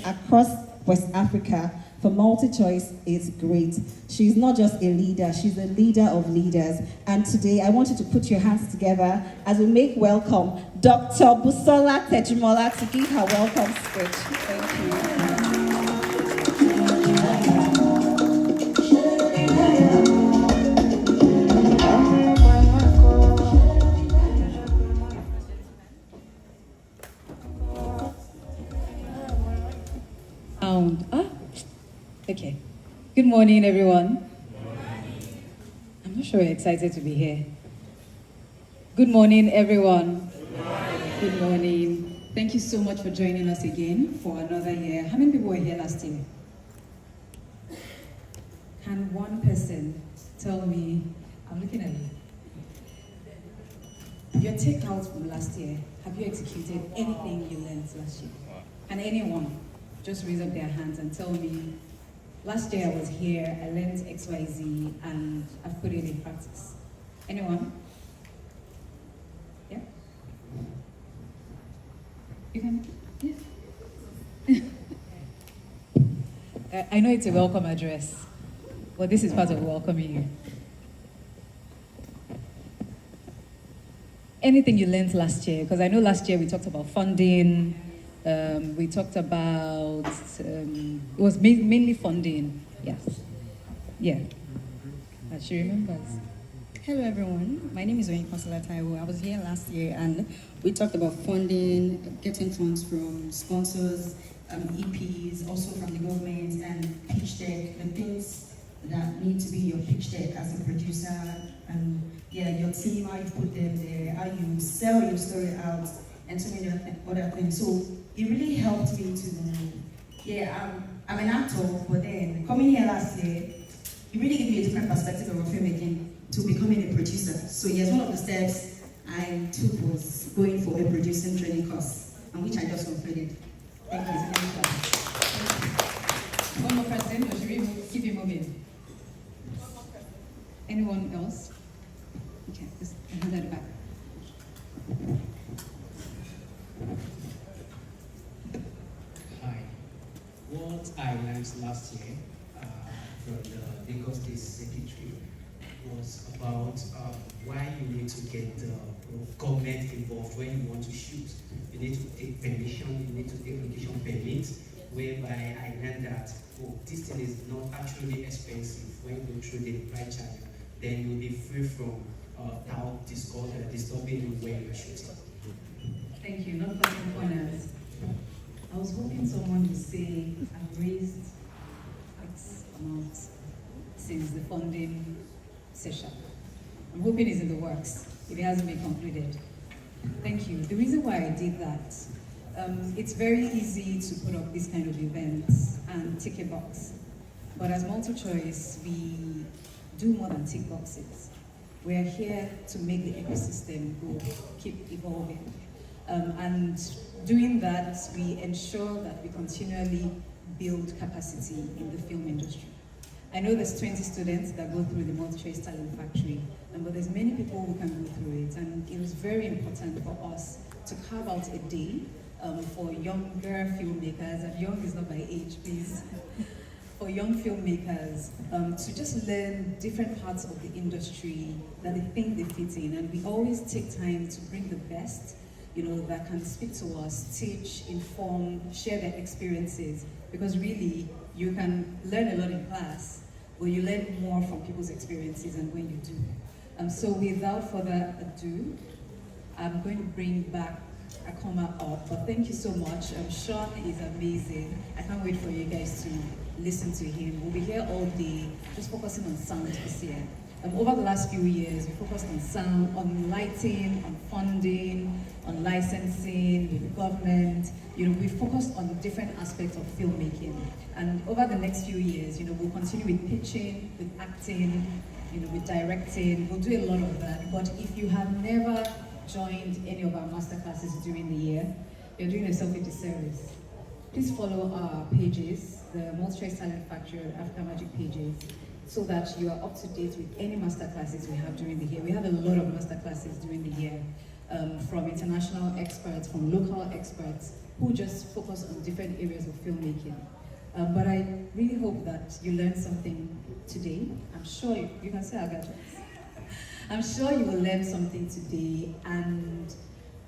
across West Africa for MultiChoice is great. She's not just a leader, she's a leader of leaders. And today I want you to put your hands together as we make welcome Dr. Busola Tejimola to give her welcome speech. Thank you. Okay. Good morning, everyone. I'm not sure you're excited to be here. Good morning, everyone. Good morning. Thank you so much for joining us again for another year. How many people were here last year? Can one person tell me, I'm looking at you, your takeout from last year, have you executed anything you learned last year? Can anyone just raise up their hands and tell me, last year I was here, I learned XYZ, and I've put it in practice. Anyone? Yeah? You can? Yeah. I know it's a welcome address, but this is part of welcoming you. Anything you learned last year? Because I know last year we talked about funding, we talked about, it was mainly funding, yes. Yeah, she remembers. Hello everyone, my name is Oyin Konsala Taiwo. I was here last year and we talked about funding, getting funds from sponsors, EPs, also from the government, and pitch deck, the things that need to be your pitch deck as a producer, and yeah, your team, how you put them there, how you sell your story out, and so many other things. So it really helped me to, yeah, I'm an actor, but then coming here last year, it really gave me a different perspective of filmmaking to becoming a producer. So yes, one of the steps I took was going for a producing training course, and which I just completed. Thank you. One more person, or should we keep it moving? Anyone else? Okay, just hand at the back. Hi. What I learned last year from the Lagos State Secretary was about why you need to get the government involved when you want to shoot. You need to take permission, you need to take location permit, whereby I learned that this thing is not actually expensive when you go through the right channel. Then you'll be free from disturbing you when you're shooting. Thank you. Not cutting corners. I was hoping someone would say, I've raised X amount since the funding session. I'm hoping it's in the works, if it hasn't been concluded. Thank you. The reason why I did that, it's very easy to put up these kind of events and tick a box. But as MultiChoice, we do more than tick boxes. We are here to make the ecosystem go, keep evolving. And doing that, we ensure that we continually build capacity in the film industry. I know there's 20 students that go through the MultiChoice Talent Factory, but there's many people who can go through it, and it was very important for us to carve out a day for younger filmmakers, and young is not by age, please, for young filmmakers to just learn different parts of the industry that they think they fit in, and we always take time to bring the best, that can speak to us, teach, inform, share their experiences, because really, you can learn a lot in class, but you learn more from people's experiences and when you do. So without further ado, I'm going to bring back Akoma up, but thank you so much. Sean is amazing. I can't wait for you guys to listen to him. We'll be here all day, just focusing on sound this year. Over the last few years, we focused on sound, on lighting, on funding, on licensing, with the government. We focused on different aspects of filmmaking. And over the next few years, we'll continue with pitching, with acting, with directing. We'll do a lot of that. But if you have never joined any of our masterclasses during the year, you're doing yourself a disservice. Please follow our pages, the MultiChoice Talent Factory and Africa Magic pages, so that you are up to date with any masterclasses we have during the year. We have a lot of masterclasses during the year, from international experts, from local experts, who just focus on different areas of filmmaking. But I really hope that you learned something today. I'm sure you can say Agathon. I'm sure you will learn something today, and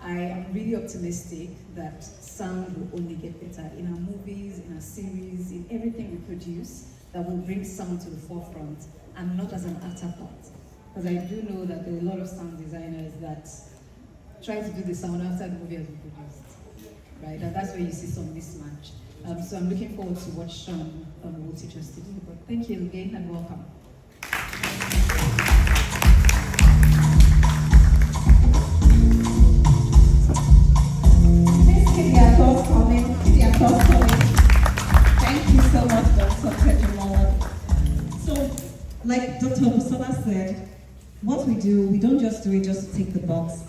I am really optimistic that sound will only get better in our movies, in our series, in everything we produce, that will bring sound to the forefront and not as an afterthought. Because I do know that there are a lot of sound designers that try to do the sound after the movie has been produced, right? And that's where you see some mismatch. So I'm looking forward to what Sean will teach us to do. But thank you again and welcome. Thank you so much, Dr. Tejumola. So, like Dr. Busola said, what we do, we don't just do it just to tick the box,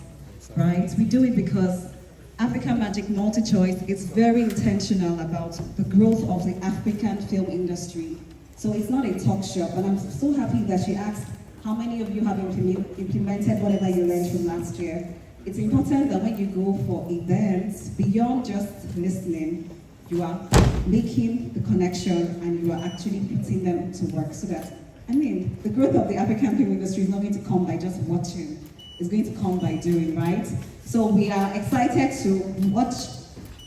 right? We do it because African Magic Multi-Choice is very intentional about the growth of the African film industry. So it's not a talk shop, and I'm so happy that she asked how many of you have implemented whatever you learned from last year. It's important that when you go for events, beyond just listening, you are making the connection and you are actually putting them to work so that, the growth of the African film industry is not going to come by just watching. It's going to come by doing, right? So we are excited to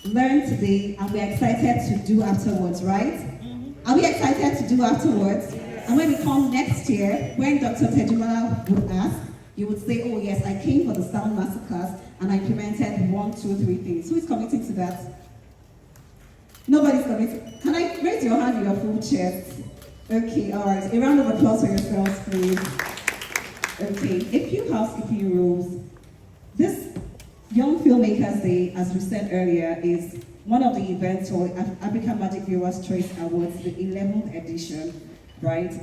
learn today, and we're excited to do afterwards, right? Are we excited to do afterwards? And when we come next year, when Dr. Tejumola would ask, you would say, oh yes, I came for the Sound Masterclass and I implemented 1, 2, 3 things. Who is committing to that? Nobody's committing. Can I raise your hand in your full chest? Okay, all right. A round of applause for yourselves, please. Okay, a few housekeeping rules. This Young Filmmakers Day, as we said earlier, is one of the events for African Magic Viewers Choice Awards, the 11th edition, right?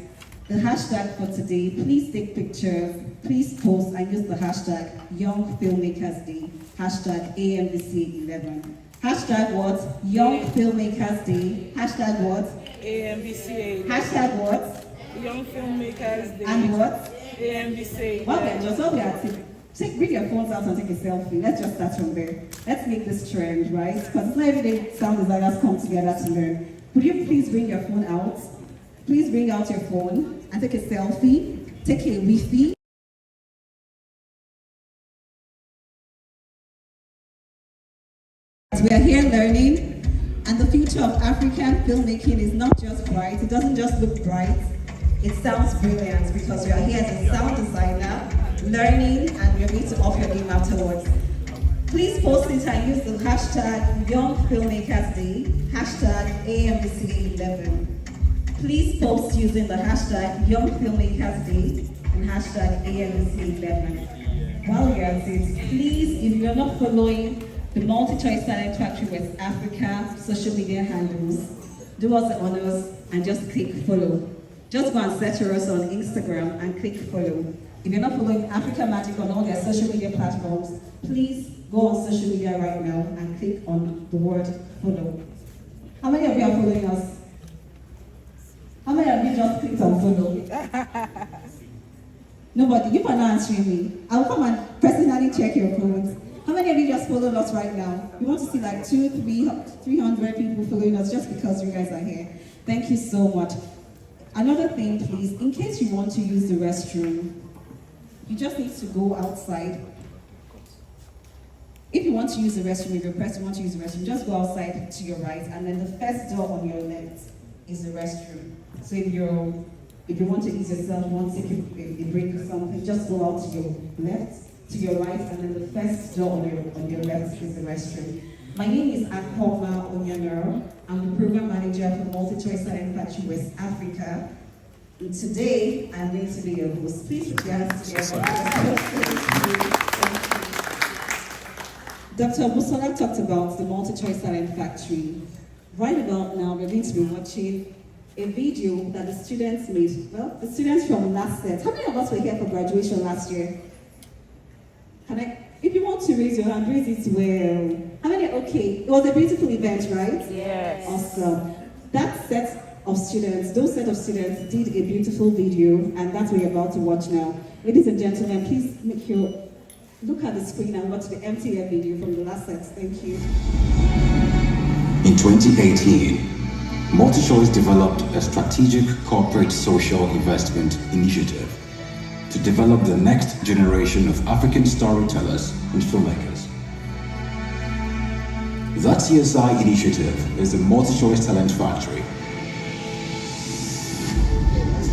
The hashtag for today, please take pictures, please post and use the hashtag Young Filmmakers Day, hashtag AMVC11. Hashtag what? Young Filmmakers Day. Hashtag what? AMVCA. Hashtag what? Young Filmmakers Day. And what? AMVCA. Well, then, just all we are bring your phones out and take a selfie. Let's just start from there. Let's make this trend, right? Because it's not every day sound designers come together to learn. Could you please bring your phone out? Please bring out your phone and take a selfie. Take a Wi-Fi. We are here learning, and the future of African filmmaking is not just bright. It doesn't just look bright. It sounds brilliant because you are here as a sound designer, learning, and you're going to up your game afterwards. Please post it and use the hashtag Young Filmmakers Day, hashtag AMVCA11. Please post using the hashtag Young Filmmakers Day and hashtag AMVCA11. While you're at it, please, if you're not following the Multi-Choice Talent Factory West Africa social media handles, do us the honors and just click follow. Just go and search for us on Instagram and click follow. If you're not following Africa Magic on all their social media platforms, please go on social media right now and click on the word follow. How many of you are following us? How many of you just clicked on follow? Nobody. You are not answering me. I'll come and personally check your phones. How many of you just followed us right now? We want to see like 200, 300 people following us just because you guys are here. Thank you so much. Another thing, please, in case you want to use the restroom, you just need to go outside. If you want to use the restroom, if you're pressed, you want to use the restroom, just go outside to your right, and then the first door on your left is the restroom. So if you want to ease yourself, you want to take a break or something, just go out to your left, to your right, and then the first door on your left is the restroom. My name is Akoma Onyanero. I'm the program manager for Multi-Choice Talent Factory West Africa. And today, I'm going to be your host. Please put your hands together. Dr. Busola talked about the Multi-Choice Talent Factory. Right about now, we're going to be watching a video that the students made. Well, the students from last set. How many of us were here for graduation last year? If you want to raise your hand, raise it well. How many? Okay, it was a beautiful event, right? Yes. Awesome. That set of students, those set of students did a beautiful video, and that's what you're about to watch now. Ladies and gentlemen, please look at the screen and watch the MTF video from the last set. Thank you. In 2018, MultiChoice developed a strategic corporate social investment initiative to develop the next generation of African storytellers and filmmakers. That CSI initiative is the MultiChoice Talent Factory,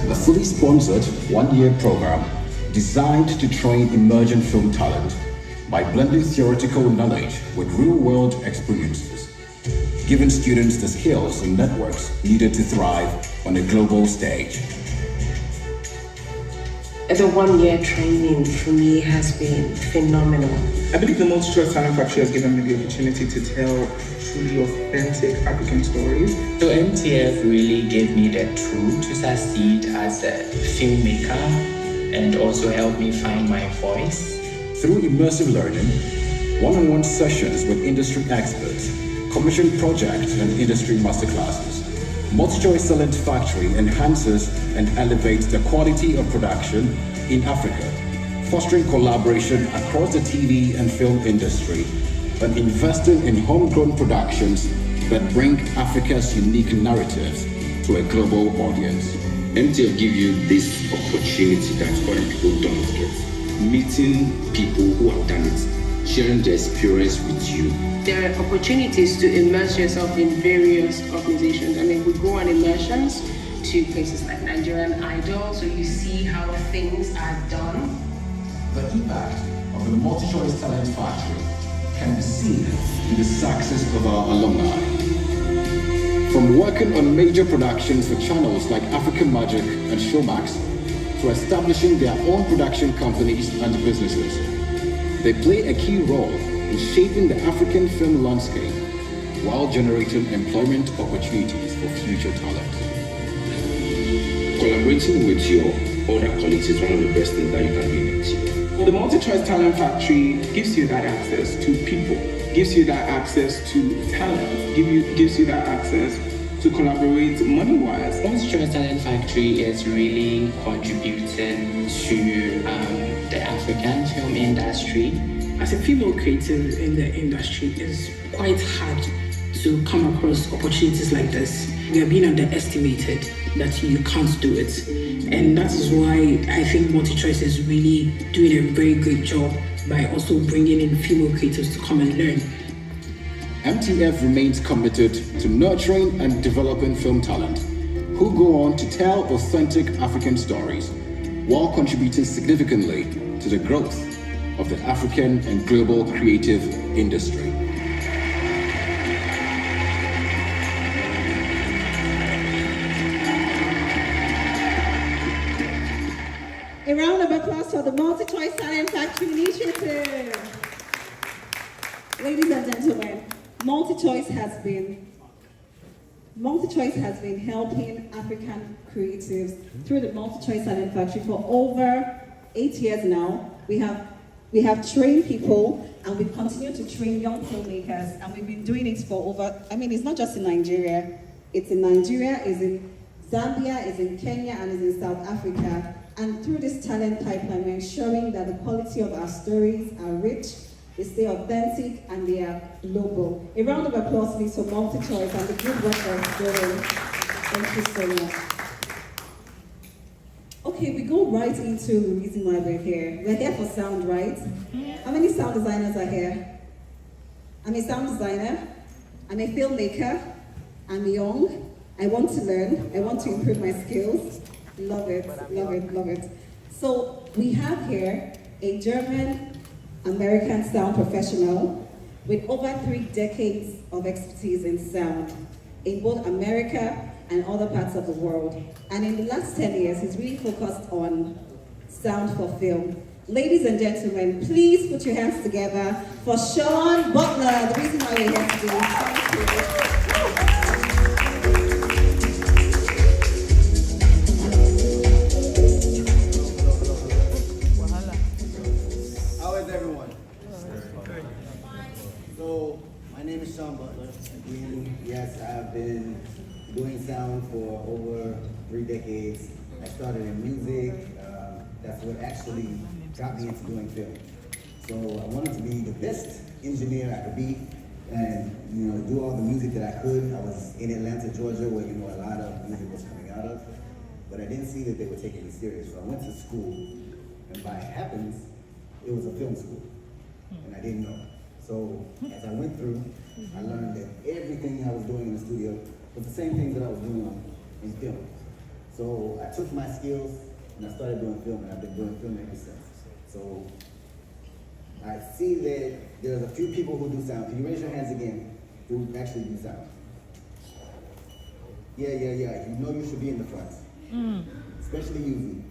a fully sponsored one-year program designed to train emerging film talent by blending theoretical knowledge with real-world experiences, giving students the skills and networks needed to thrive on a global stage. The one-year training for me has been phenomenal. I believe the MultiChoice Talent Factory has given me the opportunity to tell truly authentic African stories. So MTF really gave me the tool to succeed as a filmmaker and also helped me find my voice. Through immersive learning, one-on-one sessions with industry experts, commission projects and industry masterclasses, MultiChoice Talent Factory enhances and elevates the quality of production in Africa, fostering collaboration across the TV and film industry and investing in homegrown productions that bring Africa's unique narratives to a global audience. MTF give you this opportunity that other people don't get. Meeting people who have done it, sharing their experience with you. There are opportunities to immerse yourself in various organizations. I mean, we go on immersions to places like Nigerian Idol, so you see how things are done. The impact of the MultiChoice Talent Factory can be seen in the success of our alumni. From working on major productions for channels like African Magic and Showmax, to establishing their own production companies and businesses. They play a key role in shaping the African film landscape while generating employment opportunities for future talent. Collaborating with your other colleagues is one of the best things that you can do in a team. The MultiChoice Talent Factory gives you that access to people, gives you that access to talent, gives you that access to collaborate money-wise. MultiChoice Talent Factory is really contributing to the African film industry. As a female creative in the industry, it's quite hard to come across opportunities like this. We are being underestimated that you can't do it. And that is why I think MultiChoice is really doing a very great job by also bringing in female creatives to come and learn. MTF remains committed to nurturing and developing film talent who go on to tell authentic African stories while contributing significantly to the growth of the African and global creative industry. A round of applause for the MultiChoice Talent Factory Initiative. Ladies and gentlemen, MultiChoice has been helping African creatives through the MultiChoice Talent Factory for over 8 years now. We have trained people and we continue to train young filmmakers, and we've been doing it for over, it's not just in Nigeria, it's in Nigeria, it's in Zambia, it's in Kenya, and it's in South Africa. And through this talent pipeline, we're ensuring that the quality of our stories are rich, they stay authentic, and they are global. A round of applause please for MultiChoice and the good work they're doing. Thank you so much. Okay, we go right into the reason why we're here. We're here for sound, right? How many sound designers are here? I'm a sound designer. I'm a filmmaker. I'm young. I want to learn. I want to improve my skills. Love it, love it, love it. So we have here a German-American sound professional with over 3 decades of expertise in sound in both America and other parts of the world. And in the last 10 years, he's really focused on sound for film. Ladies and gentlemen, please put your hands together for Sean Butler, the reason why we're here today. Thank you. So, my name is Sean Butler. Yes, I've been doing sound for over 3 decades. I started in music. That's what actually got me into doing film. So I wanted to be the best engineer I could be, and do all the music that I could. I was in Atlanta, Georgia, where a lot of music was coming out of, but I didn't see that they were taking me serious. So I went to school, and by happens, it was a film school, and I didn't know. So as I went through, I learned that everything I was doing in the studio was the same thing that I was doing in film. So I took my skills and I started doing film, and I've been doing film ever since. So I see that there's a few people who do sound. Can you raise your hands again who actually do sound? Yeah. You should be in the front, especially you.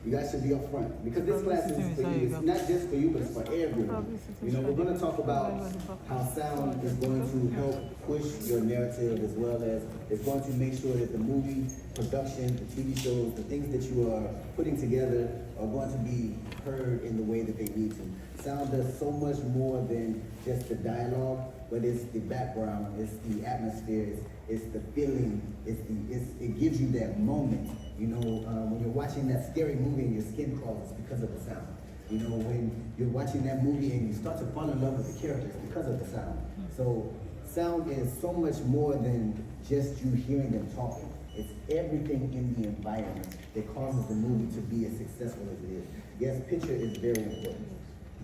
You guys should be up front, because this class is for you. It's not just for you, but it's for everyone. We're going to talk about how sound is going to help push your narrative, as well as it's going to make sure that the movie production, the TV shows, the things that you are putting together are going to be heard in the way that they need to. Sound does so much more than just the dialogue, but it's the background, it's the atmosphere, it's the feeling, it gives you that moment. When you're watching that scary movie and your skin crawls, it's because of the sound. When you're watching that movie and you start to fall in love with the characters, because of the sound. So sound is so much more than just you hearing them talking. It's everything in the environment that causes the movie to be as successful as it is. Yes, picture is very important,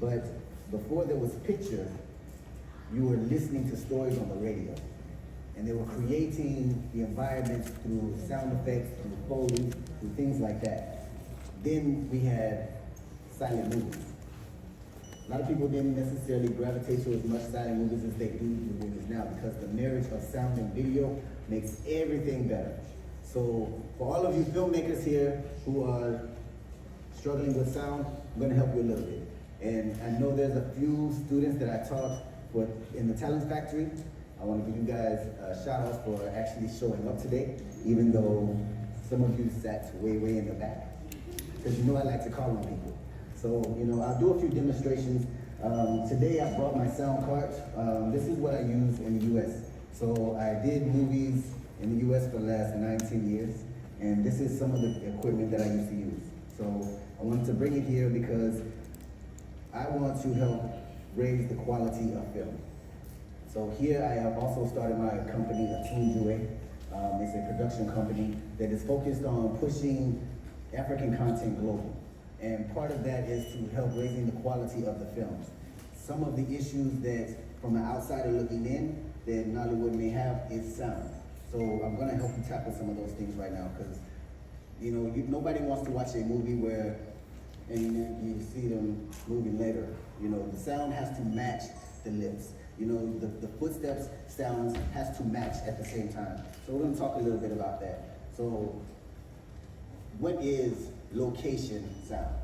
but before there was picture, you were listening to stories on the radio. And they were creating the environment through sound effects, through Foley, through things like that. Then we had silent movies. A lot of people didn't necessarily gravitate to as much silent movies as they do with movies now, because the marriage of sound and video makes everything better. So for all of you filmmakers here who are struggling with sound, I'm going to help you a little bit. And I know there's a few students that I taught in the Talent Factory. I want to give you guys a shout out for actually showing up today, even though some of you sat way in the back. Because I like to call on people. So, I'll do a few demonstrations. Today I brought my sound cart. This is what I use in the US. So I did movies in the US for the last 19 years, and this is some of the equipment that I used to use. So I wanted to bring it here because I want to help raise the quality of film. So here I have also started my company, Atunjue. It's a production company that is focused on pushing African content global. And part of that is to help raising the quality of the films. Some of the issues that, from an outsider looking in, that Nollywood may have is sound. So I'm gonna help you tackle some of those things right now, because nobody wants to watch a movie where, and you see them moving later. The sound has to match the lips. The footsteps sounds has to match at the same time. So we're gonna talk a little bit about that. So what is location sound?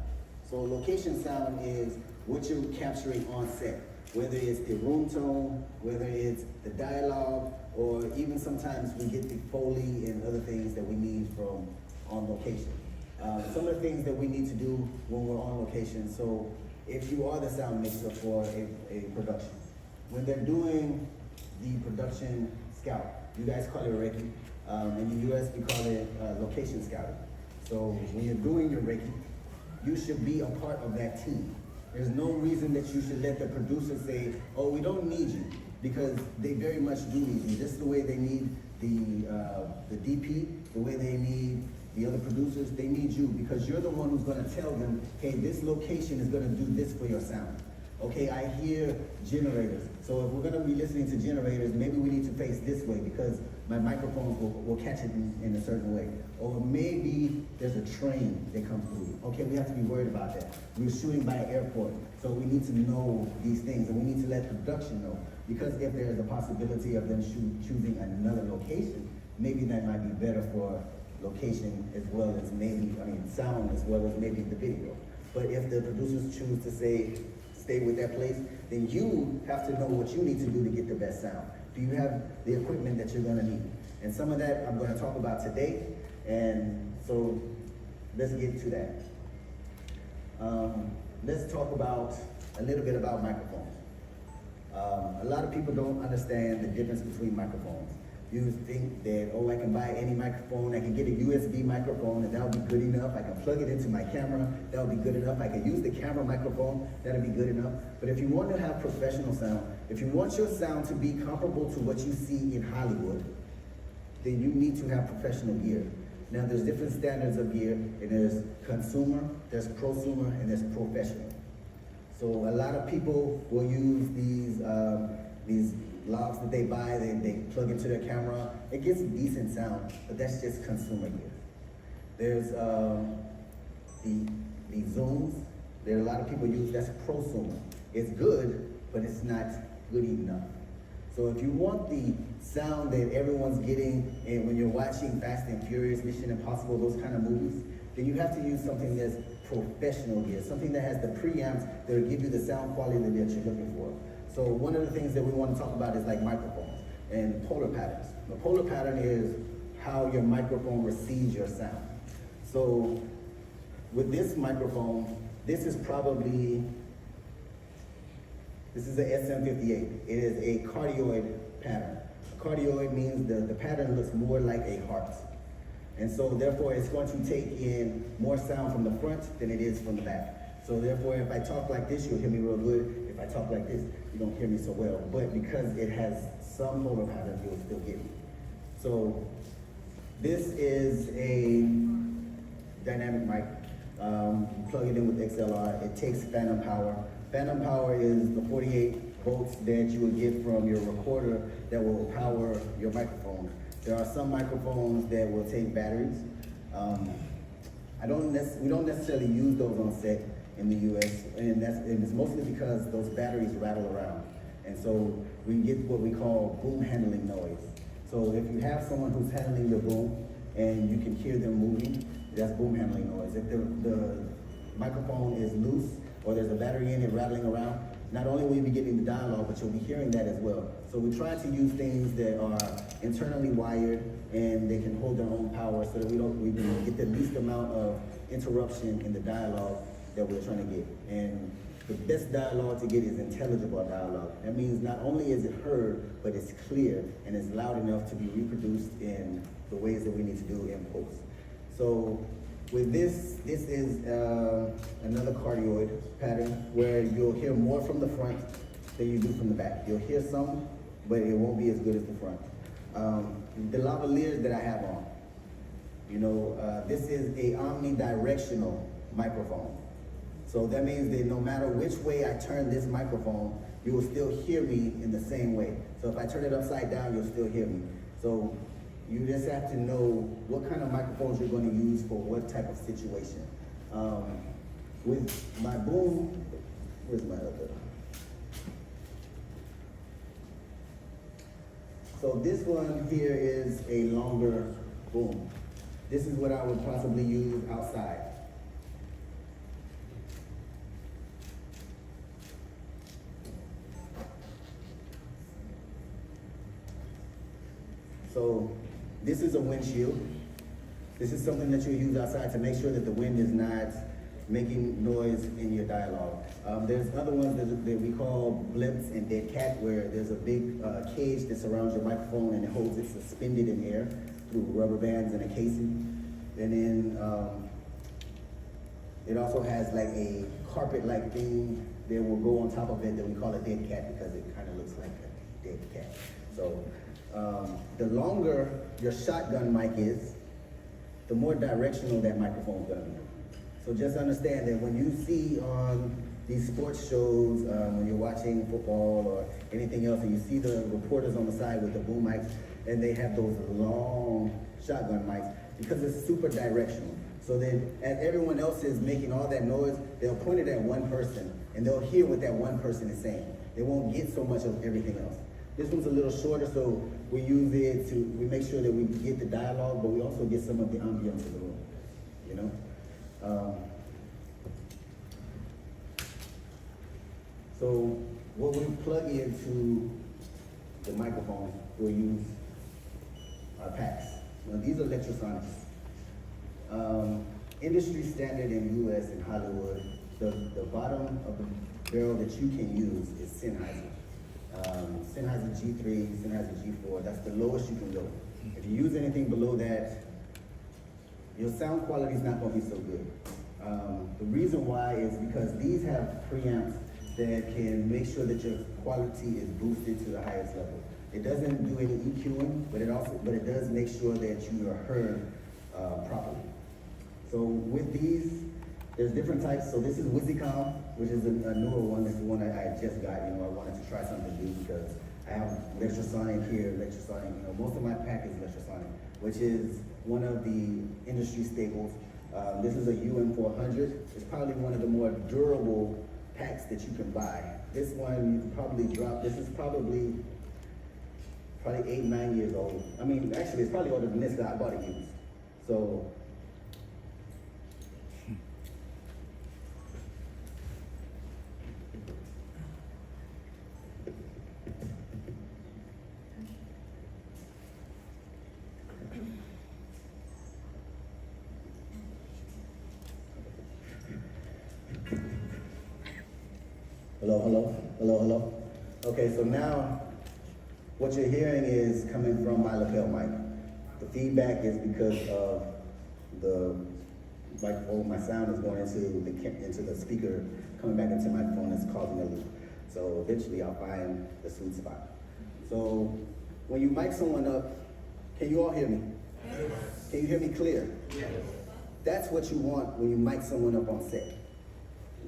So location sound is what you're capturing on set, whether it's the room tone, whether it's the dialogue, or even sometimes we get the Foley and other things that we need from on location. Some of the things that we need to do when we're on location. So if you are the sound mixer for a production, when they're doing the production scout, you guys call it Reiki. In the US, we call it location scouting. So when you're doing your Reiki, you should be a part of that team. There's no reason that you should let the producer say, oh, we don't need you, because they very much do need you. Just the way they need the DP, the way they need the other producers, they need you, because you're the one who's gonna tell them, hey, this location is gonna do this for your sound. Okay, I hear generators. So if we're gonna be listening to generators, maybe we need to face this way because my microphones will catch it in a certain way. Or maybe there's a train that comes through. Okay, we have to be worried about that. We're shooting by an airport, so we need to know these things, and we need to let production know. Because if there's a possibility of them choosing another location, maybe that might be better for location as well as sound as well as maybe the video. But if the producers choose to say, stay with that place, then you have to know what you need to do to get the best sound. Do you have the equipment that you're gonna need? And some of that I'm gonna talk about today, and so let's get to that. Let's talk about a little bit about microphones. A lot of people don't understand the difference between microphones. You think that, oh, I can buy any microphone, I can get a USB microphone and that'll be good enough. I can plug it into my camera, that'll be good enough. I can use the camera microphone, that'll be good enough. But if you want to have professional sound, If you want your sound to be comparable to what you see in Hollywood, then you need to have professional gear. Now there's different standards of gear, and there's consumer, there's prosumer, and there's professional. So a lot of people will use these lavs that they buy, they plug into their camera. It gets decent sound, but that's just consumer gear. There's the zooms. There are a lot of people use, that's prosumer. It's good, but it's not good enough. So if you want the sound that everyone's getting, and when you're watching Fast and Furious, Mission Impossible, those kind of movies, then you have to use something that's professional gear, something that has the preamps that will give you the sound quality that you're looking for. So one of the things that we want to talk about is like microphones and polar patterns. The polar pattern is how your microphone receives your sound. So with this microphone, this is an SM58. It is a cardioid pattern. A cardioid means the pattern looks more like a heart. And so therefore it's going to take in more sound from the front than it is from the back. So therefore if I talk like this, you'll hear me real good. If I talk like this, you don't hear me so well. But because it has some polar patterns, you'll still get me. So this is a dynamic mic. You plug it in with XLR. It takes phantom power. Phantom power is the 48 volts that you would get from your recorder that will power your microphone. There are some microphones that will take batteries. We don't necessarily use those on set in the US, and it's mostly because those batteries rattle around. And so we get what we call boom handling noise. So if you have someone who's handling the boom and you can hear them moving, that's boom handling noise. If the microphone is loose or there's a battery in it rattling around, not only will you be getting the dialogue, but you'll be hearing that as well. So we try to use things that are internally wired and they can hold their own power so that we can get the least amount of interruption in the dialogue that we're trying to get. And the best dialogue to get is intelligible dialogue. That means not only is it heard, but it's clear and it's loud enough to be reproduced in the ways that we need to do in post. So with this is another cardioid pattern where you'll hear more from the front than you do from the back. You'll hear some, but it won't be as good as the front. The lavaliers that I have on, this is a omnidirectional microphone. So that means that no matter which way I turn this microphone, you will still hear me in the same way. So if I turn it upside down, you'll still hear me. So you just have to know what kind of microphones you're going to use for what type of situation. With my boom, where's my other? So this one here is a longer boom. This is what I would possibly use outside. So this is a windshield. This is something that you use outside to make sure that the wind is not making noise in your dialogue. There's other ones that we call blimps and dead cat, where there's a big cage that surrounds your microphone and it holds it suspended in air through rubber bands and a casing. And then it also has like a carpet-like thing that will go on top of it that we call a dead cat because it kind of looks like a dead cat. So the longer your shotgun mic is, the more directional that microphone is going to be. So just understand that when you see on these sports shows, when you're watching football or anything else, and you see the reporters on the side with the boom mics, and they have those long shotgun mics, because it's super directional. So then, as everyone else is making all that noise, they'll point it at one person, and they'll hear what that one person is saying. They won't get so much of everything else. This one's a little shorter, so we use it we make sure that we get the dialogue, but we also get some of the ambience of the room, So what we plug into the microphone, we'll use our packs. Now these are electrosonics. Industry standard in US and Hollywood, the bottom of the barrel that you can use is Sennheiser. Sennheiser G3, Sennheiser G4, that's the lowest you can go. If you use anything below that, your sound quality is not going to be so good. The reason why is because these have preamps that can make sure that your quality is boosted to the highest level. It doesn't do any EQing, but it does make sure that you are heard properly. So with these, there's different types. So this is WYSICOM, which is a newer one. This is one that I just got. I wanted to try something new because I have Lectrosonic here, Lectrosonic. Most of my pack is Lectrosonic, which is one of the industry staples. This is a UM400. It's probably one of the more durable packs that you can buy. This one you can probably drop. This is probably 8, 9 years old. I mean, actually, it's probably older than this because I bought it used. So. Hello. Okay, so now what you're hearing is coming from my lapel mic. The feedback is because of the microphone. My sound is going into the speaker, coming back into my phone. It's causing a loop. So eventually I'll find the sweet spot. So when you mic someone up, can you all hear me? Yes. Can you hear me clear? Yes. That's what you want when you mic someone up on set.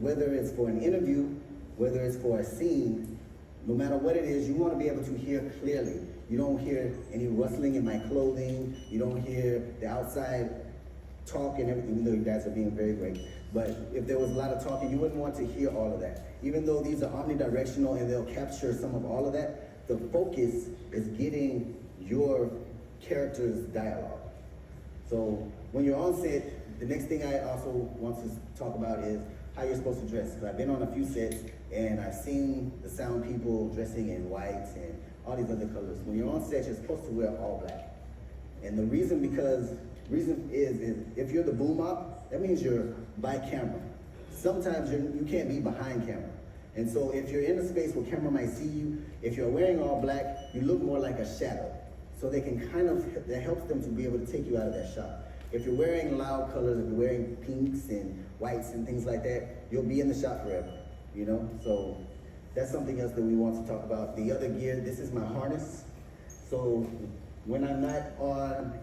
Whether it's for an interview, whether it's for a scene, no matter what it is, you want to be able to hear clearly. You don't hear any rustling in my clothing. You don't hear the outside talk and everything, even though you guys are being very great. But if there was a lot of talking, you wouldn't want to hear all of that. Even though these are omnidirectional and they'll capture some of all of that, the focus is getting your character's dialogue. So when you're on set, the next thing I also want to talk about is how you're supposed to dress. Because I've been on a few sets and I've seen the sound people dressing in whites and all these other colors. When you're on set, you're supposed to wear all black. And the reason is if you're the boom op, that means you're by camera. Sometimes you can't be behind camera. And so if you're in a space where camera might see you, if you're wearing all black, you look more like a shadow. So they can that helps them to be able to take you out of that shot. If you're wearing loud colors, if you're wearing pinks and whites and things like that, you'll be in the shot forever, So that's something else that we want to talk about. The other gear, this is my harness. So when I'm not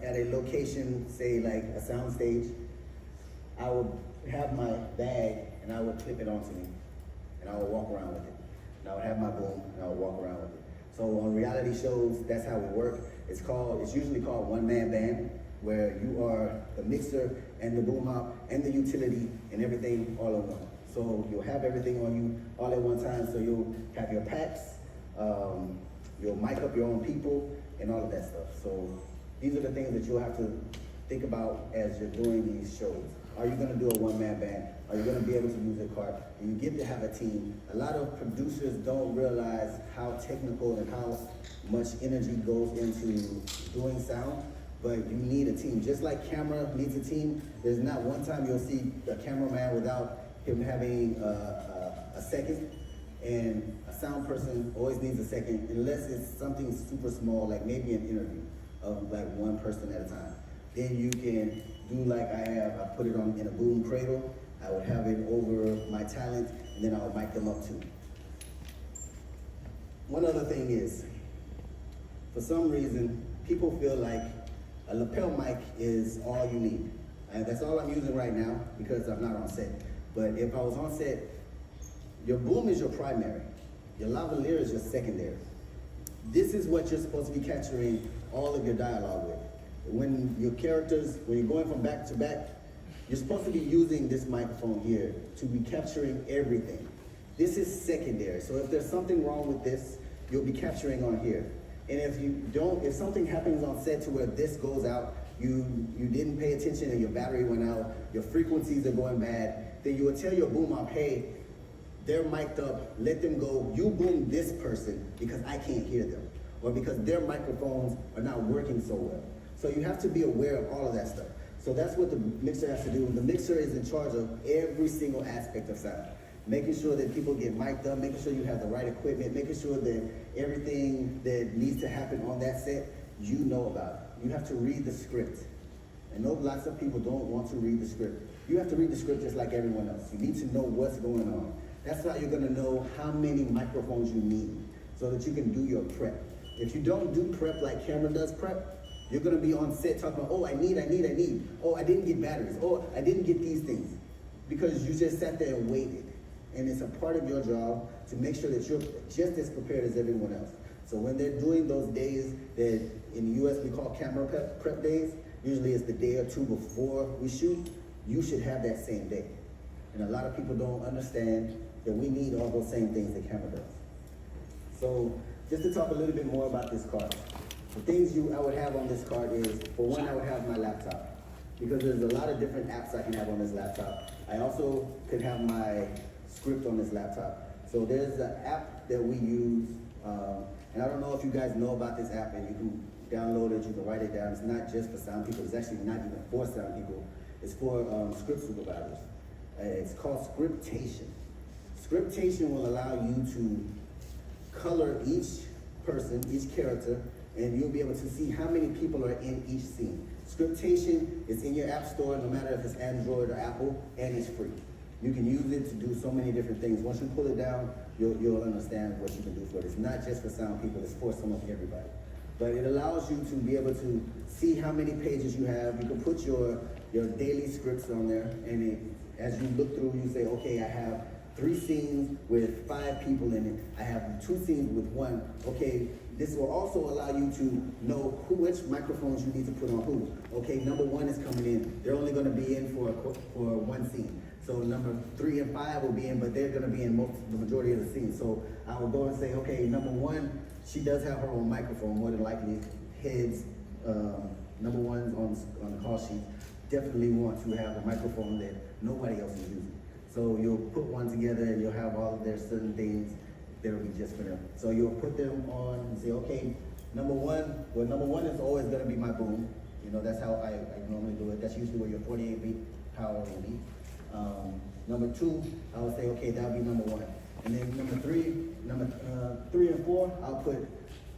at a location, say like a sound stage, I will have my bag and I would clip it onto me and I would walk around with it. And I would have my boom and I would walk around with it. So on reality shows, that's how we work. It's usually called one-man band, where you are the mixer and the boom hop and the utility and everything all in one. So you'll have everything on you all at one time. So you'll have your packs, you'll mic up your own people and all of that stuff. So these are the things that you'll have to think about as you're doing these shows. Are you gonna do a one-man band? Are you gonna be able to use a cart? Do you get to have a team? A lot of producers don't realize how technical and how much energy goes into doing sound. But you need a team. Just like camera needs a team, there's not one time you'll see a cameraman without him having a second. And a sound person always needs a second, unless it's something super small, like maybe an interview of like one person at a time. Then you can do like I have, I put it on in a boom cradle. I would have it over my talent, and then I would mic them up too. One other thing is, for some reason, people feel like a lapel mic is all you need. And that's all I'm using right now because I'm not on set. But if I was on set, your boom is your primary. Your lavalier is your secondary. This is what you're supposed to be capturing all of your dialogue with. When you're going from back to back, you're supposed to be using this microphone here to be capturing everything. This is secondary. So if there's something wrong with this, you'll be capturing on here. And if something happens on set to where this goes out, you didn't pay attention and your battery went out, your frequencies are going bad, then you will tell your boom op, hey, they're mic'd up, let them go, you boom this person because I can't hear them, or because their microphones are not working so well. So you have to be aware of all of that stuff. So that's what the mixer has to do. The mixer is in charge of every single aspect of sound. Making sure that people get mic'd up, making sure you have the right equipment, making sure that everything that needs to happen on that set, you know about it. You have to read the script. I know lots of people don't want to read the script. You have to read the script just like everyone else. You need to know what's going on. That's how you're gonna know how many microphones you need so that you can do your prep. If you don't do prep like camera does prep, you're gonna be on set talking about, oh, I need. Oh, I didn't get batteries. Oh, I didn't get these things. Because you just sat there and waited. And it's a part of your job to make sure that you're just as prepared as everyone else. So when they're doing those days that in the US we call camera prep days, usually it's the day or two before we shoot, you should have that same day. And a lot of people don't understand that we need all those same things that camera does. So just to talk a little bit more about this card. The things I would have on this card is, for one, I would have my laptop. Because there's a lot of different apps I can have on this laptop. I also could have my script on this laptop. So there's an app that we use, and I don't know if you guys know about this app, and you can download it, you can write it down. It's not just for sound people, it's actually not even for sound people. It's for script supervisors. It's called Scriptation. Scriptation will allow you to color each person, each character, and you'll be able to see how many people are in each scene. Scriptation is in your app store, no matter if it's Android or Apple, and it's free. You can use it to do so many different things. Once you pull it down, you'll understand what you can do for it. It's not just for sound people, it's for some of everybody. But it allows you to be able to see how many pages you have. You can put your daily scripts on there, and as you look through, you say, okay, I have 3 scenes with 5 people in it. I have 2 scenes with 1. Okay, this will also allow you to know which microphones you need to put on who. Okay, number 1 is coming in. They're only going to be in for 1 scene. So number 3 and 5 will be in, but they're going to be in the majority of the scenes. So I will go and say, okay, number 1, she does have her own microphone, more than likely. Heads, number 1's on the call sheet, definitely want to have a microphone that nobody else is using. So you'll put one together and you'll have all of their certain things that will be just for them. So you'll put them on and say, okay, number 1 is always going to be my boom. You know, that's how I normally do it. That's usually where your 48-beat power will be. Number 2, I would say, okay, that'll be number 1. And then number 3 and 4, I'll put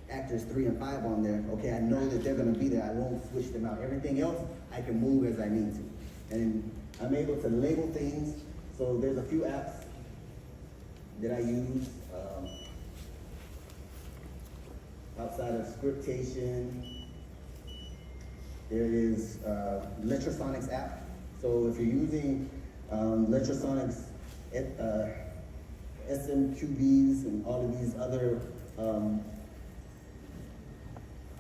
actors 3 and 5 on there. Okay, I know that they're gonna be there. I won't switch them out. Everything else, I can move as I need to. And I'm able to label things. So there's a few apps that I use outside of Scriptation. There is Letrasonics app. So if you're using Letrasonics, SMQBs, and all of these other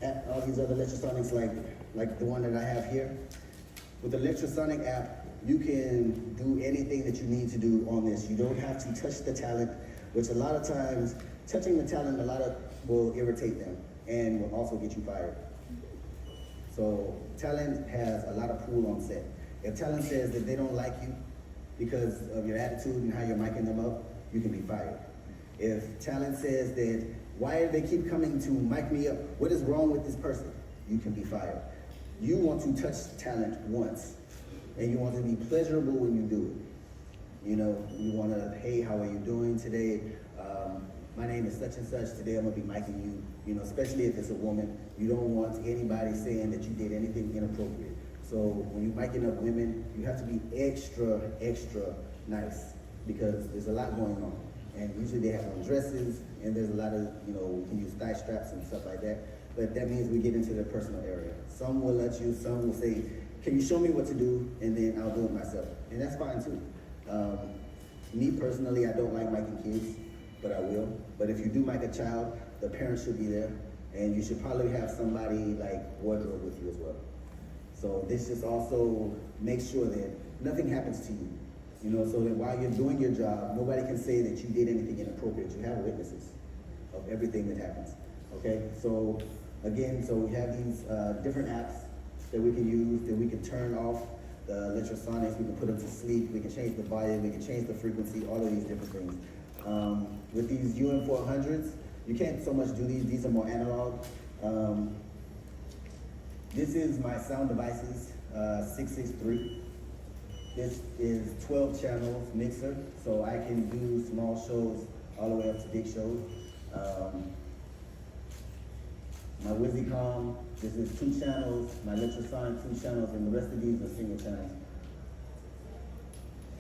Letrasonics, like the one that I have here, with the Letrasonic app, you can do anything that you need to do on this. You don't have to touch the talent, which a lot of times, touching the talent will irritate them and will also get you fired. So talent has a lot of pull on set. If talent says that they don't like you because of your attitude and how you're micing them up, you can be fired. If talent says that, why do they keep coming to mic me up? What is wrong with this person? You can be fired. You want to touch talent once, and you want to be pleasurable when you do it. You know, you want to, hey, how are you doing today? My name is such and such. Today I'm gonna be micing you. You know, especially if it's a woman, you don't want anybody saying that you did anything inappropriate. So when you're micing up women, you have to be extra, extra nice because there's a lot going on. And usually they have on dresses, and there's a lot of, you know, we can use thigh straps and stuff like that. But that means we get into their personal area. Some will let you, some will say, can you show me what to do? And then I'll do it myself. And that's fine too. Me personally, I don't like miking kids, but I will. But if you do mic a child, the parents should be there. And you should probably have somebody like wardrobe with you as well. So this just also makes sure that nothing happens to you. You know, so that while you're doing your job, nobody can say that you did anything inappropriate. You have witnesses of everything that happens. Okay, so again, so we have these different apps that we can use, that we can turn off the Letrasonics, we can put them to sleep, we can change the volume, we can change the frequency, all of these different things. With these UM400s, you can't so much do these are more analog. This is my Sound Devices 663. This is 12 channels mixer, so I can do small shows all the way up to big shows. My Wizzycom, this is 2 channels, my Letrasonic 2 channels, and the rest of these are single channels.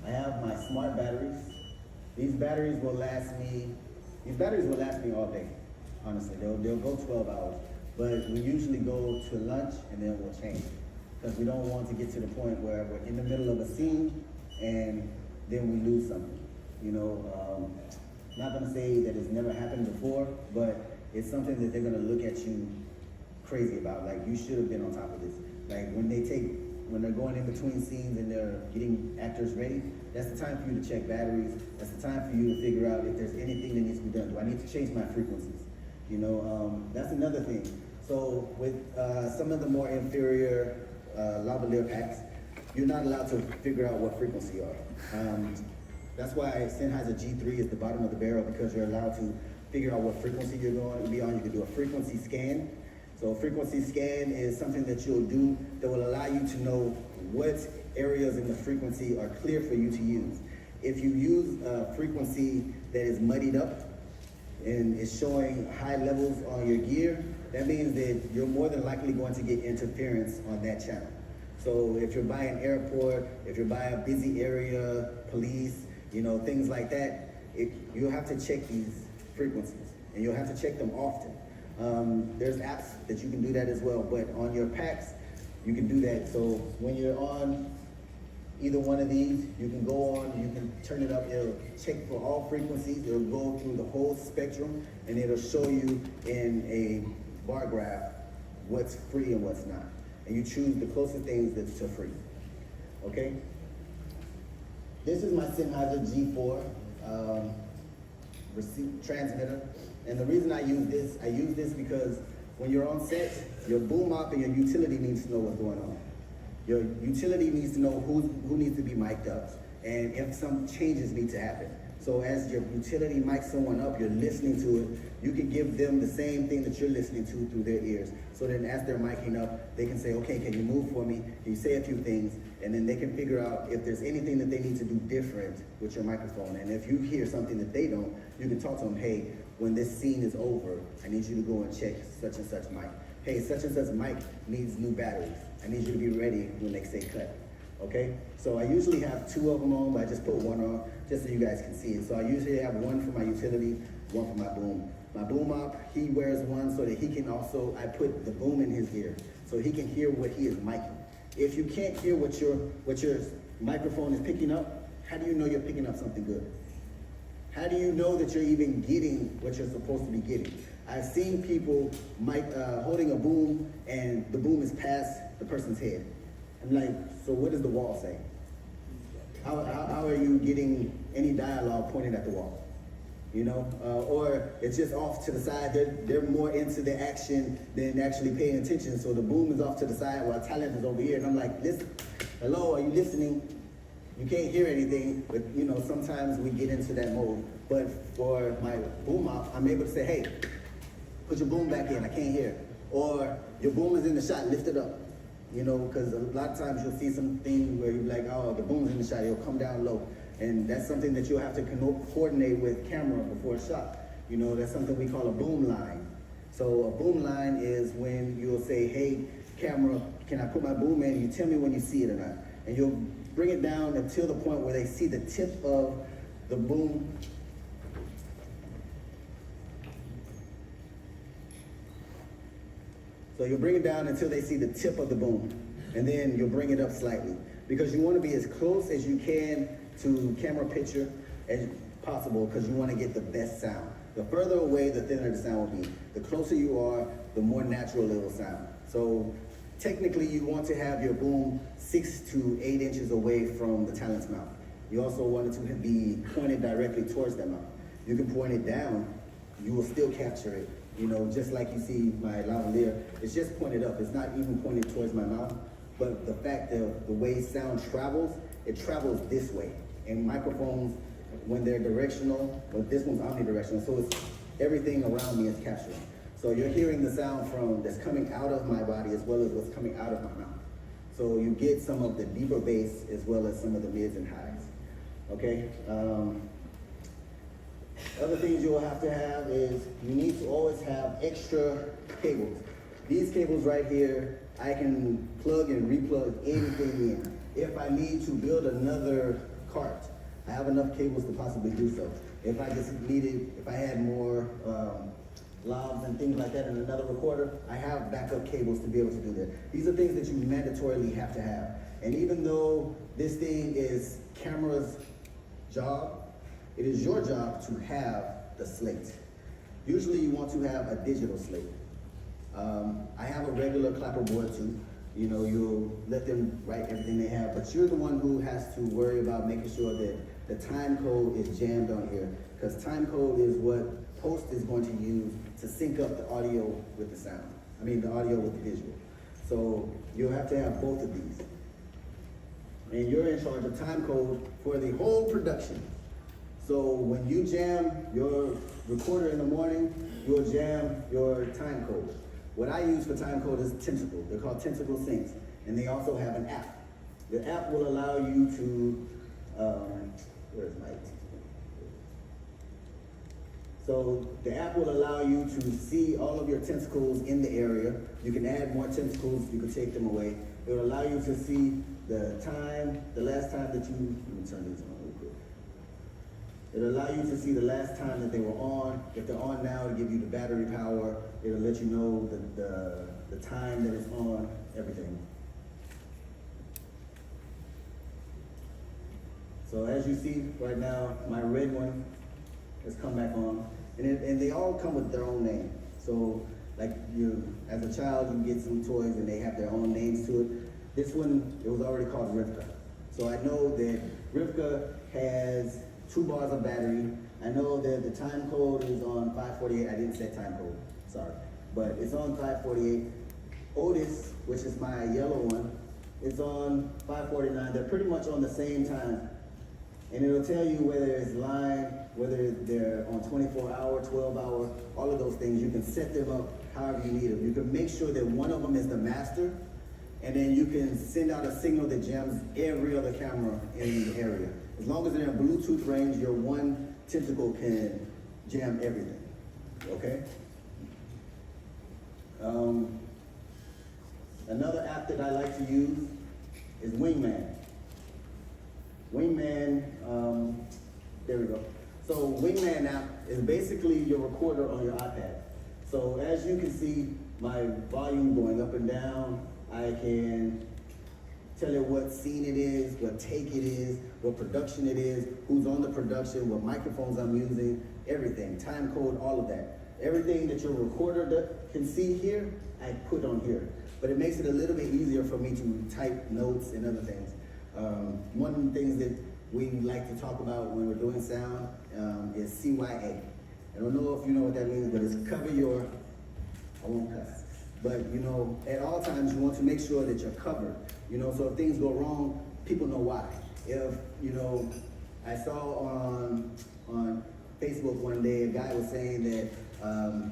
I have my smart batteries. These batteries will last me all day, honestly. They'll go 12 hours. But we usually go to lunch and then we'll change. Because we don't want to get to the point where we're in the middle of a scene and then we lose something. You know, not gonna say that it's never happened before, but it's something that they're gonna look at you crazy about. Like, you should have been on top of this. Like, when they're going in between scenes and they're getting actors ready, that's the time for you to check batteries. That's the time for you to figure out if there's anything that needs to be done. Do I need to change my frequencies? You know, that's another thing. So with some of the more inferior lavalier packs, you're not allowed to figure out what frequency you are. That's why Sennheiser G3 is the bottom of the barrel, because you're allowed to figure out what frequency you're going to be on. You can do a frequency scan. So a frequency scan is something that you'll do that will allow you to know what areas in the frequency are clear for you to use. If you use a frequency that is muddied up and is showing high levels on your gear, that means that you're more than likely going to get interference on that channel. So if you're by an airport, if you're by a busy area, police, you know, things like that, you'll have to check these frequencies, and you'll have to check them often. There's apps that you can do that as well, but on your packs, you can do that. So when you're on either one of these, you can go on, you can turn it up, it'll check for all frequencies, it'll go through the whole spectrum, and it'll show you in a bar graph what's free and what's not. And you choose the closest things that's to free, okay? This is my Sennheiser G4 transmitter. And the reason I use this because when you're on set, your boom op and your utility needs to know what's going on. Your utility needs to know who needs to be mic'd up and if some changes need to happen. So as your utility mics someone up, you're listening to it, you can give them the same thing that you're listening to through their ears. So then as they're micing up, they can say, okay, can you move for me? Can you say a few things? And then they can figure out if there's anything that they need to do different with your microphone. And if you hear something that they don't, you can talk to them, hey, when this scene is over, I need you to go and check such and such mic. Hey, such and such mic needs new batteries. I need you to be ready when they say cut. Okay? So I usually have 2 of them on, but I just put 1 on just so you guys can see it. So I usually have 1 for my utility, 1 for my boom. My boom op, he wears 1 so that he can also, I put the boom in his ear so he can hear what he is micing. If you can't hear what your microphone is picking up, how do you know you're picking up something good? How do you know that you're even getting what you're supposed to be getting? I've seen people holding a boom and the boom is past the person's head. I'm like, so what does the wall say? How are you getting any dialogue pointed at the wall? You know, or it's just off to the side. They're more into the action than actually paying attention. So the boom is off to the side while talent is over here. And I'm like, listen, hello, are you listening? You can't hear anything, but you know, sometimes we get into that mode. But for my boom op, I'm able to say, hey, put your boom back in, I can't hear. Or your boom is in the shot, lift it up. You know, because a lot of times you'll see something where you're like, oh, the boom's in the shot, it'll come down low. And that's something that you'll have to coordinate with camera before a shot. You know, that's something we call a boom line. So a boom line is when you'll say, hey, camera, can I put my boom in? You tell me when you see it or not. And you'll bring it down until the point where they see the tip of the boom. So you'll bring it down until they see the tip of the boom. And then you'll bring it up slightly. Because you want to be as close as you can to camera picture as possible, because you want to get the best sound. The further away, the thinner the sound will be. The closer you are, the more natural it will sound. So technically you want to have your boom 6 to 8 inches away from the talent's mouth. You also want it to be pointed directly towards their mouth. You can point it down, you will still capture it. You know, just like you see my lavalier, it's just pointed up. It's not even pointed towards my mouth. But the fact that the way sound travels, it travels this way. And microphones, when they're directional, but this one's omnidirectional, so it's everything around me is capturing. So you're hearing the sound that's coming out of my body as well as what's coming out of my mouth. So you get some of the deeper bass as well as some of the mids and highs. Okay? Other things you'll have to have is you need to always have extra cables. These cables right here, I can plug and replug anything in. If I need to build another cart, I have enough cables to possibly do so. If I just needed, if I had more lavs and things like that in another recorder, I have backup cables to be able to do that. These are things that you mandatorily have to have. And even though this thing is camera's job, it is your job to have the slate. Usually you want to have a digital slate. I have a regular clapperboard too. You know, you'll let them write everything they have, but you're the one who has to worry about making sure that the time code is jammed on here, because time code is what post is going to use to sync up the audio with the sound. I mean, the audio with the visual. So you'll have to have both of these. And you're in charge of time code for the whole production. So when you jam your recorder in the morning, you'll jam your time code. What I use for time code is Tentacle. They're called Tentacle Syncs. And they also have an app. The app will allow you to, where's my, so the app will allow you to see all of your tentacles in the area. You can add more tentacles, you can take them away. It will allow you to see the time, the last time that you, let me turn these on real quick. It'll allow you to see the last time that they were on. If they're on now, it'll give you the battery power. It'll let you know the time that it's on, everything. So as you see right now, my red one has come back on. And they all come with their own name. So like you, as a child, you get some toys and they have their own names to it. This one, it was already called Rivka. So I know that Rivka has 2 bars of battery. I know that the time code is on 548. I didn't set time code, sorry. But it's on 548. Otis, which is my yellow one, is on 549. They're pretty much on the same time. And it'll tell you whether it's line, whether they're on 24-hour, 12-hour, all of those things. You can set them up however you need them. You can make sure that one of them is the master, and then you can send out a signal that jams every other camera in the area. As long as they're in Bluetooth range, your one tentacle can jam everything, okay? Another app that I like to use is Wingman. Wingman, there we go. So Wingman app is basically your recorder on your iPad. So as you can see, my volume going up and down, I can tell it what scene it is, what take it is, what production it is, who's on the production, what microphones I'm using, everything, time code, all of that. Everything that your recorder can see here, I put on here. But it makes it a little bit easier for me to type notes and other things. One of the things that we like to talk about when we're doing sound is CYA. I don't know if you know what that means, but it's cover your, I won't cuss. But you know, at all times you want to make sure that you're covered. You know, so if things go wrong, people know why. If, you know, I saw on Facebook one day, a guy was saying that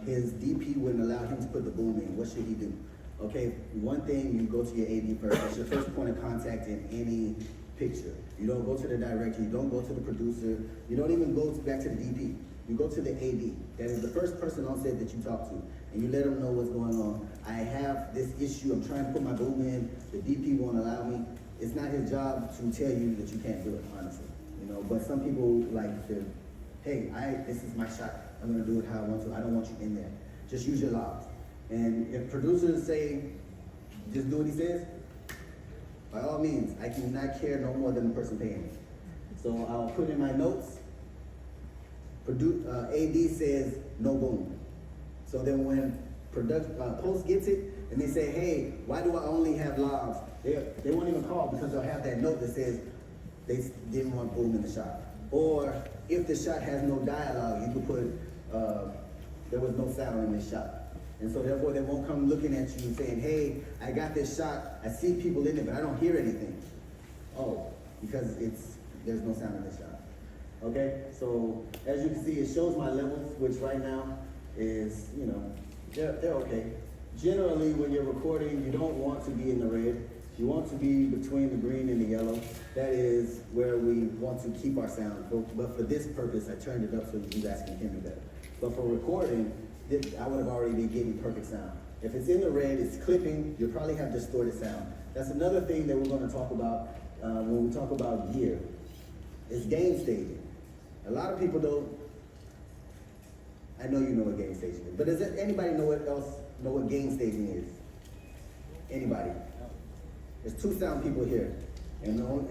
his DP wouldn't allow him to put the boom in. What should he do? Okay, one thing, you go to your AD first. That's your first point of contact in any picture. You don't go to the director, you don't go to the producer, you don't even go back to the DP. You go to the AD. That is the first person on set that you talk to, and you let them know what's going on. I have this issue, I'm trying to put my boom in, the DP won't allow me. It's not his job to tell you that you can't do it, honestly. You know, but some people like to, hey, this is my shot. I'm gonna do it how I want to. I don't want you in there. Just use your lobs. And if producers say, just do what he says, by all means, I do not care no more than the person paying me. So I'll put in my notes, AD says no boom. So then when post gets it, and they say, hey, why do I only have lavs? They won't even call because they'll have that note that says they didn't want boom in the shot. Or if the shot has no dialogue, you can put, there was no sound in this shot. And so therefore they won't come looking at you and saying, hey, I got this shot, I see people in it, but I don't hear anything. Oh, because there's no sound in this shot. Okay, so as you can see, it shows my levels, which right now is, you know, they're okay. Generally, when you're recording, you don't want to be in the red. You want to be between the green and the yellow. That is where we want to keep our sound. But for this purpose, I turned it up so you guys can hear me better. But for recording, I would have already been getting perfect sound. If it's in the red, it's clipping, you'll probably have distorted sound. That's another thing that we're going to talk about when we talk about gear. It's game staging. A lot of people don't. I know you know what game staging is, but does anybody know what game staging is? Anybody? There's 2 sound people here, and no,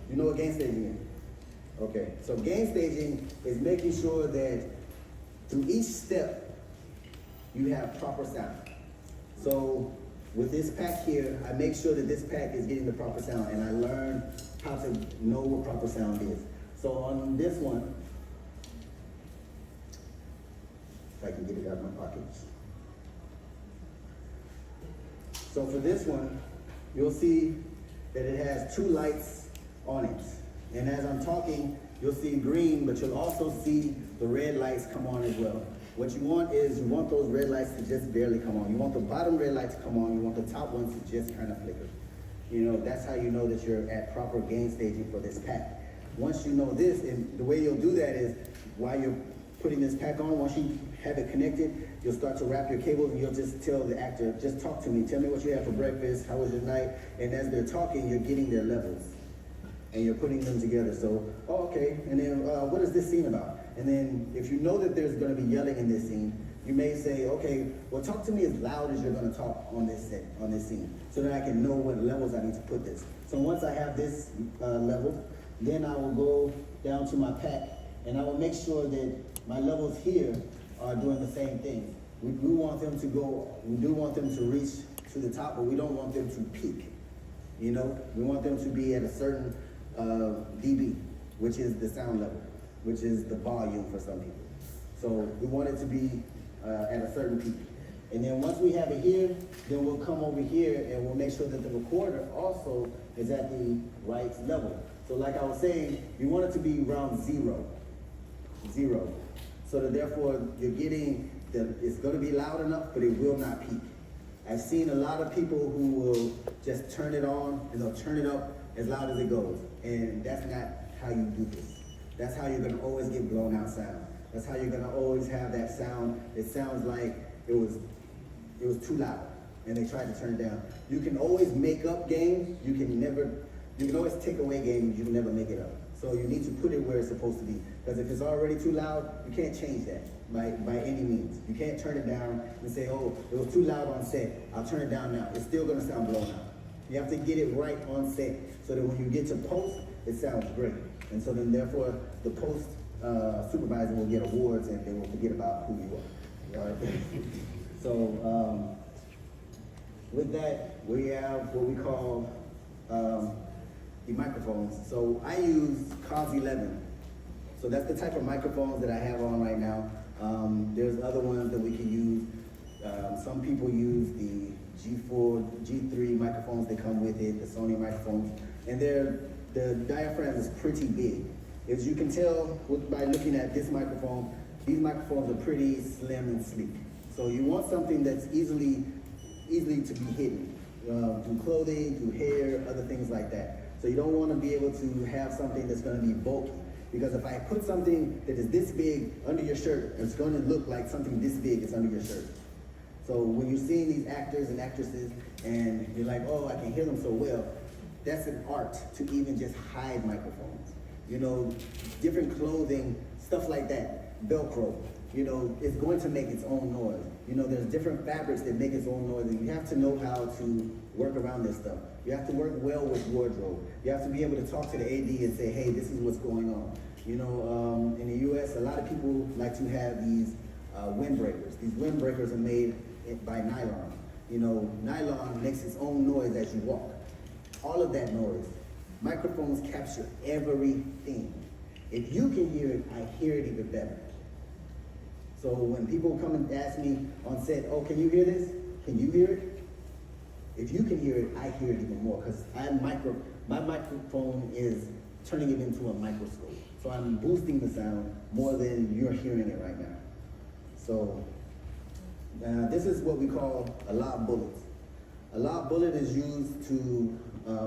you know what game staging is? Okay, so game staging is making sure that through each step you have proper sound. So with this pack here, I make sure that this pack is getting the proper sound, and I learn how to know what proper sound is. So on this one, if I can get it out of my pocket. So for this one, you'll see that it has 2 lights on it. And as I'm talking, you'll see green, but you'll also see the red lights come on as well. What you want is, you want those red lights to just barely come on. You want the bottom red light to come on, you want the top ones to just kind of flicker. You know, that's how you know that you're at proper game staging for this pack. Once you know this, and the way you'll do that is, while you're putting this pack on, once you have it connected, you'll start to wrap your cables and you'll just tell the actor, just talk to me, tell me what you had for breakfast, how was your night, and as they're talking, you're getting their levels. And you're putting them together. So, oh, okay, and then what is this scene about? And then if you know that there's gonna be yelling in this scene, you may say, okay, well, talk to me as loud as you're gonna talk on this set, on this scene, so that I can know what levels I need to put this. So once I have this level, then I will go down to my pack, and I will make sure that my levels here are doing the same thing. We do want them to reach to the top, but we don't want them to peak. You know, we want them to be at a certain dB, which is the sound level, which is the volume for some people. So we want it to be at a certain peak. And then once we have it here, then we'll come over here and we'll make sure that the recorder also is at the right level. So like I was saying, you want it to be around 0. So that therefore you're getting, it's gonna be loud enough, but it will not peak. I've seen a lot of people who will just turn it on and they'll turn it up as loud as it goes. And that's not how you do this. That's how you're gonna always get blown out sound. That's how you're gonna always have that sound. It sounds like it was too loud and they tried to turn it down. You can always make up games. You can always take away games, you can never make it up. So you need to put it where it's supposed to be. Because if it's already too loud, you can't change that by any means. You can't turn it down and say, oh, it was too loud on set, I'll turn it down now. It's still gonna sound blown out. You have to get it right on set so that when you get to post, it sounds great. And so then therefore, the post supervisor will get awards and they will forget about who you are. Right? So with that, we have what we call the microphones. So I use COS 11. So that's the type of microphones that I have on right now. There's other ones that we can use. Some people use the G4, G3 microphones that come with it, the Sony microphones, and the diaphragm is pretty big. As you can tell by looking at this microphone, these microphones are pretty slim and sleek. So you want something that's easily to be hidden through clothing, through hair, other things like that. So you don't want to be able to have something that's going to be bulky. Because if I put something that is this big under your shirt, it's going to look like something this big is under your shirt. So when you're seeing these actors and actresses and you're like, oh, I can hear them so well, that's an art to even just hide microphones. You know, different clothing, stuff like that, Velcro, you know, it's going to make its own noise. You know, there's different fabrics that make its own noise, and you have to know how to work around this stuff. You have to work well with wardrobe. You have to be able to talk to the AD and say, hey, this is what's going on. You know, in the US, a lot of people like to have these windbreakers. These windbreakers are made by nylon. You know, nylon makes its own noise as you walk. All of that noise. Microphones capture everything. If you can hear it, I hear it even better. So when people come and ask me on set, oh, can you hear this? Can you hear it? If you can hear it, I hear it even more because my microphone is turning it into a microscope. So I'm boosting the sound more than you're hearing it right now. So this is what we call a loud bullet. A loud bullet is used to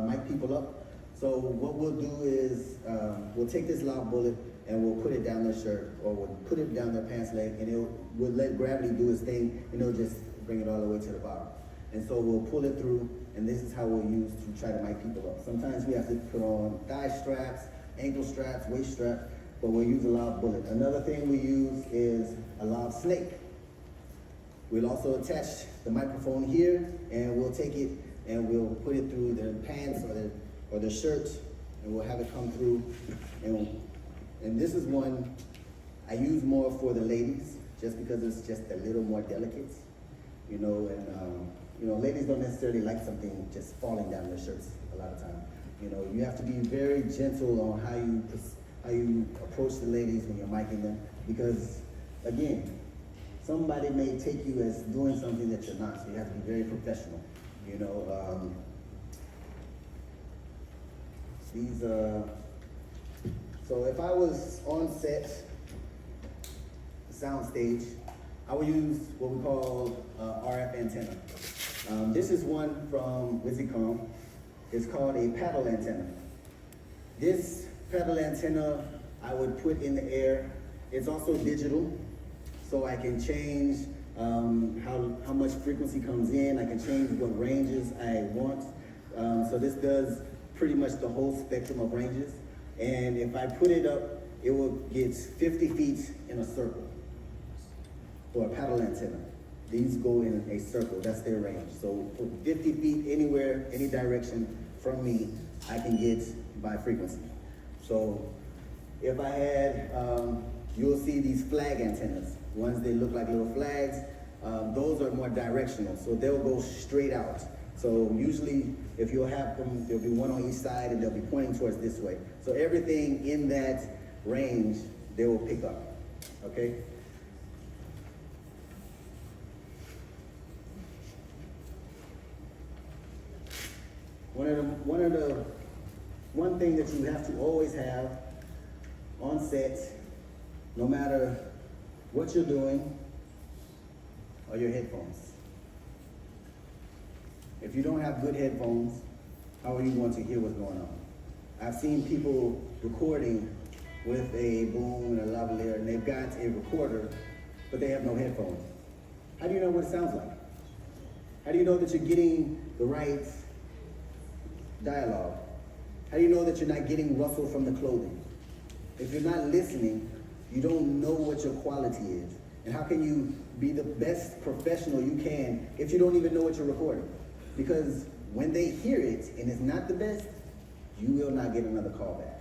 mic people up. So what we'll do is we'll take this loud bullet and we'll put it down their shirt or we'll put it down their pants leg and we'll let gravity do its thing and it'll just bring it all the way to the bottom. And so we'll pull it through and this is how we'll use to try to mic people up. Sometimes we have to put on thigh straps, ankle straps, waist straps, but we'll use a live bullet. Another thing we use is a live snake. We'll also attach the microphone here, and we'll take it and we'll put it through the pants or the shirt, and we'll have it come through. And this is one I use more for the ladies, just because it's just a little more delicate, you know. And you know, ladies don't necessarily like something just falling down their shirts a lot of time. You know, you have to be very gentle on how you approach the ladies when you're micing them, because again, somebody may take you as doing something that you're not, so you have to be very professional. You know, so if I was on set, sound stage, I would use what we call RF antenna. This is one from Wizicom. It's called a paddle antenna. This paddle antenna I would put in the air. It's also digital, so I can change how much frequency comes in. I can change what ranges I want. So this does pretty much the whole spectrum of ranges. And if I put it up, it will get 50 feet in a circle for a paddle antenna. These go in a circle, that's their range. So for 50 feet anywhere, any direction from me, I can get by frequency. So if I had, you'll see these flag antennas. Ones that look like little flags, those are more directional, so they'll go straight out. So usually, if you'll have them, there'll be one on each side and they'll be pointing towards this way. So everything in that range, they will pick up, okay? One thing that you have to always have on set, no matter what you're doing, are your headphones. If you don't have good headphones, how are you going to hear what's going on? I've seen people recording with a boom and a lavalier, and they've got a recorder, but they have no headphones. How do you know what it sounds like? How do you know that you're getting the right dialogue? How do you know that you're not getting rustle from the clothing? If you're not listening, you don't know what your quality is. And how can you be the best professional you can if you don't even know what you're recording? Because when they hear it and it's not the best, you will not get another call back.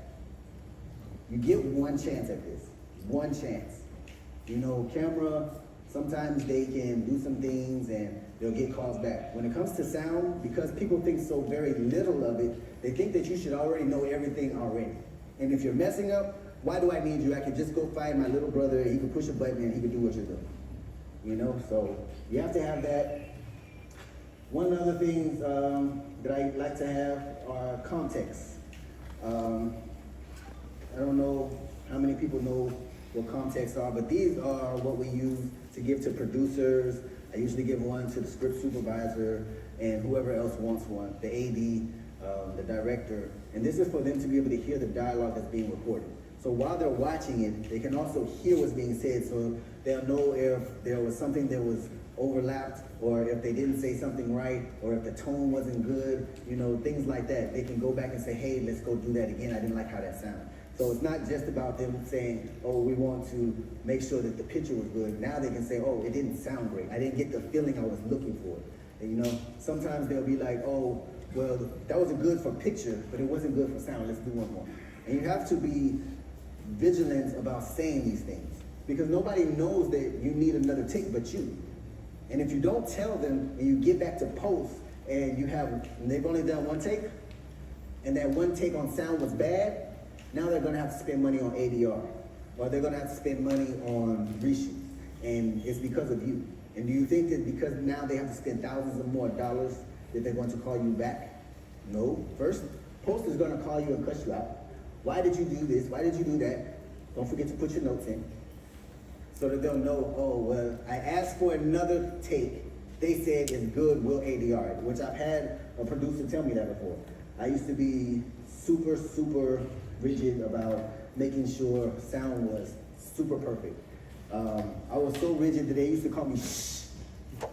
You get one chance at this, one chance. You know, camera, sometimes they can do some things and they'll get calls back. When it comes to sound, because people think so very little of it, they think that you should already know everything already. And if you're messing up, why do I need you? I could just go find my little brother, he could push a button and he could do what you're doing. You know, so you have to have that. One of the other things that I like to have are context. I don't know how many people know what contexts are, but these are what we use to give to producers. I usually give one to the script supervisor and whoever else wants one, the AD, the director. And this is for them to be able to hear the dialogue that's being recorded. So while they're watching it, they can also hear what's being said, so they'll know if there was something that was overlapped, or if they didn't say something right, or if the tone wasn't good, you know, things like that. They can go back and say, hey, let's go do that again. I didn't like how that sounded. So it's not just about them saying, oh, we want to make sure that the picture was good. Now they can say, oh, it didn't sound great. I didn't get the feeling I was looking for. And, you know, sometimes they'll be like, oh, well, that was good for picture, but it wasn't good for sound. Let's do one more. And you have to be vigilant about saying these things, because nobody knows that you need another take but you. And if you don't tell them and you get back to post and they've only done one take, and that one take on sound was bad, now they're gonna have to spend money on ADR, or they're gonna have to spend money on reshoots, and it's because of you. And do you think that because now they have to spend thousands of more dollars that they're going to call you back? No. First, post is gonna call you and cuss you out. Why did you do this? Why did you do that? Don't forget to put your notes in, so that they'll know, oh, well, I asked for another take. They said it's good, we'll ADR it, which I've had a producer tell me that before. I used to be super, super rigid about making sure sound was super perfect. I was so rigid that they used to call me shh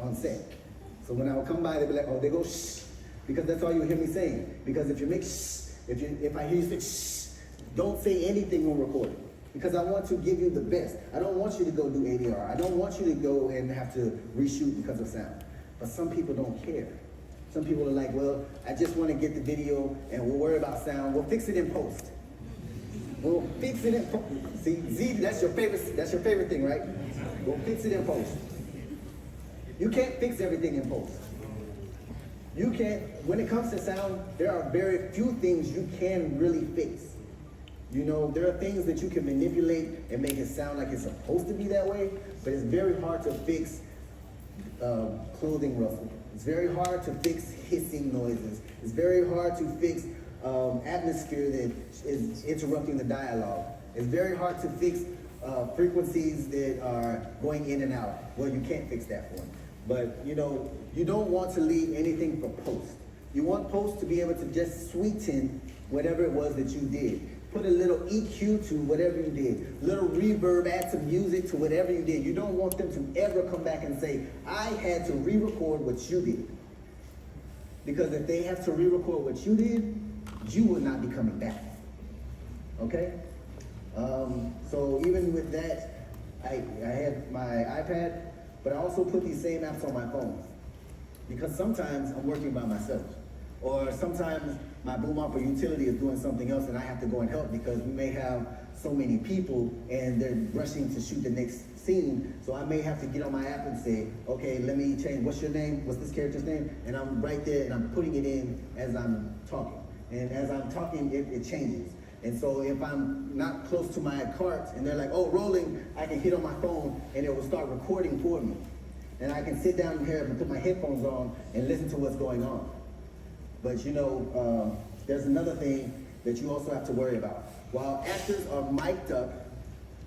on set. So when I would come by, they'd be like, oh, they go shh, because that's all you hear me saying. Because if you make shh, if I hear you say shh, Don't say anything when recording, because I want to give you the best. I don't want you to go do ADR. I don't want you to go and have to reshoot because of sound. But some people don't care. Some people are like, well, I just want to get the video and we'll worry about sound. We'll fix it in post. We'll fix it in post. See, Z, that's your favorite thing, right? We'll fix it in post. You can't fix everything in post. You can't, when it comes to sound, there are very few things you can really fix. You know, there are things that you can manipulate and make it sound like it's supposed to be that way, but it's very hard to fix clothing rustle. It's very hard to fix hissing noises. It's very hard to fix atmosphere that is interrupting the dialogue. It's very hard to fix frequencies that are going in and out. Well, you can't fix that for them. But, you know, you don't want to leave anything for post. You want post to be able to just sweeten whatever it was that you did. Put a little EQ to whatever you did. Little reverb, add some music to whatever you did. You don't want them to ever come back and say, I had to re-record what you did. Because if they have to re-record what you did, you will not be coming back. Okay? So even with that, I have my iPad, but I also put these same apps on my phone. Because sometimes I'm working by myself. Or sometimes my boom op or utility is doing something else and I have to go and help because we may have so many people and they're rushing to shoot the next scene. So I may have to get on my app and say, okay, let me change, what's your name? What's this character's name? And I'm right there and I'm putting it in as I'm talking. And as I'm talking, it changes. And so if I'm not close to my cart and they're like, oh, rolling, I can hit on my phone and it will start recording for me. And I can sit down here and put my headphones on and listen to what's going on. But you know, there's another thing that you also have to worry about. While actors are mic'd up,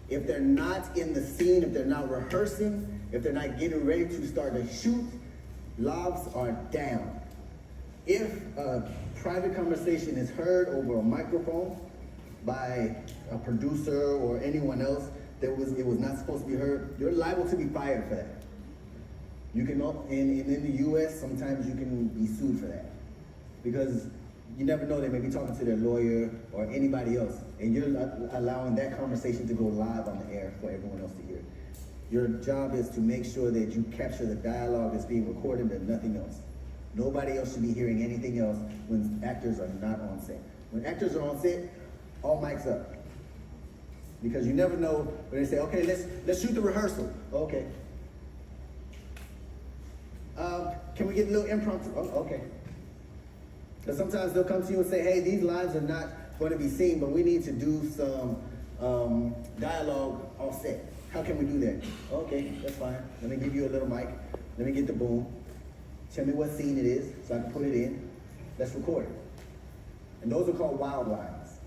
if they're not in the scene, if they're not rehearsing, if they're not getting ready to start to shoot, lobs are down. If a private conversation is heard over a microphone by a producer or anyone else that it was not supposed to be heard, you're liable to be fired for that. You can, in the US, sometimes you can be sued for that. Because you never know, they may be talking to their lawyer or anybody else, and you're allowing that conversation to go live on the air for everyone else to hear. Your job is to make sure that you capture the dialogue that's being recorded and nothing else. Nobody else should be hearing anything else when actors are not on set. When actors are on set, all mics up. Because you never know when they say, okay, let's shoot the rehearsal. Okay. Can we get a little impromptu? Oh, okay. Because sometimes they'll come to you and say, hey, these lines are not going to be seen, but we need to do some dialogue offset. How can we do that? Okay, that's fine. Let me give you a little mic. Let me get the boom. Tell me what scene it is so I can put it in. Let's record it. And those are called wild lines.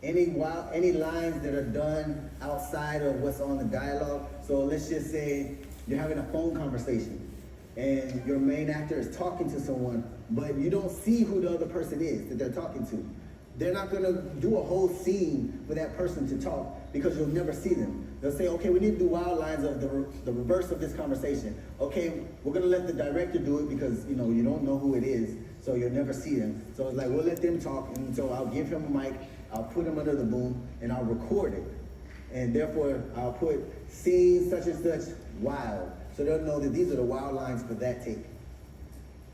Any lines that are done outside of what's on the dialogue. So let's just say you're having a phone conversation and your main actor is talking to someone, but you don't see who the other person is that they're talking to. They're not gonna do a whole scene for that person to talk because you'll never see them. They'll say, okay, we need to do wild lines of the reverse of this conversation. Okay, we're gonna let the director do it because you don't know who it is, so you'll never see them. So it's like, we'll let them talk, and so I'll give him a mic, I'll put him under the boom, and I'll record it. And therefore, I'll put scenes such and such wild. So they'll know that these are the wild lines for that take.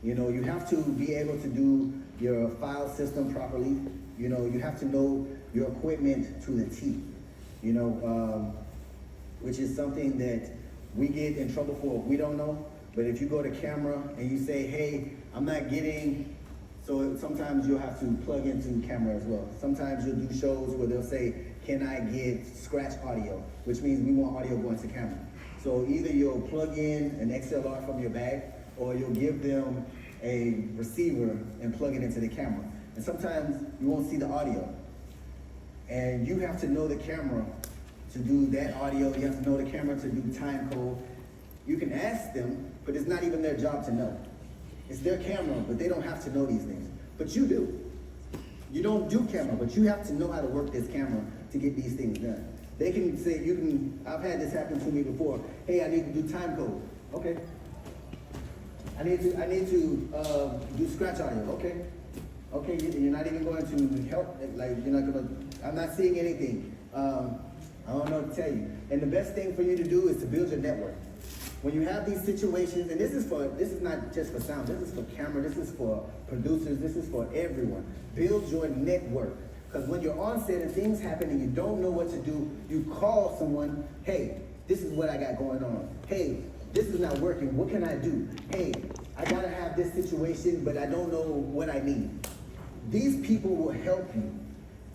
You know, you have to be able to do your file system properly. You know, you have to know your equipment to the T. You know, which is something that we get in trouble for if we don't know. But if you go to camera and you say, hey, I'm not getting, so sometimes you'll have to plug into camera as well. Sometimes you'll do shows where they'll say, can I get scratch audio? Which means we want audio going to camera. So either you'll plug in an XLR from your bag, or you'll give them a receiver and plug it into the camera. And sometimes you won't see the audio. And you have to know the camera to do that audio. You have to know the camera to do time code. You can ask them, but it's not even their job to know. It's their camera, but they don't have to know these things. But you do. You don't do camera, but you have to know how to work this camera to get these things done. They can say, I've had this happen to me before. Hey, I need to do time code. Okay. I need to do scratch audio. Okay. Okay, you're not even going to help, like, you're not gonna, I'm not seeing anything. I don't know what to tell you. And the best thing for you to do is to build your network. When you have these situations, and this is not just for sound, this is for camera, this is for producers, this is for everyone. Build your network. Because when you're on set and things happen and you don't know what to do, you call someone, hey, this is what I got going on. Hey, this is not working, what can I do? Hey, I gotta have this situation, but I don't know what I need. These people will help you.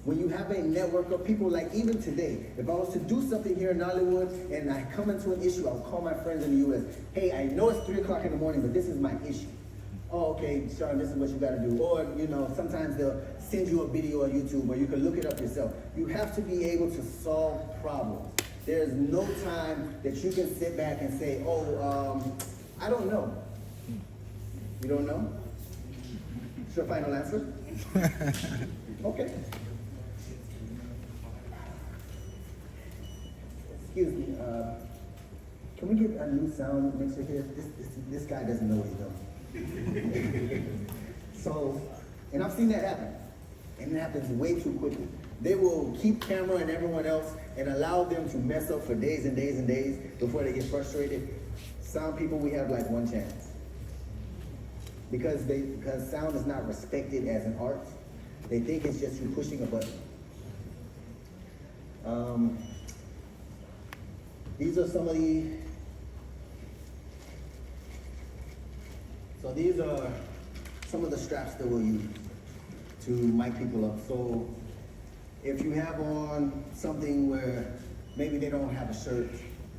When you have a network of people, like even today, if I was to do something here in Hollywood and I come into an issue, I'll call my friends in the US. Hey, I know it's 3 o'clock in the morning, but this is my issue. Oh, okay, Sean, this is what you gotta do. Or, you know, sometimes they'll send you a video on YouTube or you can look it up yourself. You have to be able to solve problems. There's no time that you can sit back and say, oh, I don't know. You don't know? It's your final answer? Okay. Excuse me, can we get a new sound mixer here? This guy doesn't know what he's doing. So, and I've seen that happen. And it happens way too quickly. They will keep camera and everyone else and allow them to mess up for days and days and days before they get frustrated. Sound people, we have like one chance. Because sound is not respected as an art. They think it's just you pushing a button. These are some of the, so these are some of the straps that we'll use to mic people up. So if you have on something where maybe they don't have a shirt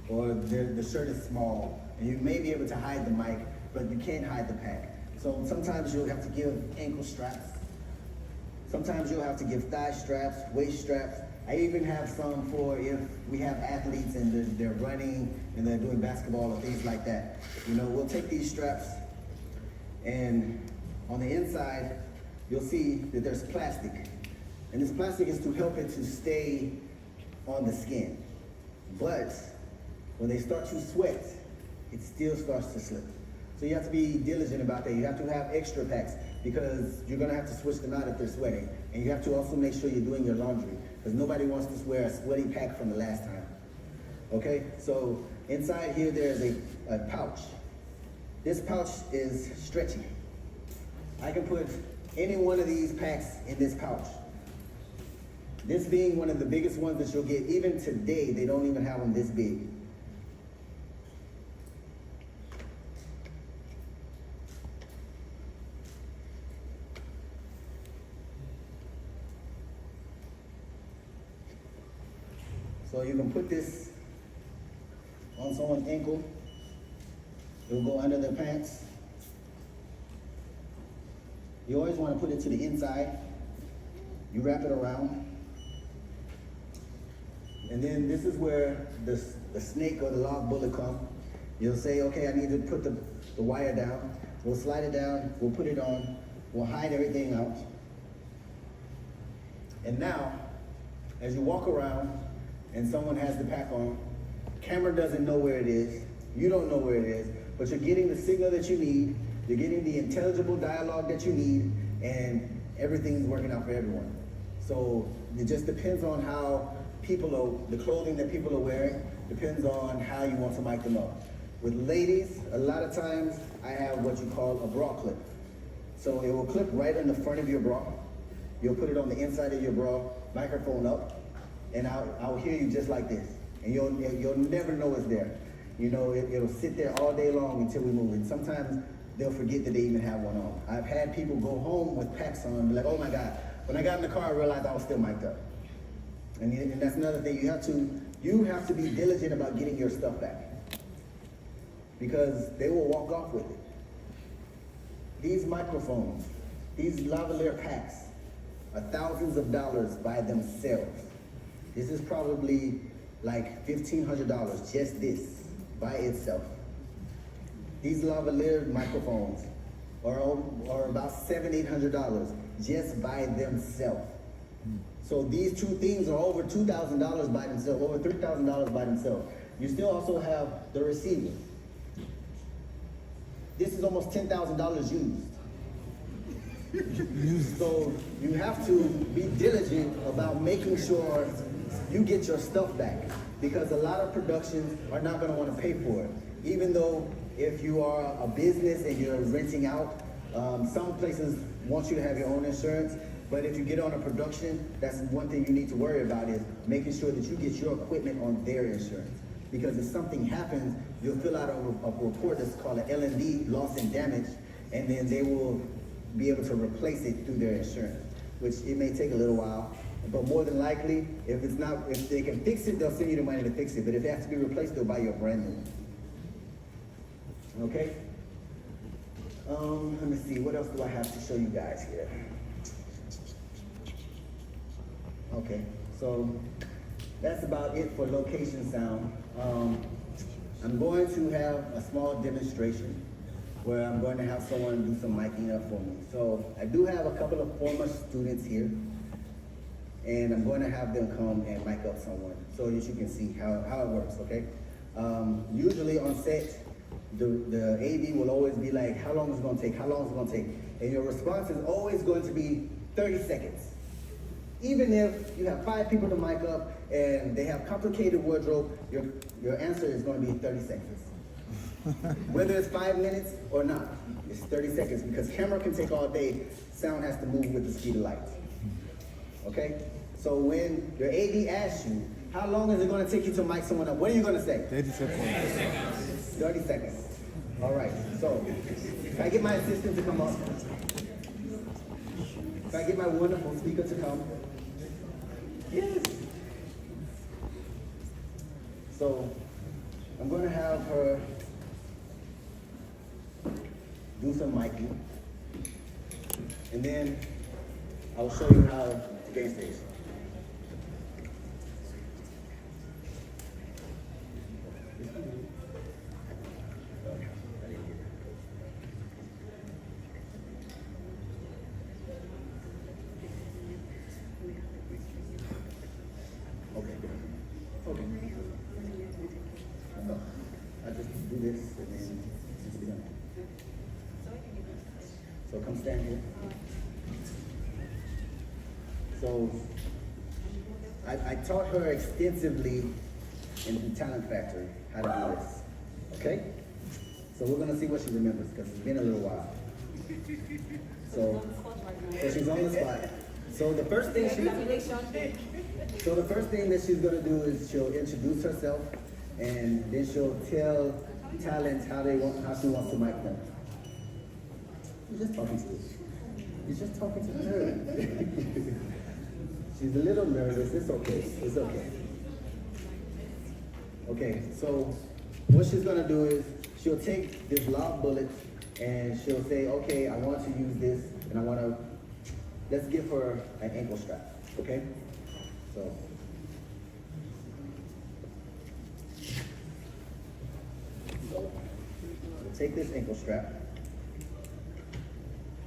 or the shirt is small and you may be able to hide the mic, but you can't hide the pack. So sometimes you'll have to give ankle straps. Sometimes you'll have to give thigh straps, waist straps. I even have some for if we have athletes and they're running and they're doing basketball or things like that. You know, we'll take these straps and on the inside, you'll see that there's plastic. And this plastic is to help it to stay on the skin. But when they start to sweat, it still starts to slip. So you have to be diligent about that. You have to have extra packs because you're gonna have to switch them out if they're sweating. And you have to also make sure you're doing your laundry because nobody wants to wear a sweaty pack from the last time. Okay, so inside here there's a pouch. This pouch is stretchy. I can put any one of these packs in this pouch. This being one of the biggest ones that you'll get. Even today, they don't even have them this big. So you can put this on someone's ankle. It'll go under their pants. You always want to put it to the inside. You wrap it around. And then this is where the snake or the log bullet come. You'll say, okay, I need to put the wire down. We'll slide it down, we'll put it on, we'll hide everything out. And now, as you walk around and someone has the pack on, camera doesn't know where it is, you don't know where it is, but you're getting the signal that you need, you're getting the intelligible dialogue that you need, and everything's working out for everyone. So it just depends on how the clothing that people are wearing, depends on how you want to mic them up. With ladies, a lot of times I have what you call a bra clip. So it will clip right in the front of your bra. You'll put it on the inside of your bra, microphone up, and I'll hear you just like this. And you'll never know it's there. You know, it'll sit there all day long until we move it. Sometimes they'll forget that they even have one on. I've had people go home with packs on and be like, oh my God. When I got in the car, I realized I was still mic'd up. And that's another thing, you have to be diligent about getting your stuff back. Because they will walk off with it. These microphones, these lavalier packs are thousands of dollars by themselves. This is probably like $1,500, just this, by itself. These lavalier microphones are about $700, $800 just by themselves. So these two things are over $2,000 by themselves, over $3,000 by themselves. You still also have the receiver. This is almost $10,000 used. So you have to be diligent about making sure you get your stuff back, because a lot of productions are not going to want to pay for it. Even though if you are a business and you're renting out, some places want you to have your own insurance, but if you get on a production, that's one thing you need to worry about, is making sure that you get your equipment on their insurance. Because if something happens, you'll fill out a report that's called an L&D, loss and damage, and then they will be able to replace it through their insurance, which it may take a little while, but more than likely, if they can fix it, they'll send you the money to fix it. But if it has to be replaced, they'll buy you a brand new one. Okay? Let me see, what else do I have to show you guys here? Okay, so that's about it for location sound. I'm going to have a small demonstration where I'm going to have someone do some miking up for me. So I do have a couple of former students here, and I'm going to have them come and mic up someone so that you can see how it works, okay? Usually on set, the AD will always be like, how long is it going to take? How long is it going to take? And your response is always going to be 30 seconds. Even if you have 5 people to mic up and they have complicated wardrobe, your answer is going to be 30 seconds. Whether it's 5 minutes or not, it's 30 seconds, because camera can take all day, sound has to move with the speed of light. Okay? So when your AD asks you, how long is it going to take you to mic someone up? What are you going to say? 30 seconds. 30 seconds. All right. So, can I get my assistant to come up? Can I get my wonderful speaker to come? Yes. So, I'm going to have her do some miking, and then I'll show you how to gain stage. I just do this and then it's done. So come stand here. So I taught her extensively in the Talent Factory how to do this. Okay? So we're gonna see what she remembers, because it's been a little while. So she's on the spot. So the first thing that she's gonna do is she'll introduce herself, and then she'll tell talent how she wants to mic them. You're just talking to her. You're just talking to her. She's a little nervous. It's okay. It's okay. Okay, so what she's gonna do is she'll take this loud bullet and she'll say, okay, I want to use this, and let's give her an ankle strap, okay? So. We'll take this ankle strap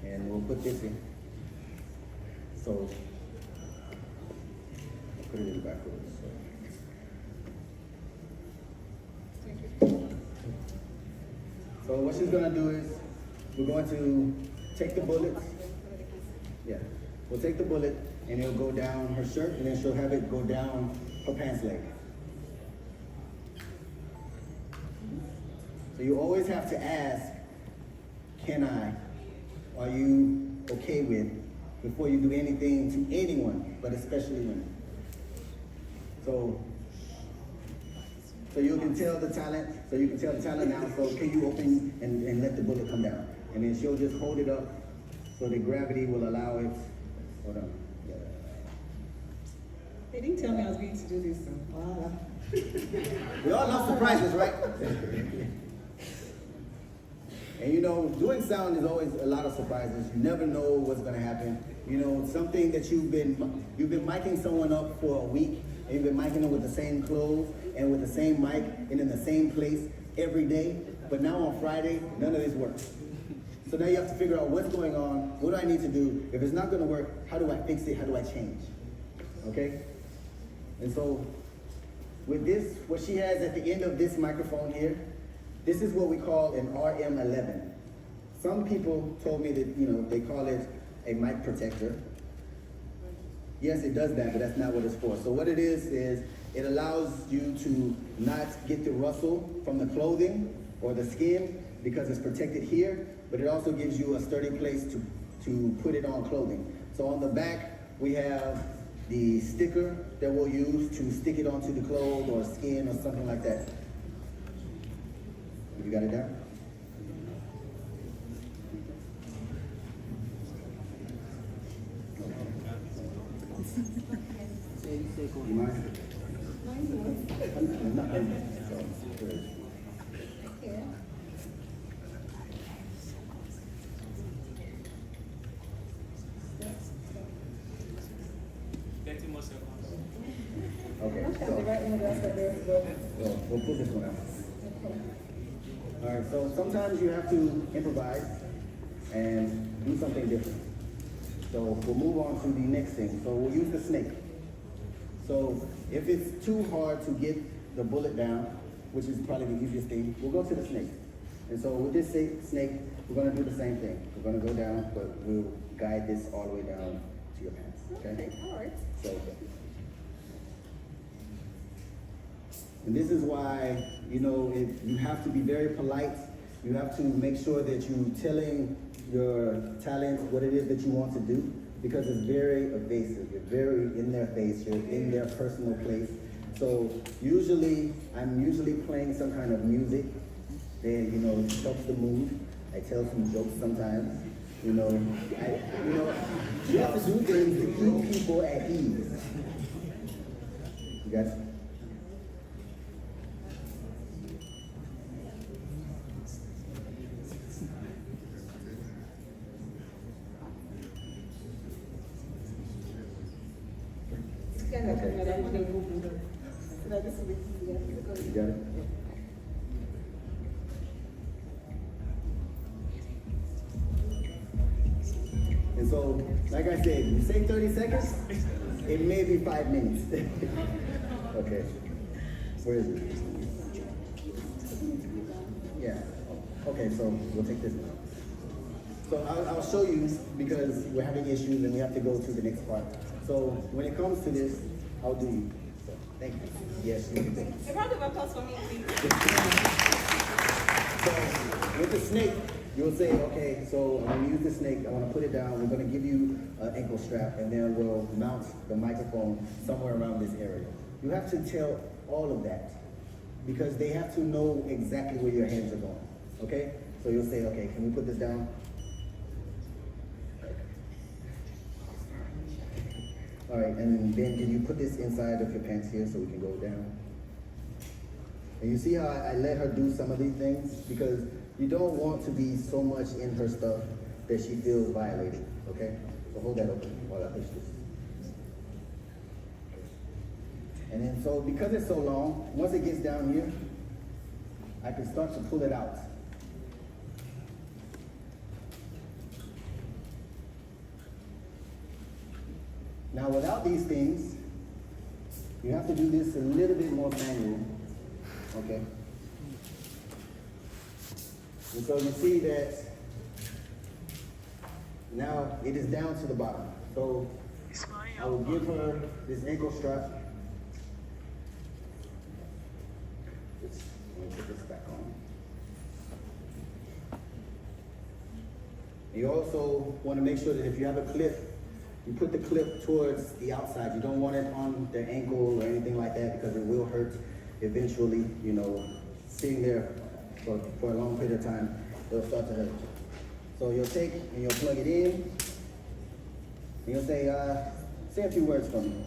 and we'll put this in. So, I'll put it in backwards. So what she's gonna do is, we're going to take the bullets. Yeah, we'll take the bullet and it'll go down her shirt, and then she'll have it go down her pants leg. So you always have to ask, are you okay with, before you do anything to anyone, but especially women. So you can tell the talent, now, so can you open and let the bullet come down? And then she'll just hold it up so the gravity will allow it. Hold on. Yeah. They didn't tell me I was going to do this, so wow. We all love surprises, right? And you know, doing sound is always a lot of surprises. You never know what's gonna happen. You know, something that you've been miking someone up for a week, and you've been miking them with the same clothes and with the same mic and in the same place every day, but now on Friday, none of this works. So now you have to figure out what's going on, what do I need to do? If it's not gonna work, how do I fix it? How do I change? Okay? And so with this, what she has at the end of this microphone here, this is what we call an RM11. Some people told me that, you know, they call it a mic protector. Yes, it does that, but that's not what it's for. So what it is it allows you to not get the rustle from the clothing or the skin because it's protected here, but it also gives you a sturdy place to put it on clothing. So on the back, we have the sticker that we'll use to stick it onto the clothes or skin or something like that. You got it down? You mind? Okay, so we'll put this one out. All right, so sometimes you have to improvise and do something different. So we'll move on to the next thing. So we'll use the snake. So if it's too hard to get the bullet down, which is probably the easiest thing, we'll go to the snake. And so with this snake, we're gonna do the same thing. We're gonna go down, but we'll guide this all the way down to your pants, okay? All right. So, and this is why, you know, you have to be very polite. You have to make sure that you're telling your talent what it is that you want to do, because it's very evasive. You're very in their face. You're in their personal place. So I'm usually playing some kind of music that, you know, helps the mood. I tell some jokes sometimes. You know, you have to do things to keep people at ease. You got it? You got it? And so, like I said, you say 30 seconds, it may be 5 minutes. Okay. Where is it? Yeah. Okay, so we'll take this one. So I'll show you, because we're having issues and we have to go to the next part. So when it comes to this, how do you? So, thank you. Yes, you can take it. A round of applause for me, please. So with the snake, you'll say, okay, so I'm gonna use the snake, I wanna put it down, we're gonna give you an ankle strap, and then we'll mount the microphone somewhere around this area. You have to tell all of that, because they have to know exactly where your hands are going, okay? So you'll say, okay, can we put this down? All right, and then can you put this inside of your pants here so we can go down? And you see how I let her do some of these things? Because you don't want to be so much in her stuff that she feels violated, okay? So hold that open while I push this. And then so, because it's so long, once it gets down here, I can start to pull it out. Now without these things, you have to do this a little bit more manual, okay? And so you see that now it is down to the bottom. So I will give her this ankle strap. Let me put this back on. You also want to make sure that if you have a clip, you put the clip towards the outside. You don't want it on the ankle or anything like that, because it will hurt eventually, you know, sitting there for a long period of time, it'll start to hurt. So you'll take and you'll plug it in, and you'll say a few words for me.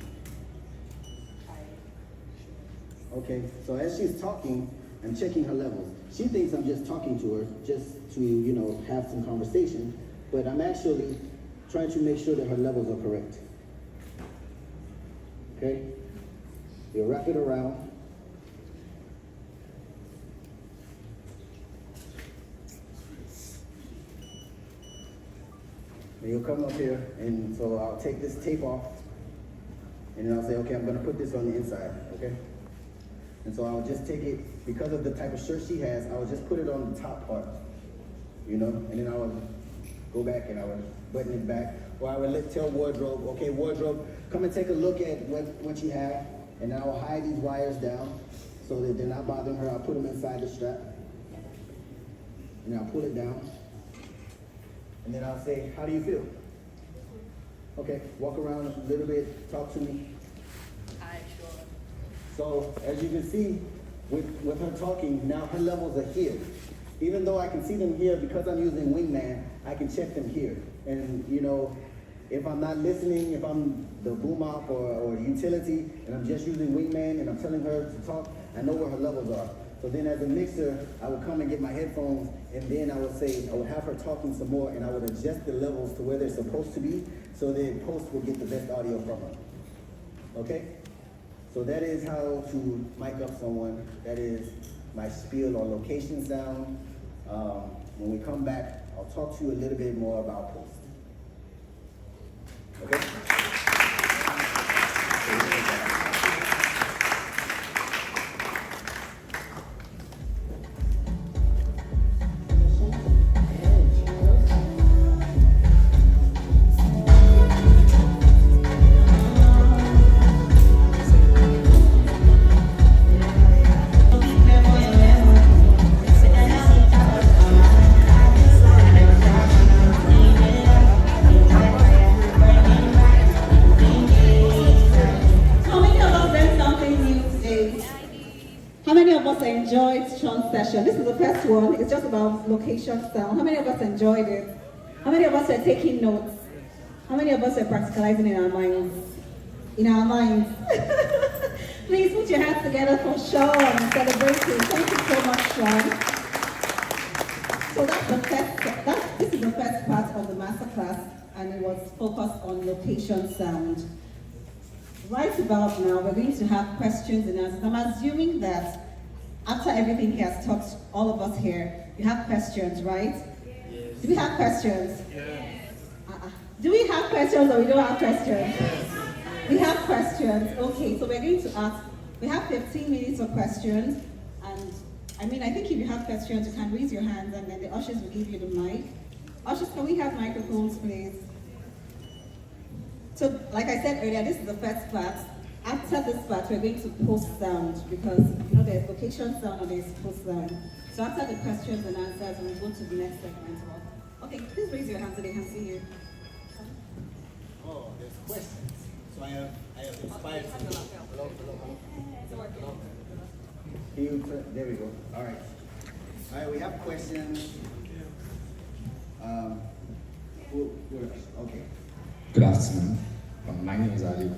Okay, so as she's talking, I'm checking her levels. She thinks I'm just talking to her, just to, you know, have some conversation, but I'm actually trying to make sure that her levels are correct. Okay? You'll wrap it around. And you'll come up here, and so I'll take this tape off, and then I'll say, okay, I'm gonna put this on the inside, okay? And so I'll just take it, because of the type of shirt she has, I'll just put it on the top part, you know? And then I will go back and I will button it back, or I would tell wardrobe, okay, wardrobe, come and take a look at what you have, and then I will hide these wires down so that they're not bothering her. I'll put them inside the strap, and I'll pull it down, and then I'll say, how do you feel? Okay, walk around a little bit, talk to me. Hi, sure. So as you can see, with her talking, now her levels are here. Even though I can see them here, because I'm using Wingman, I can check them here. And you know, if I'm not listening, if I'm the boom op or utility, and I'm just using Wingman and I'm telling her to talk, I know where her levels are. So then as a mixer, I would come and get my headphones, and then I would have her talking some more, and I would adjust the levels to where they're supposed to be, so the post will get the best audio from her. Okay? So that is how to mic up someone. That is my spiel on location sound. When we come back, I'll talk to you a little bit more about post. Okay? This is the first one. It's just about location sound. How many of us enjoyed it? How many of us are taking notes? How many of us are practicalizing in our minds? In our minds. Please put your hands together for Sean celebrating. Thank you so much, Sean. So this is the first part of the masterclass, and it was focused on location sound. Right about now, we're going to have questions and answers. I'm assuming that after everything he has talked, all of us here, you have questions, right? Yes. Do we have questions? Yes. Do we have questions or we don't have questions? Yes. We have questions. Okay, so we're going to ask. We have 15 minutes of questions, and I think if you have questions, you can raise your hands, and then the ushers will give you the mic. Ushers, can we have microphones, please? So, like I said earlier, this is the first part. After this part, we're going to post sound, because there's location sound and there's post sound. So after the questions and answers, we'll go to the next segment. Okay, please raise your hand so they can see you. Oh, there's questions. So I have inspired some. Hello. There we go. All right, we have questions. Okay. Good afternoon. My name is Ali.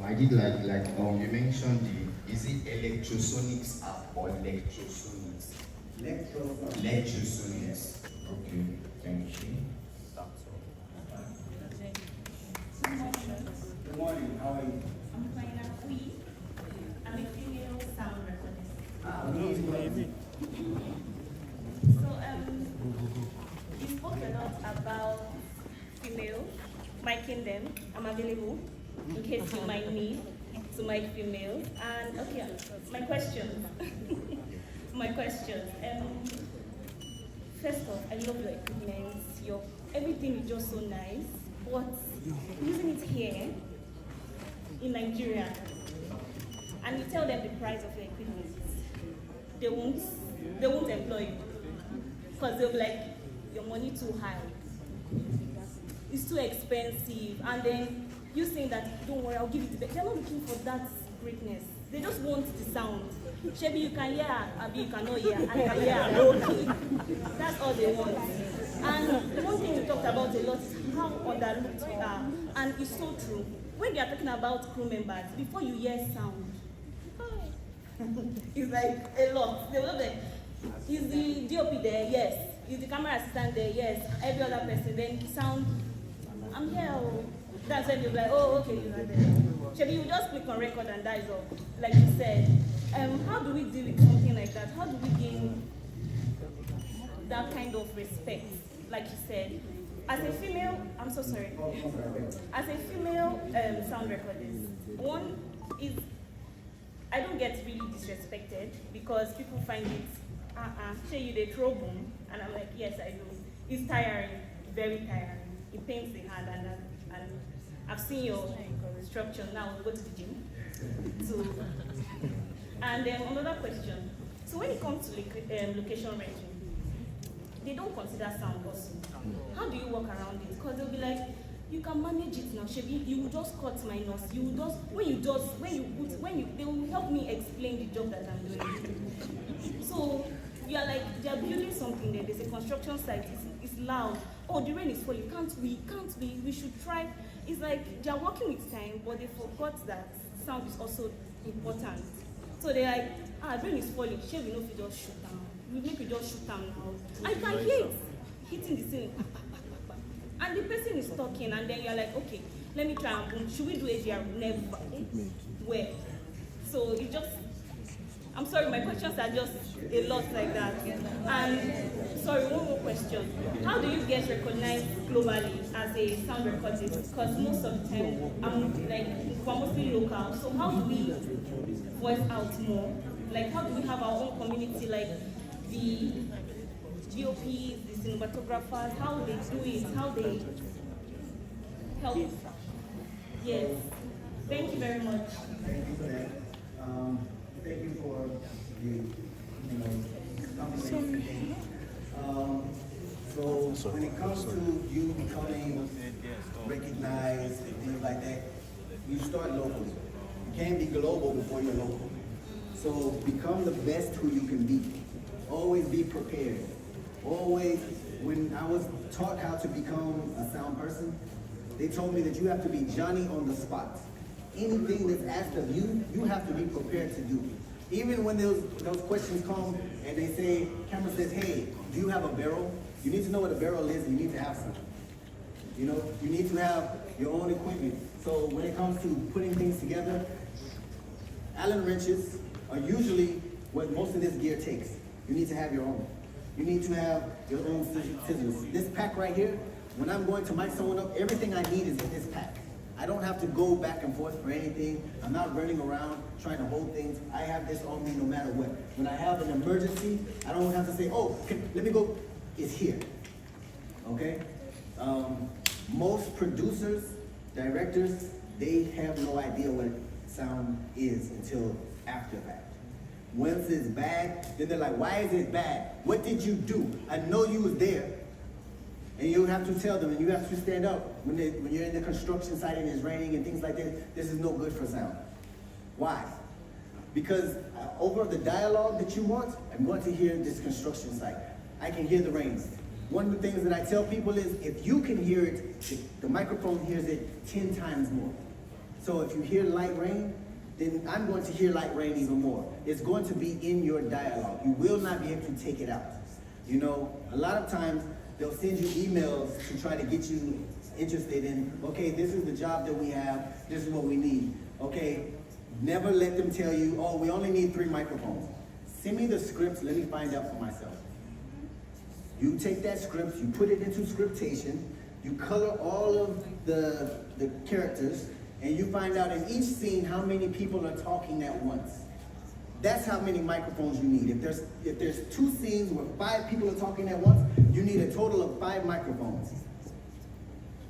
I did like you mentioned is it electrosonics or electrosonics? Electrosonics. Okay, thank you. Good morning, how are you? I'm fine, I'm a female sound recordist. So you spoke a lot about female, miking them. I'm available in case you might need to mic females. And okay, my question. First off, I love your equipment. Everything is just so nice. But using it here in Nigeria, and you tell them the price of your equipment, they won't employ you, because they'll be like, your money too high, it's too expensive, and then you saying that don't worry, I'll give you the best. They're not looking for that greatness. They just want the sound. Maybe you can hear, Abi you cannot hear, I can hear, okay. That's all they want. And one thing we talked about a lot is how underlooked we are, and it's so true. When they are talking about crew members, before you hear sound, it's like a lot. They will like, is the DOP there? Yes. Is the camera assistant there? Yes. Every other person, then sound, I'm here. That's when you're like, oh, okay, you're not there. Maybe you just click on record and that is all. Like you said, how do we deal with something like that? How do we gain that kind of respect? Like you said, as a female, I'm so sorry. As a female sound recordist, one is, I don't get really disrespected because people find it, say you they throw boom, and I'm like, yes, I do. It's tiring, very tiring. it pains the hand, and I've seen your structure. Now go to the gym. So, and then another question. So when it comes to location renting, they don't consider sound also. How do you work around it? Because they'll be like, you can manage it now, Shebi. You will just cut my nose. You will just they will help me explain the job that I'm doing. So you are like, they are building something there. There's a construction site. It's loud. Oh, the rain is falling. We should try. It's like they are working with time, but they forgot that sound is also important. So they're like, rain is falling. Shebi, we know if you just shoot down. We make you just shoot down now. I can hear it hitting the ceiling. And the person is talking, and then you're like, okay, let me try and boom. Should we do ADR? Never. Where? So it just, I'm sorry, my questions are just a lot like that. And sorry, one more question. How do you get recognized globally as a sound recordist? Because most of the time, we're mostly local. So how do we voice out more? Like, how do we have our own community, like the GOPs, the cinematographers, how they do it, how they help? Yes. Thank you very much. Thank you for that. Thank you for the compliment. So when it comes to you becoming recognized and things like that, you start locally. You can't be global before you're local. So become the best who you can be. Always be prepared. Always, when I was taught how to become a sound person, they told me that you have to be Johnny on the spot. Anything that's asked of you, you have to be prepared to do. Even when those questions come and they say, camera says, hey, do you have a barrel? You need to know what a barrel is, and you need to have some. You know, you need to have your own equipment. So when it comes to putting things together, Allen wrenches are usually what most of this gear takes. You need to have your own. You need to have your own scissors. This pack right here, when I'm going to mic someone up, everything I need is in this pack. I don't have to go back and forth for anything. I'm not running around trying to hold things. I have this on me no matter what. When I have an emergency, I don't have to say, oh, let me go. It's here, okay? Most producers, directors, they have no idea what sound is until after that. Once it's bad, then they're like, why is it bad? What did you do? I know you was there. And you have to tell them, and you have to stand up when you're in the construction site and it's raining and things like that. This is no good for sound. Why? Because over the dialogue that you want, I'm going to hear this construction site. I can hear the rain. One of the things that I tell people is, if you can hear it, the microphone hears it 10 times more. So if you hear light rain, then I'm going to hear light rain even more. It's going to be in your dialogue. You will not be able to take it out. You know, a lot of times they'll send you emails to try to get you interested in, okay, this is the job that we have, this is what we need. Okay, never let them tell you, oh, we only need 3 microphones. Send me the scripts, let me find out for myself. You take that script, you put it into scriptation, you color all of the characters, and you find out in each scene how many people are talking at once. That's how many microphones you need. If there's 2 scenes where 5 people are talking at once, you need a total of 5 microphones,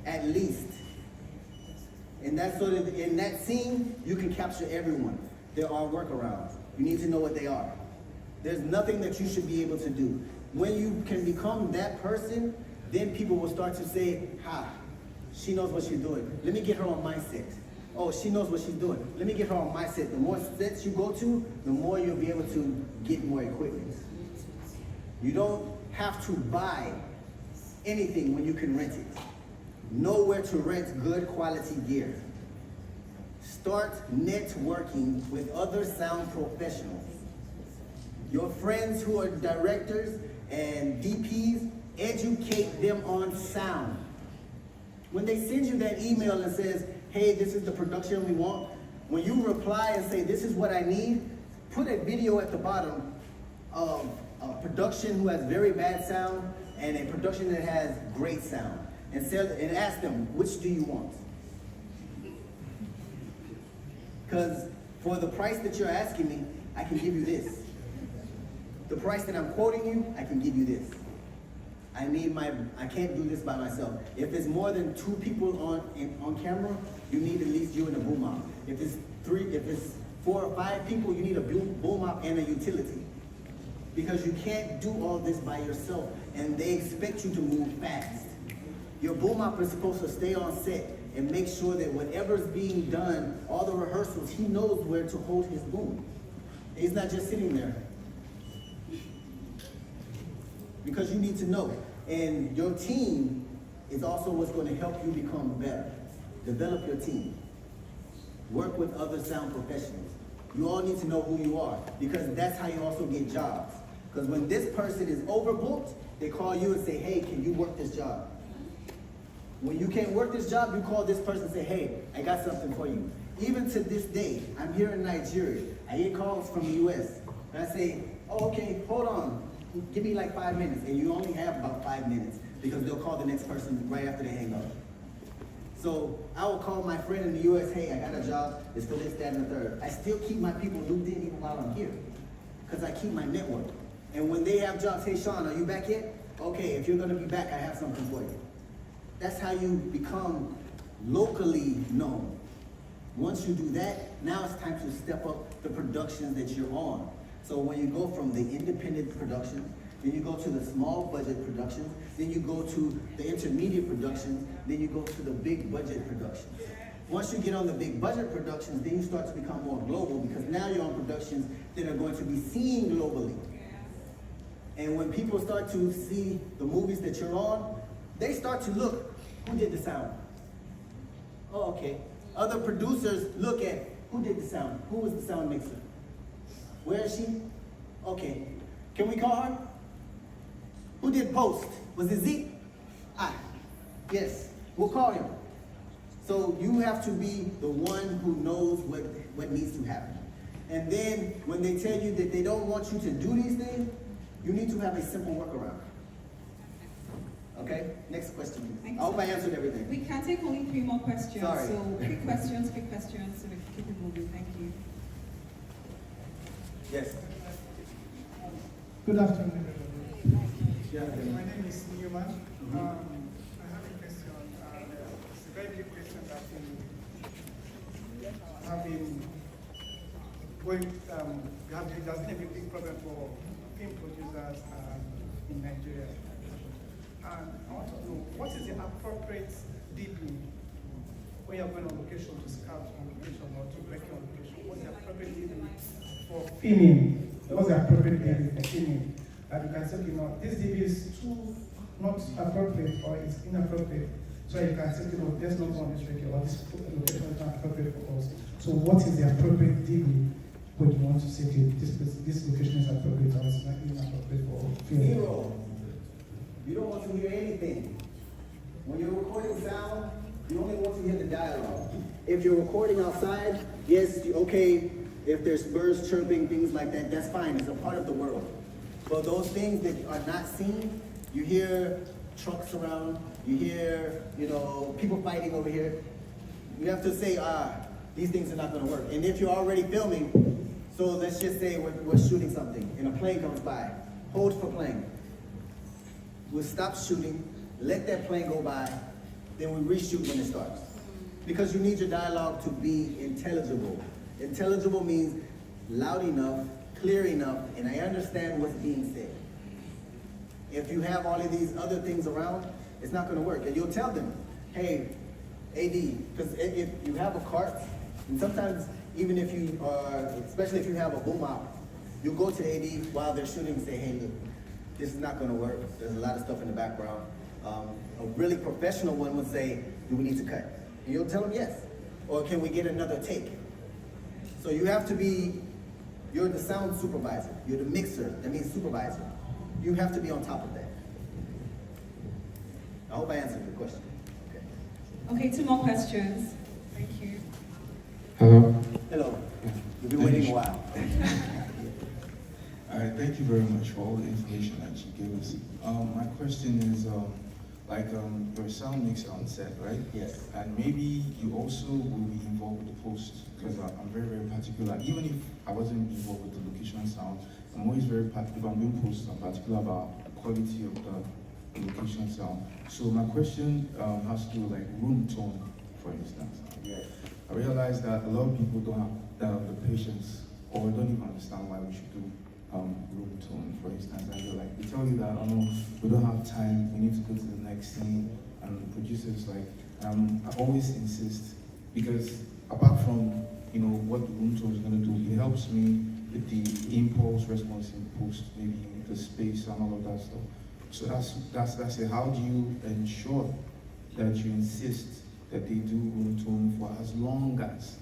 at least. And that's so that in that scene, you can capture everyone. There are workarounds. You need to know what they are. There's nothing that you should be able to do. When you can become that person, then people will start to say, she knows what she's doing. Let me get her on my set. Oh, she knows what she's doing. Let me get her on my set. The more sets you go to, the more you'll be able to get more equipment. You don't have to buy anything when you can rent it. Know where to rent good quality gear. Start networking with other sound professionals. Your friends who are directors and DPs, educate them on sound. When they send you that email and says, hey, this is the production we want, when you reply and say, this is what I need, put a video at the bottom of a production who has very bad sound and a production that has great sound, and ask them, which do you want? Because for the price that you're asking me, I can give you this. The price that I'm quoting you, I can give you this. I can't do this by myself. If it's more than 2 people on camera, you need at least you and a boom op. If it's 4 or 5 people, you need a boom op and a utility. Because you can't do all this by yourself, and they expect you to move fast. Your boom op is supposed to stay on set and make sure that whatever's being done, all the rehearsals, he knows where to hold his boom. He's not just sitting there. Because you need to know. And your team is also what's going to help you become better. Develop your team. Work with other sound professionals. You all need to know who you are, because that's how you also get jobs. Because when this person is overbooked, they call you and say, hey, can you work this job? When you can't work this job, you call this person and say, hey, I got something for you. Even to this day, I'm here in Nigeria. I get calls from the US. And I say, oh, okay, hold on. Give me like 5 minutes. And you only have about 5 minutes, because they'll call the next person right after they hang up. So I will call my friend in the US, hey, I got a job, it's for this, that, and the third. I still keep my people looped in even while I'm here, because I keep my network. And when they have jobs, hey, Sean, are you back yet? Okay, if you're gonna be back, I have something for you. That's how you become locally known. Once you do that, now it's time to step up the productions that you're on. So when you go from the independent production, then you go to the small budget productions, then you go to the intermediate productions, then you go to the big budget productions. Once you get on the big budget productions, then you start to become more global, because now you're on productions that are going to be seen globally. And when people start to see the movies that you're on, they start to look, who did the sound? Oh, okay. Other producers look at, who did the sound? Who was the sound mixer? Where is she? Okay. Can we call her? Who did post? Was it Zeke? Yes. We'll call him. So you have to be the one who knows what needs to happen. And then when they tell you that they don't want you to do these things, you need to have a simple workaround. Okay? Next question. I hope I answered everything. We can take only 3 more questions. Sorry. So quick questions, so we can keep it moving. Thank you. Yes. Good afternoon, everybody. Yeah, my name is Newman. I have a question. It's a very big question that we have been going. There's been a big problem for film producers in Nigeria. And I want to know, what is the appropriate DP when you're going on location to scout on location or to break on location? What's the appropriate DP for filming? What's the appropriate DP for filming? That you can say, you know, this DP is too not appropriate or it's inappropriate. So you can say, you know, there's not on this record or this location is not appropriate for us. So what is the appropriate DP when you want to say, okay, this location is appropriate or it's not inappropriate for filming? Zero. You don't want to hear anything. When you're recording sound, you only want to hear the dialogue. If you're recording outside, yes, okay, if there's birds chirping, things like that, that's fine, it's a part of the world. But those things that are not seen, you hear trucks around, you hear, people fighting over here. You have to say, these things are not gonna work. And if you're already filming, so let's just say we're shooting something and a plane comes by, hold for plane. We'll stop shooting, let that plane go by, then we reshoot when it starts. Because you need your dialogue to be intelligible. Intelligible means loud enough, clear enough, and I understand what's being said. If you have all of these other things around, it's not gonna work. And you'll tell them, hey, AD, because if you have a cart, and sometimes even if you are, especially if you have a boom op, you'll go to AD while they're shooting and say, hey, look, this is not gonna work. There's a lot of stuff in the background. A really professional one would say, do we need to cut? And you'll tell them yes. Or can we get another take? So you have to be, you're the sound supervisor. You're the mixer, that means supervisor. You have to be on top of that. I hope I answered your question. Okay, 2 more questions. Thank you. Hello. Hello. You've been waiting a while. All right, thank you very much for all the information that you gave us. My question is, you're a sound mixer on set, right? Yes. And maybe you also will be involved with the post, because I'm very, very particular. Even if I wasn't involved with the location sound, I'm always very particular. If I'm doing posts, I'm particular about the quality of the location sound. So my question has to do like room tone, for instance. Yes. I realize that a lot of people don't have the patience or don't even understand why we should do room tone, for instance. And they're like, they tell you that, oh no, we don't have time, we need to go to the next scene. And the producers like, I always insist, because apart from, you know, what the room tone is going to do, it helps me with the impulse response in post, maybe the space and all of that stuff. So that's it. How do you ensure that you insist that they do room tone for as long as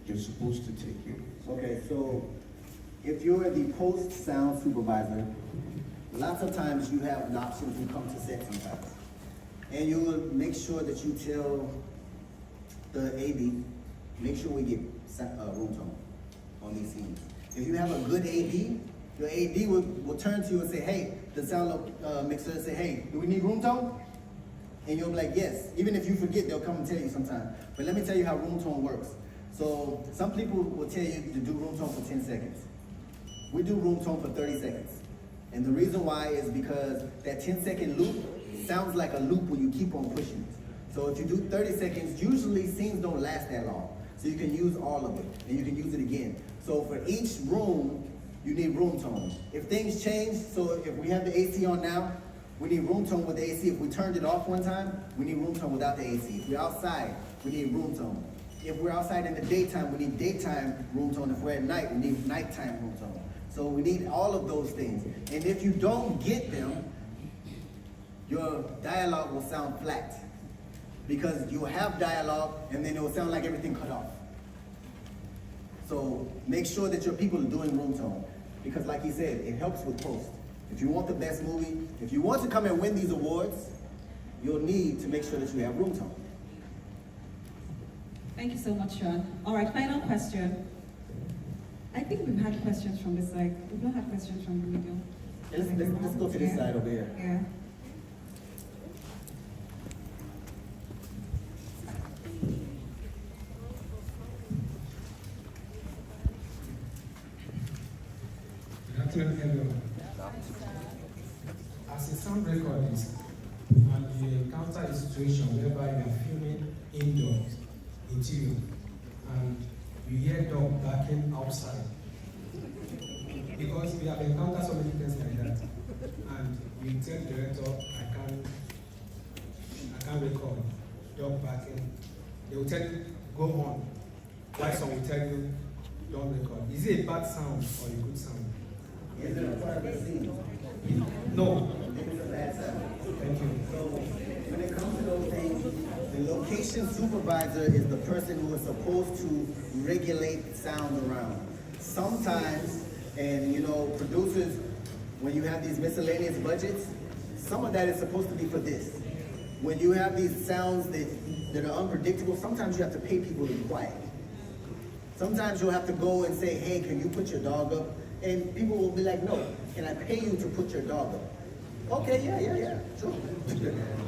you're supposed to take it? Okay, so if you're the post sound supervisor, lots of times you have an option to come to set sometimes. And you will make sure that you tell the AD, make sure we get room tone on these scenes. If you have a good AD, your AD will turn to you and say, hey, the sound mixer will say, hey, do we need room tone? And you'll be like, yes. Even if you forget, they'll come and tell you sometime. But let me tell you how room tone works. So some people will tell you to do room tone for 10 seconds. We do room tone for 30 seconds. And the reason why is because that 10-second loop sounds like a loop when you keep on pushing it. So if you do 30 seconds, usually scenes don't last that long. So you can use all of it, and you can use it again. So for each room, you need room tone. If things change, so if we have the AC on now, we need room tone with the AC. If we turned it off one time, we need room tone without the AC. If we're outside, we need room tone. If we're outside in the daytime, we need daytime room tone. If we're at night, we need nighttime room tone. So we need all of those things. And if you don't get them, your dialogue will sound flat. Because you'll have dialogue and then it will sound like everything cut off. So make sure that your people are doing room tone. Because like he said, it helps with post. If you want the best movie, if you want to come and win these awards, you'll need to make sure that you have room tone. Thank you so much, Sean. All right, final question. I think we've had questions from this side. We've not had questions from the middle. Let's go to this side over here. Yeah. Good afternoon, everyone. As a sound recordist, and you encounter a situation whereby you are filming indoors, interior, and you hear dog barking outside. Because we have encountered so many things like that. And you tell the director, I can't record dog barking. They will tell you, go on. While some will tell you, don't record. Is it a bad sound or a good sound? Is it a part of the scene? No. It's a bad sound. Thank you. So when it comes to those things, the location supervisor is the person who is supposed to regulate sound around. Sometimes, and you know, producers, when you have these miscellaneous budgets, some of that is supposed to be for this. When you have these sounds that are unpredictable, sometimes you have to pay people to be quiet. Sometimes you'll have to go and say, hey, can you put your dog up? And people will be like, no, can I pay you to put your dog up? Okay, yeah, sure.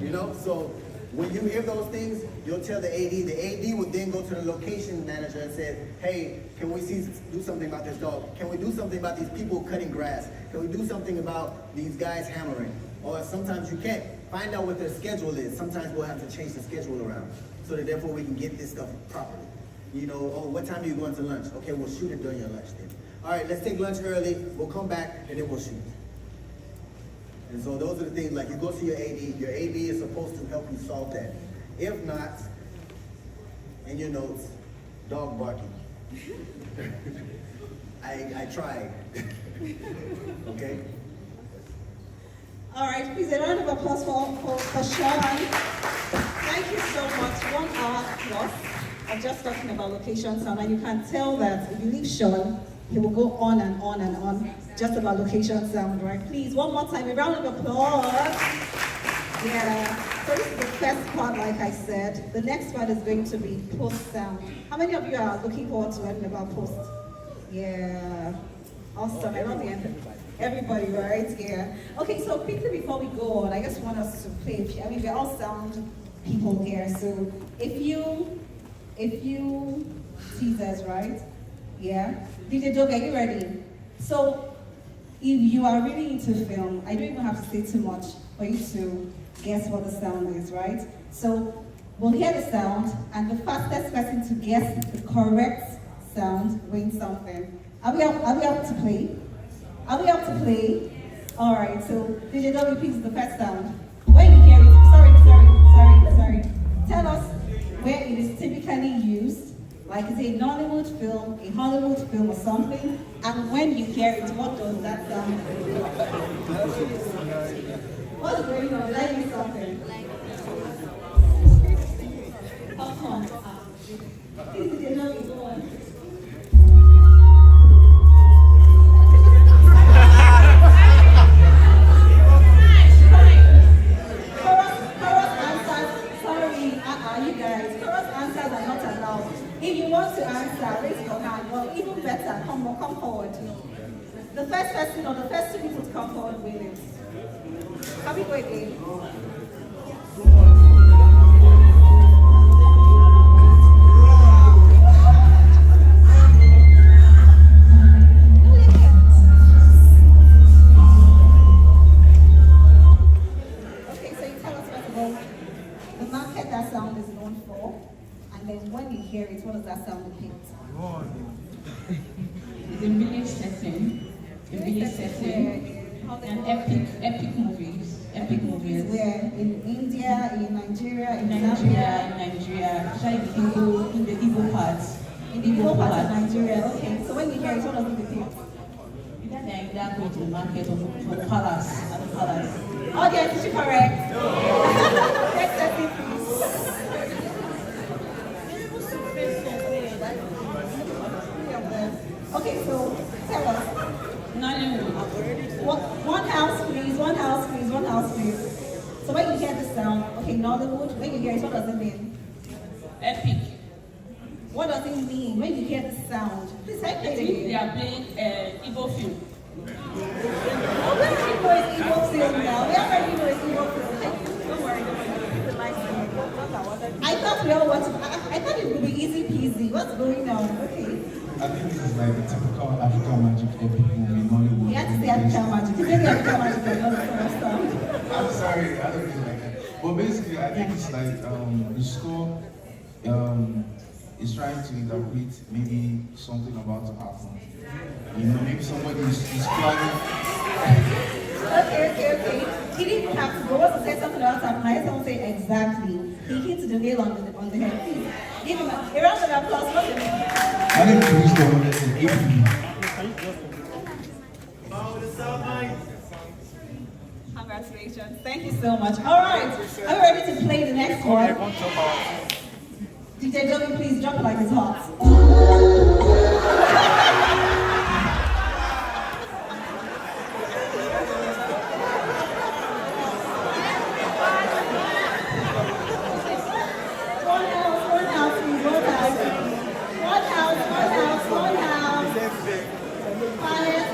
You know, so when you hear those things, you'll tell the AD. The AD would then go to the location manager and say, hey, can we do something about this dog? Can we do something about these people cutting grass? Can we do something about these guys hammering? Or sometimes you can't. Find out what their schedule is. Sometimes we'll have to change the schedule around so that therefore we can get this stuff properly. You know, oh, what time are you going to lunch? Okay, we'll shoot it during your lunch then. All right, let's take lunch early. We'll come back and then we'll shoot. And so those are the things, like you go to your AD. Your AD is supposed to help you solve that. If not, in your notes, dog barking. I tried. Okay? All right, please a round of applause for Sean. Thank you so much. 1 hour plus of just talking about location sound, and you can tell that if you leave Sean, he will go on and on and on just about location sound, right? Please, one more time, a round of applause. Yeah, so this is the first part, like I said. The next part is going to be post sound. How many of you are looking forward to learning about post? Yeah, awesome. I love the end. Everybody, right? Yeah. Okay, so quickly before we go on, I just want us to play. I mean, we're all sound people here, so if you teasers, right? Yeah. DJ Dog, are you ready? So, if you are really into film, I don't even have to say too much. for you to guess what the sound is, right? So we'll hear the sound, and the fastest person to guess the correct sound wins something. Are we up to play? Are we up to play? All right, so DJ W, please, the first sound. When you hear it, sorry. Tell us where it is typically used, like is it a Nollywood film, a Hollywood film or something, and when you hear it, what does that sound like? What's going on? Did I miss something? Come on. Please, DJ W, go on. If you want to answer, raise your hand. Well, even better, come forward. The first person or the first two people to come forward win it. Can we go again? Okay, so you tell us first of all the market that sound is known for. And then when you hear it, what does that sound depict? It's a village setting. And epic movies. Epic movies. Where? In India, in Nigeria, in Nigeria. Actually, in the Igbo parts. In the Igbo part of Nigeria. Okay. So when you hear it, what does it depict? Either they're going to the market or to the palace. At the palace. Audience, is she correct? Next setting, please. Okay, so tell us. One house, please. So when you hear the sound, okay, Nollywood, when you hear it, what does it mean? Epic. What does it mean when you hear the sound? Please help me again. They are playing Igbo film. Oh, we already know it's Igbo film now. Don't worry. I thought we all watched it. I thought it would be easy peasy. What's going on? Okay. I think this is like a typical African magic epic movie in Hollywood. You have to say African magic. You say the African magic, I don't understand. I'm sorry, I don't feel like that. But basically, I think it's like the score is trying to interpret maybe something about to happen. You know, maybe somebody is planning. Okay. He didn't have to go to say something about to happen. I heard someone say exactly. He hit the nail on the head. Please, give him a round of applause. What's the name? My name is Wisdom. Congratulations. Thank you so much. All right. Are we ready to play the next one? DJ Joey, please drop it like it's hot.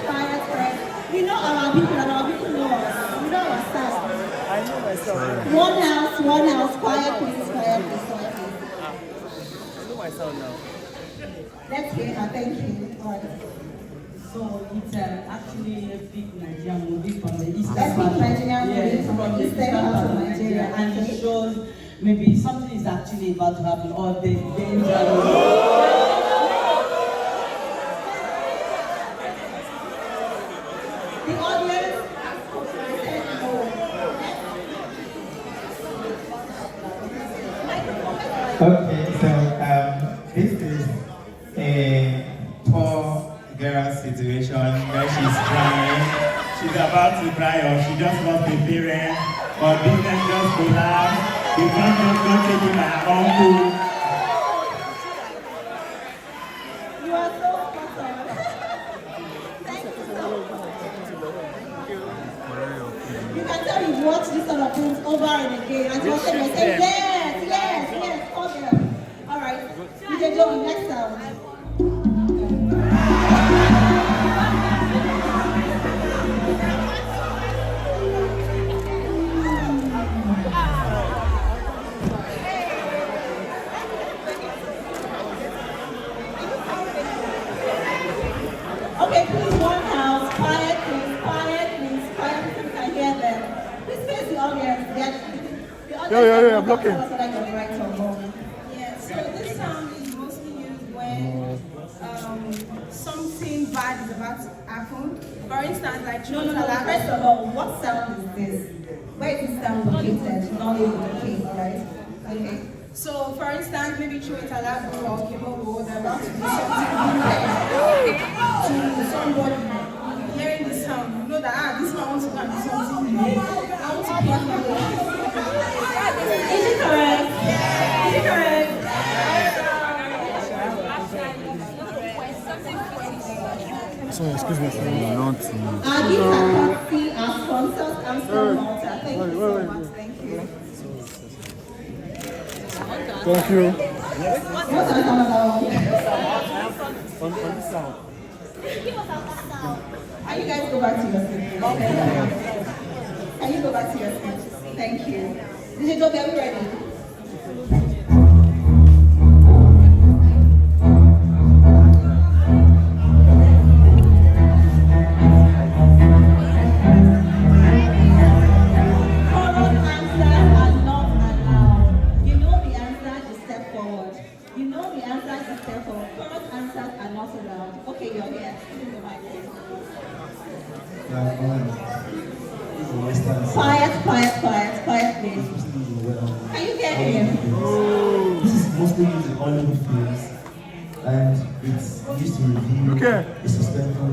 Quiet. We know our people and our people know us. We know our style. I know myself. One house. Quiet, please. I know myself now. Let's hear her. Thank you. All right. So it's actually a big Nigerian movie from the eastern part. Nigerian movie from the eastern part of Nigeria. And it shows maybe something is actually about to happen or the danger. Okay, so this is a poor girl situation where she's crying. She's about to cry or she just lost a parent or business just collapsed. The friend just got taken by her uncle. You are so awesome. Thank you so much. You can tell you've watched this sort of films over and again. And you're saying, yes, all them. All right, DJ Joey, next sound. Okay, please, one house. Quiet, please. So we can hear them. Please face the Yeah, blocking. Tell us whether you're right or wrong. Yeah, so this sound is mostly used when something bad is about to happen. For instance, like No. First of all, what sound is this? Where is this sound located? Not even located, right? Okay. So, for instance, maybe through it alabu or kimobo, they're about to do something to somebody. Hearing the sound, you know that this man wants to go and do something. I want to pick you. Is it correct? Is it correct? So, excuse me for not. These are courtesy our sponsors and from Malta. Thank you so much. Thank you. Thank you. What's that sound about? On the sound. Can you guys go back to your seats? Okay. Can you go back to your seats? Thank you. DJ Dobby, are we ready? Okay, you're here. Quiet, please. Can you get him? This is mostly used in Hollywood films, and it's used to reveal the suspenseful.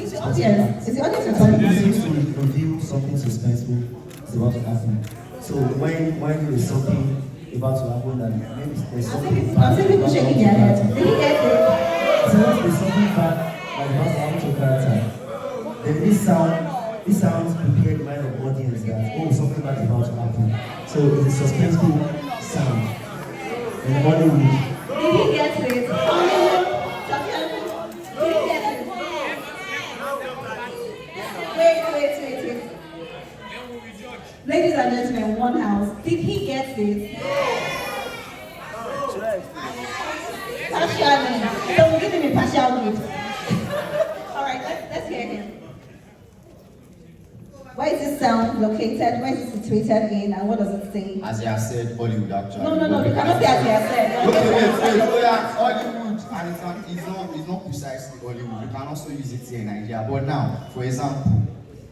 It's the audience. It's the audience. It's used to reveal something suspenseful is about to happen. So when there is something about to happen, and maybe there's something bad. I'm seeing people shaking their heads. Did he get it? So once there's something bad like about to happen to a character, then this sounds prepare the mind of the audience that something bad is about to happen. So it's a suspenseful sound. And Hollywood. Did he get it? Did he get it? Wait. Ladies and gentlemen, one house. Did he get this? Partially. So we'll give him a partial gift. Alright, let's hear him. Where is this sound located? Where is it situated in? And what does it say? As you have said, Hollywood actually. No, you cannot say as you have said. Hollywood, and it's not precisely Hollywood. You can also use it here in Nigeria. But now, for example,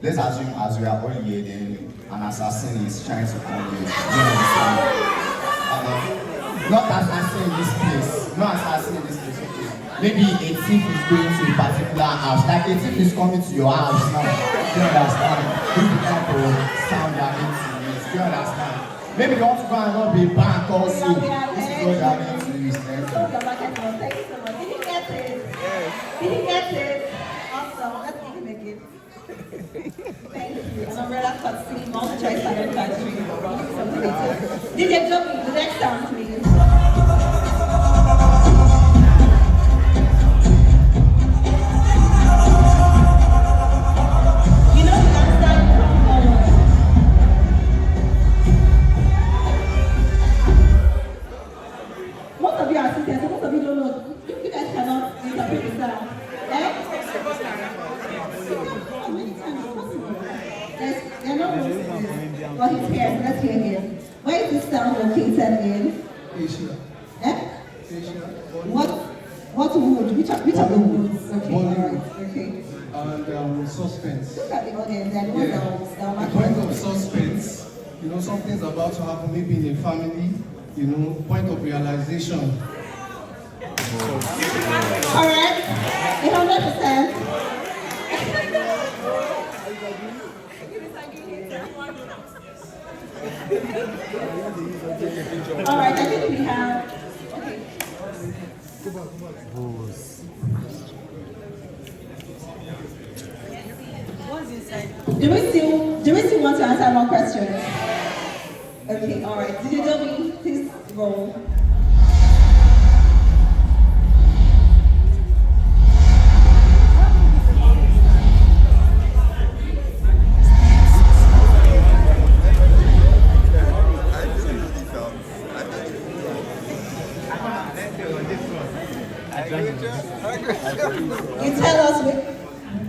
let's assume as we are all here, then an assassin is trying to come here. You understand? Not assassin in this place. Not assassin in this place. Okay. Maybe a thief is going to a particular house. Like a thief is coming to your house now. Do you understand? This is the type of sound they are going to use. Do you understand? Maybe they want to go and rob a bank also. This is what they are going to use. Thank you so much. Did he get it? Yes. Did he get it? Awesome. Let's give him a gift. Thank you. An umbrella courtesy, multi-choice talent factory. DJ Joby, the next sound, please. Most of you are sisters, so most of you don't know. You guys cannot interpret the sound. They're not most but he's here, let's hear him. Where is this sound located in? Asia. Asia. What wood? Which of the woods? Okay, alright, okay. And suspense. Look at the audience and what the point of suspense, something's about to happen, maybe in a family, point of realization. Alright, 100%. Alright, I think we have. Okay. What's inside? Do we still want to answer more questions? Okay, alright. Did you tell me please roll? You tell us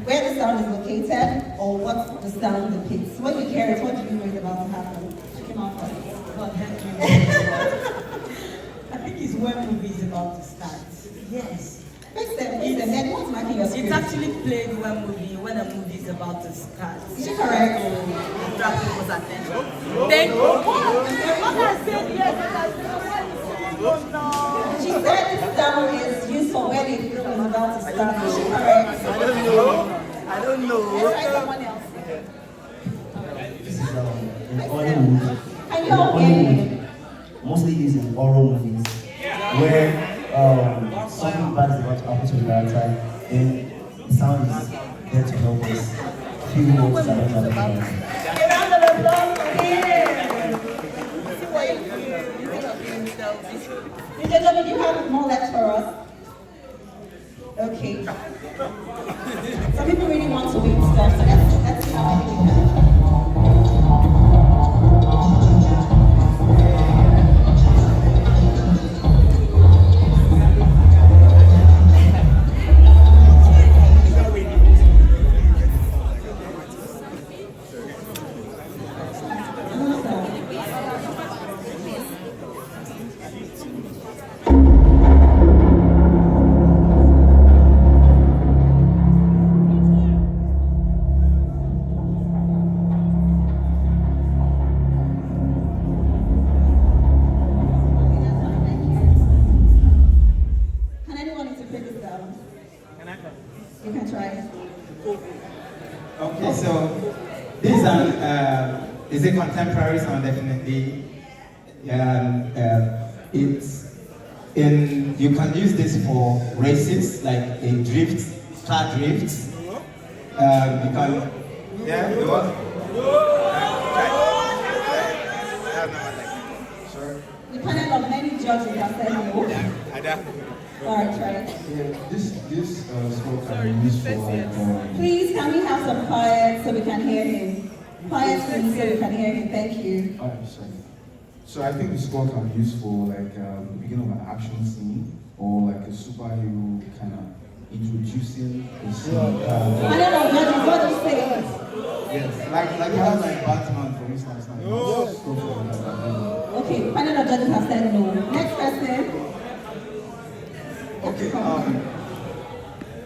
where the sound is located or what the sound depicts. When you hear it, what do you know is about to happen? Check him out first. God help me. I think it's when movie is about to start. Yes. It's actually played when a movie is about to start. Is she correct? To attract people's attention. Thank you. Said yes. She said this sound is used for when a film is about to start. Is she correct? I don't know. Let's try someone else. This is in Hollywood. Can you all hear me? Mostly used in horror movies, where something bad is about to happen to the character, then the sound is there to help us feel what is around the A round of applause for him. Mr. Johnny, do you have more left for us? Okay. Some people really want to win stuff, so let's see how many we have. You can try. Okay, so this is a contemporary song, definitely. It's you can use this for races, like a drift, car drift. You can, yeah, you want? The panel of many judges have said no. Alright, try it. Yeah, this score can be used for Please, can we have some quiet so we can hear him? Quiet, please, so we can hear him. Thank you. sorry. So I think the score can be used for like the beginning of an action scene or like a superhero kind of introducing a scene. I don't know, judges, what do you say? Yes, like you have like Batman for instance. Okay, panel of judges have said no. Next person. Okay,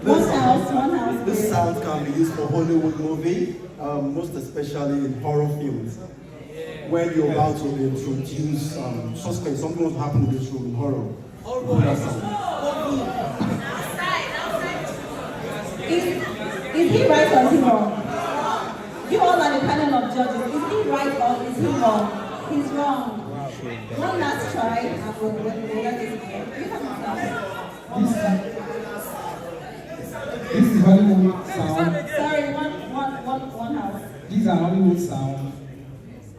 One house. This sound can be used for Hollywood movie, most especially in horror films. When you're about to introduce suspense, something will happen in this room in horror. Is he right or is he wrong? You all are the panel of judges. Is he right or is he wrong? He's wrong. One last try and we'll let it go. You have This is Hollywood sound. Sorry, one house. These are Hollywood sound,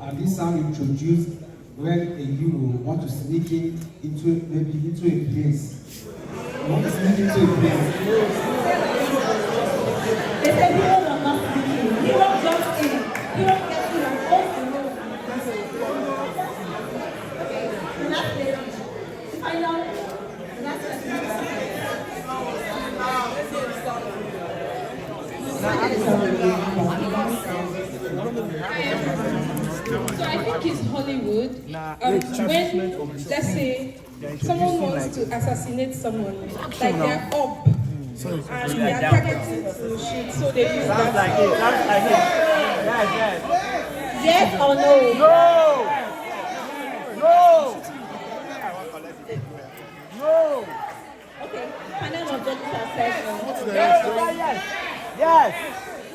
and this sound introduced when a hero want to sneak in into a place. Want to sneak into a place. They say hero will not sneak in. Hero jumps in. Hero gets in and goes to the Okay, the last lady. The final. The last person. So I think it's Hollywood. When, let's say, someone wants to assassinate someone, like they're up and they are targeting to shoot, so they use that. Sounds like it. Yes or no? No. Okay, panel of judges have said no. Yes.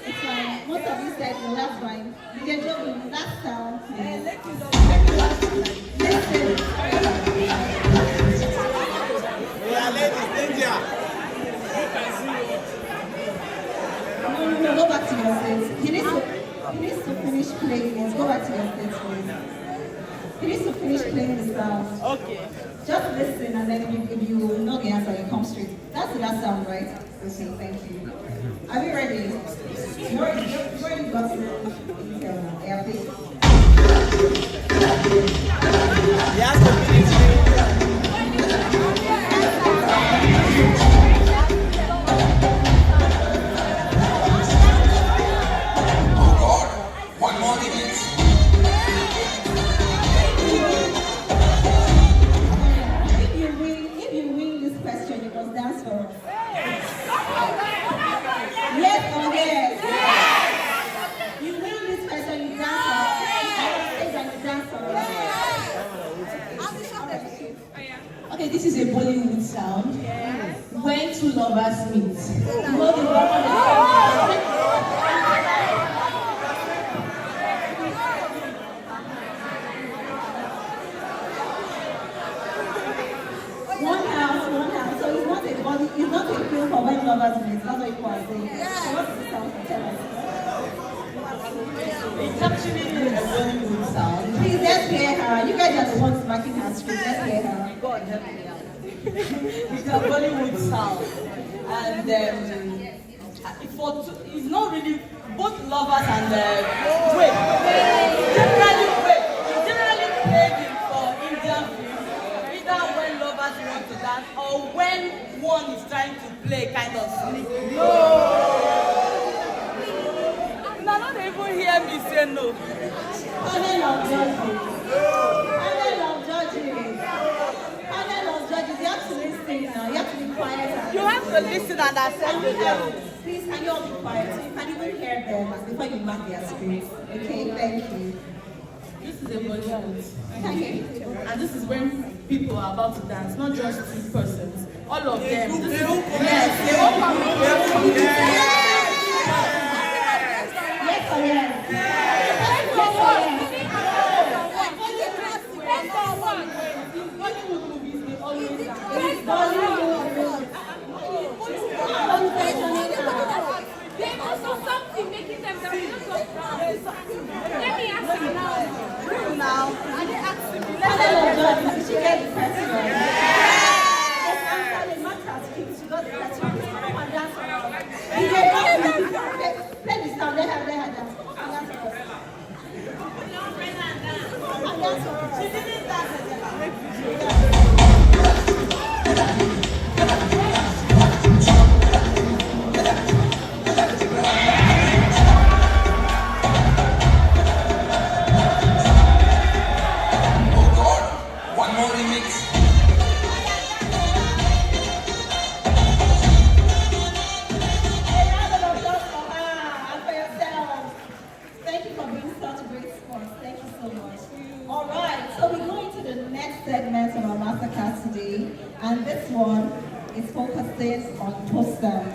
It's fine. Most of you said no, that's fine. You can jump in that sound. No, go back to your seats. He needs to finish playing this. Go back to your seats, please. He needs to finish playing the sound. Okay. Just listen, and then if you know the answer, you come straight. That's the last sound, right? Okay, thank you. Are we ready? You're ready got to detail now. Yeah, please. Yes, the Oh God, one more minute. this is a Bollywood sound. When two lovers meet. You know the One house. So it's not a film for when lovers meet. That's what you are saying. So what's the sound? Tell us. It's actually a Bollywood sound. Please, let's hear her. You guys are the ones marking her screen. Let's hear her. God help me out. It's a Bollywood sound. And it's not really both lovers and generally played for Indian films, either when lovers want to dance or when one is trying to play kind of sneak. No! Now don't even hear me say no. Panel of judges. You have to listen now. You have to be quiet. You have to listen and accept the girl. Please, can you all be quiet? So you can even hear them before you mark their spirit. Okay, thank you. This is a Bollywood. Thank you. And this is when people are about to dance, not just two persons. All of them. Yes, they all come with There's also something making them that we not so proud. Let me ask you now. Are they asking me? Let she get the question. Yes, answer the matter. She got the question. Come and dance around. Let me stand. Let her dance. She didn't dance. Segment of our masterclass today, and this one is focusing on posters.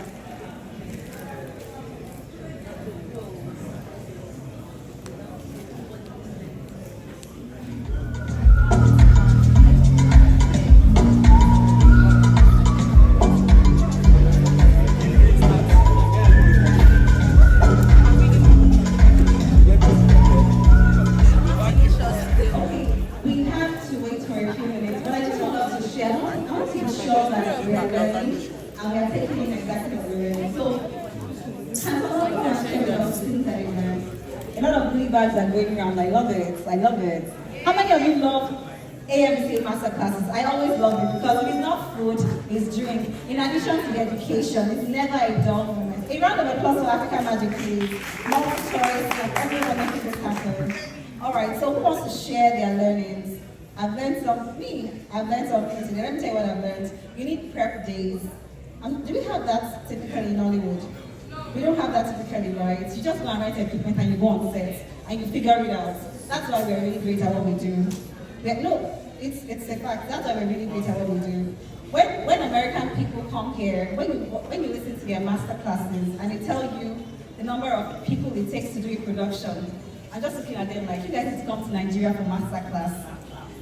Bags are going around. I love it. How many of you love AMC masterclasses? I always love it because it's not food, it's drink. In addition to the education, it's never a dull moment. A round of applause for African Magic, please. Multiple choice, and everyone making this happen. All right, so who wants to share their learnings? I've learned something today. Let me tell you what I've learned. You need prep days. Do we have that typically in Hollywood? We don't have that typically, right? You just go and rent equipment and you go on set and you figure it out. That's why we're really great at what we do. It's a fact. That's why we're really great at what we do. When American people come here, when you listen to their master classes and they tell you the number of people it takes to do a production, I'm just looking at them like, you guys need to come to Nigeria for master class.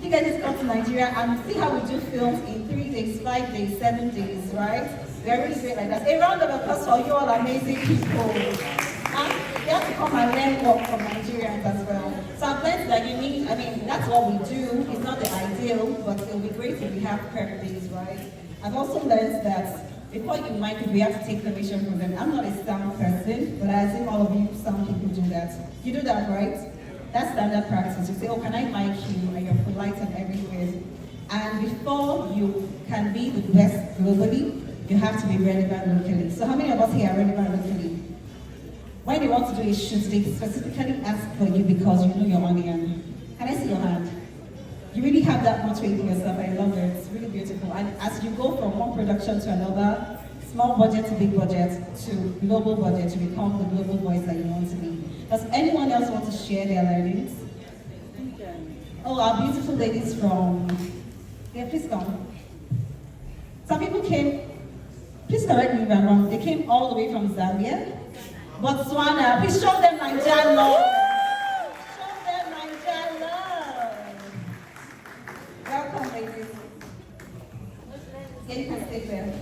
You guys need to come to Nigeria and see how we do films in 3 days, 5 days, 7 days, right? They're really great like that. A round of applause for you all amazing people. And you have to come and learn work from Nigerians as well. So I've learned that that's what we do. It's not the ideal, but it'll be great if we have prep days, right? I've also learned that before you mic it, we have to take permission from them. I'm not a sound person, but I assume all of you sound people do that. You do that, right? That's standard practice. You say, oh, can I mic you? And you're polite and everywhere. And before you can be the best globally, you have to be relevant locally. So how many of us here are relevant locally? When they want to do a shoot, they specifically ask for you because you know your onion. Can I see your hand? You really have that much faith in yourself. I love it. It's really beautiful. And as you go from one production to another, small budget to big budget to global budget, you become the global voice that you want to be. Does anyone else want to share their learnings? Oh, our beautiful ladies from... Yeah, please come. Some people came, please correct me if I'm wrong, they came all the way from Zambia, Botswana. Please show them Nigerian love. Show them Nigerian love. Welcome, ladies. Yeah, you can stay there.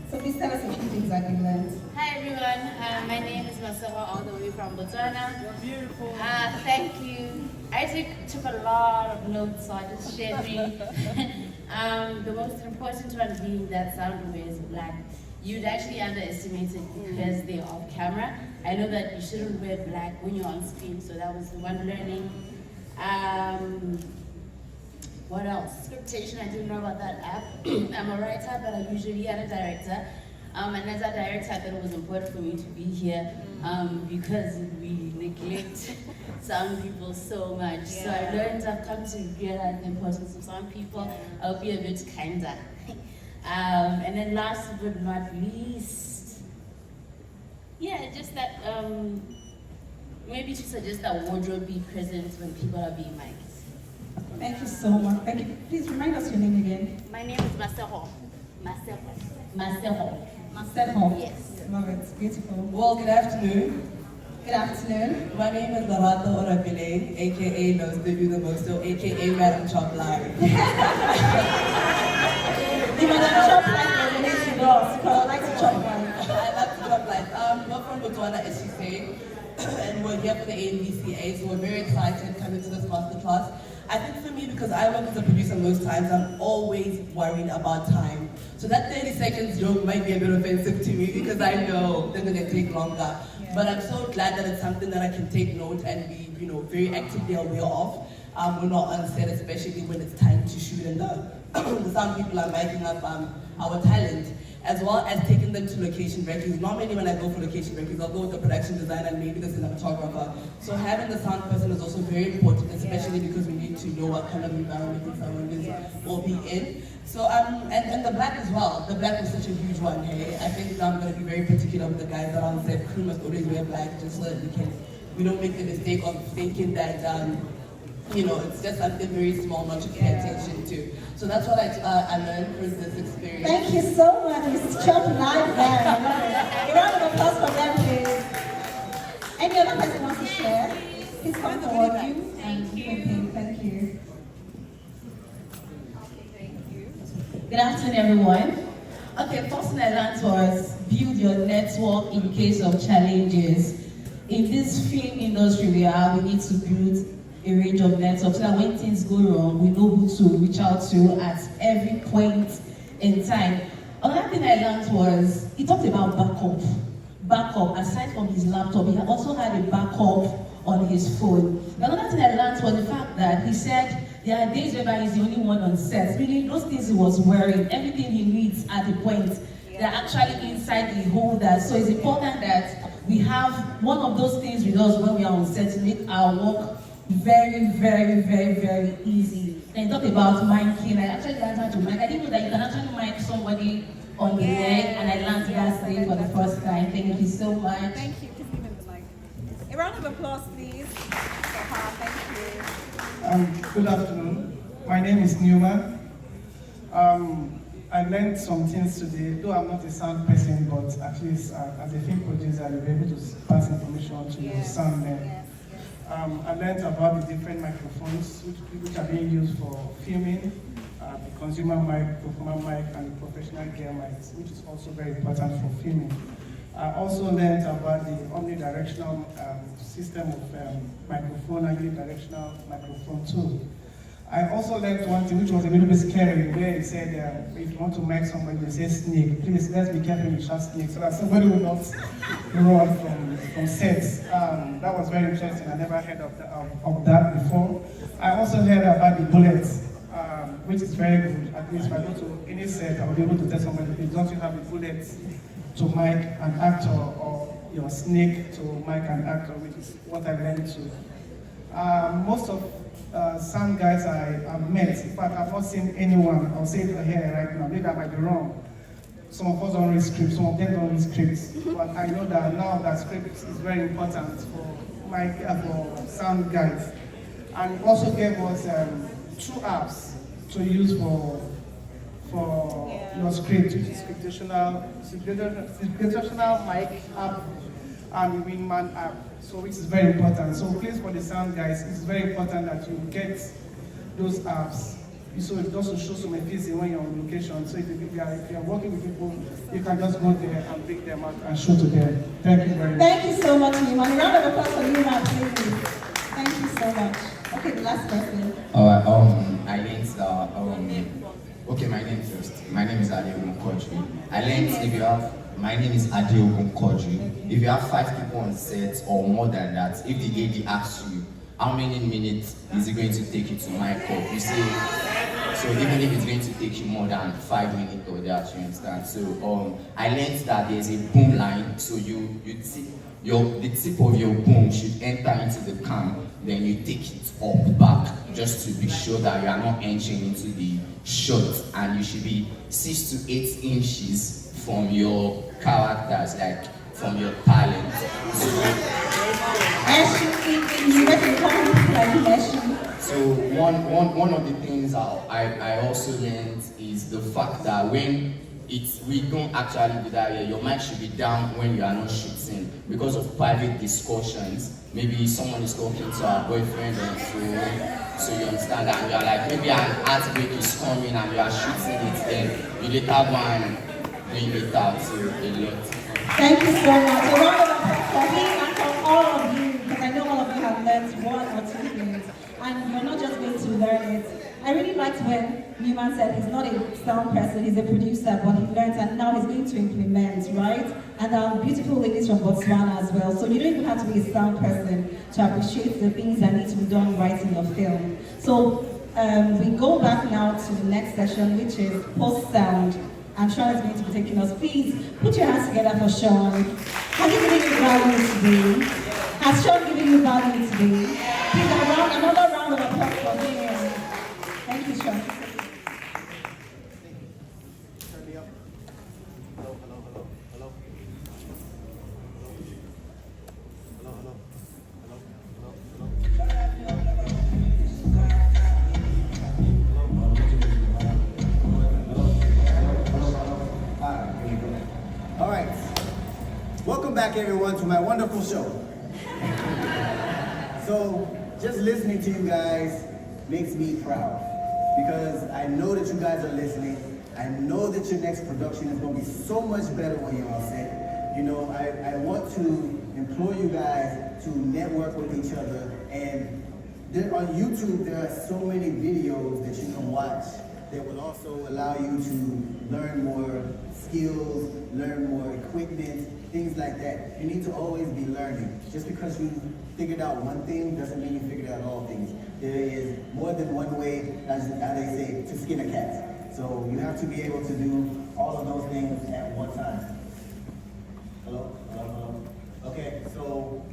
So please tell us a few things that you learned. Hi everyone, my name is Masaba, all the way from Botswana. You're beautiful. Thank you. I took a lot of notes, so I just shared three. The most important one being that sound wears black. You'd actually underestimate it because they're off camera. I know that you shouldn't wear black when you're on screen, so that was one learning. What else? Scriptation, I didn't know about that app. I'm a writer, but I usually am a director. And as a director, I thought it was important for me to be here because we neglect some people so much. So I learned, I've come to realize the importance of some people. I'll be a bit kinder. And then last but not least, yeah, just that maybe to suggest that wardrobe be present when people are being mic'd. Thank you so much. Thank you. Please remind us your name again. My name is Maseho. Maseho. Yes. Love it. Beautiful. Well, good afternoon. Good afternoon. My name is Larato Orabile, aka Nose Baby the Mosto, aka Madam Chop Live. The Madam Chop Live relates to us because I like to chop live. I love to chop live. We're from Botswana, as she said, and we're here for the ANBCA, so we're very excited coming to this masterclass. I think for me, because I work as a producer most times, I'm always worried about time. So that 30 seconds joke might be a bit offensive to me because I know they're gonna take longer. Yeah. But I'm so glad that it's something that I can take note and be, very actively aware of. We're not on set, especially when it's time to shoot, and the sound people are miking up our talent, as well as taking them to location recce's. Normally when I go for location recce's, I'll go with the production designer and maybe the cinematographer. So having the sound person is also very important, especially because we need to know what kind of environment the surroundings will be in. So, and the black as well. The black was such a huge one, hey? I think I'm going to be very particular with the guys that are on set. Crew must always wear black just so that we don't make the mistake of thinking that, it's just something very small not to pay attention to. So that's what I learned from this experience. Thank you so much, Mrs. Chop Live there. A round of applause for them, please. Any other person wants to share? Please come forward, you and thank you. Good afternoon, everyone. Okay, first thing I learned was build your network in case of challenges. In this film industry we need to build a range of networks so that when things go wrong, we know who to reach out to at every point in time. Another thing I learned was, he talked about backup. Aside from his laptop, he also had a backup on his phone. Another thing I learned was the fact that he said there are days whereby he's the only one on set. Really, those things he was wearing, everything he needs at the point, they're actually inside the holder. So it's important that we have one of those things with us when we are on set to make our work very, very, very, very easy. Then talk about miking. I actually learned how to mic. I didn't know that you can actually mic somebody on the leg, and I learned that today for the first time. Thank you so much. Thank you. Please give him the mic. A round of applause, please. Thank you. Good afternoon. My name is Newman. I learned some things today, though I'm not a sound person, but at least as a film producer, you'll be able to pass information to your sound men. I learned about the different microphones which are being used for filming, the consumer mic, performer mic, and the professional gear mics, which is also very important for filming. I also learned about the omnidirectional system of microphone and unidirectional microphone too. I also learned one thing which was a little bit scary, where he said if you want to mic somebody, they say snake. Please, let's be careful you shout snake so that somebody will not run from sets. That was very interesting. I never heard of that before. I also heard about the bullets, which is very good. At least if I go to any set, I'll be able to tell somebody, please don't you have a bullet to mic an actor, or your snake to mic an actor, which is what I learned too. Most of sound guys I met, in fact, I've not seen anyone, I'll say it here right now, maybe I might be wrong. Some of us don't read scripts, some of them don't read scripts. But I know that now that script is very important for sound guys. And also gave us 2 apps to use for for your script, which is situational mic app and Wingman app, so which is very important. So please, for the sound guys, it's very important that you get those apps. So it doesn't show some efficiency when you're on location. So if you're working with people, you can just go there and pick them out and show to them. Thank you very much. Thank you so much, Newman. A round of applause for Newman, please. Thank you so much. Okay, the last person. I learned okay, my name first. My name is Adeogun Kodri. My name is Adeogun Kodri. If you have 5 people on set or more than that, if the AD asks you, how many minutes is it going to take you to mic up? You say, so even if it's going to take you more than 5 minutes or that, you understand? So I learned that there's a boom line, so the tip of your boom should enter into the cam, then you take it up back, just to be sure that you are not entering into the shot, and you should be 6 to 8 inches from your characters, like from your talent. So one of the things I also learned is the fact that we don't actually do that here. Your mic should be down when you are not shooting because of private discussions. Maybe someone is talking to our boyfriend or so you understand that, and you are like, maybe an heartbreak is coming and you are shooting it, then you later go and bring it out to a lot. Thank you so much. A round of applause for him and for all of you, because I know all of you have learned 1 or 2 things, and you're not just going to learn it. I really liked when Newman said he's not a sound person, he's a producer, but he learns and now he's going to implement, right? And our beautiful ladies from Botswana as well. So you don't even have to be a sound person to appreciate the things that need to be done right in your film. So we go back now to the next session, which is post-sound. And Sean is going to be taking us. Please put your hands together for Sean. Has he given you value today? Has Sean given you value today? Please, another round of applause for him. Thank you, Sean. All right. Welcome back, everyone, to my wonderful show. So, just listening to you guys makes me proud because I know that you guys are listening. I know that your next production is going to be so much better when you're on set. You know, I want to implore you guys to network with each other, and on YouTube there are so many videos that you can watch that will also allow you to learn more skills, learn more equipment, things like that. You need to always be learning. Just because you figured out one thing doesn't mean you figured out all things. There is more than one way, as they say, to skin a cat. So you have to be able to do all of those things at one time. Hello? Hello? Hello? Okay, so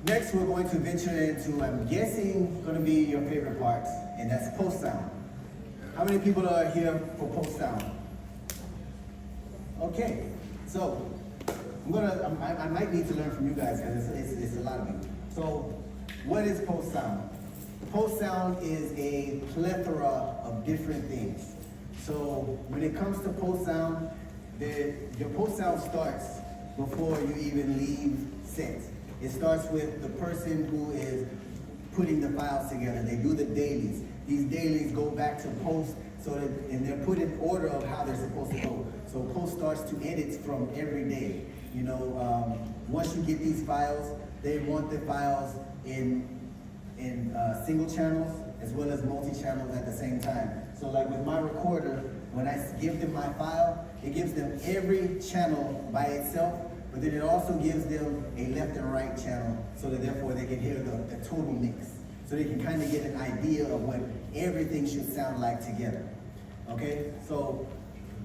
next we're going to venture into, I'm guessing, going to be your favorite part, and that's post-sound. How many people are here for post-sound? Okay, so I might need to learn from you guys because it's a lot of you. So, what is post-sound? Post-sound is a plethora of different things. So, when it comes to post-sound, your post-sound starts before you even leave set. It starts with the person who is putting the files together. They do the dailies. These dailies go back to post, and they're put in order of how they're supposed to go. So post starts to edit from every day. You know, once you get these files, they want the files in single channels as well as multi-channels at the same time. So like with my recorder, when I give them my file, it gives them every channel by itself, but then it also gives them a left and right channel so that therefore they can hear the total mix. So they can kind of get an idea of what everything should sound like together. Okay, so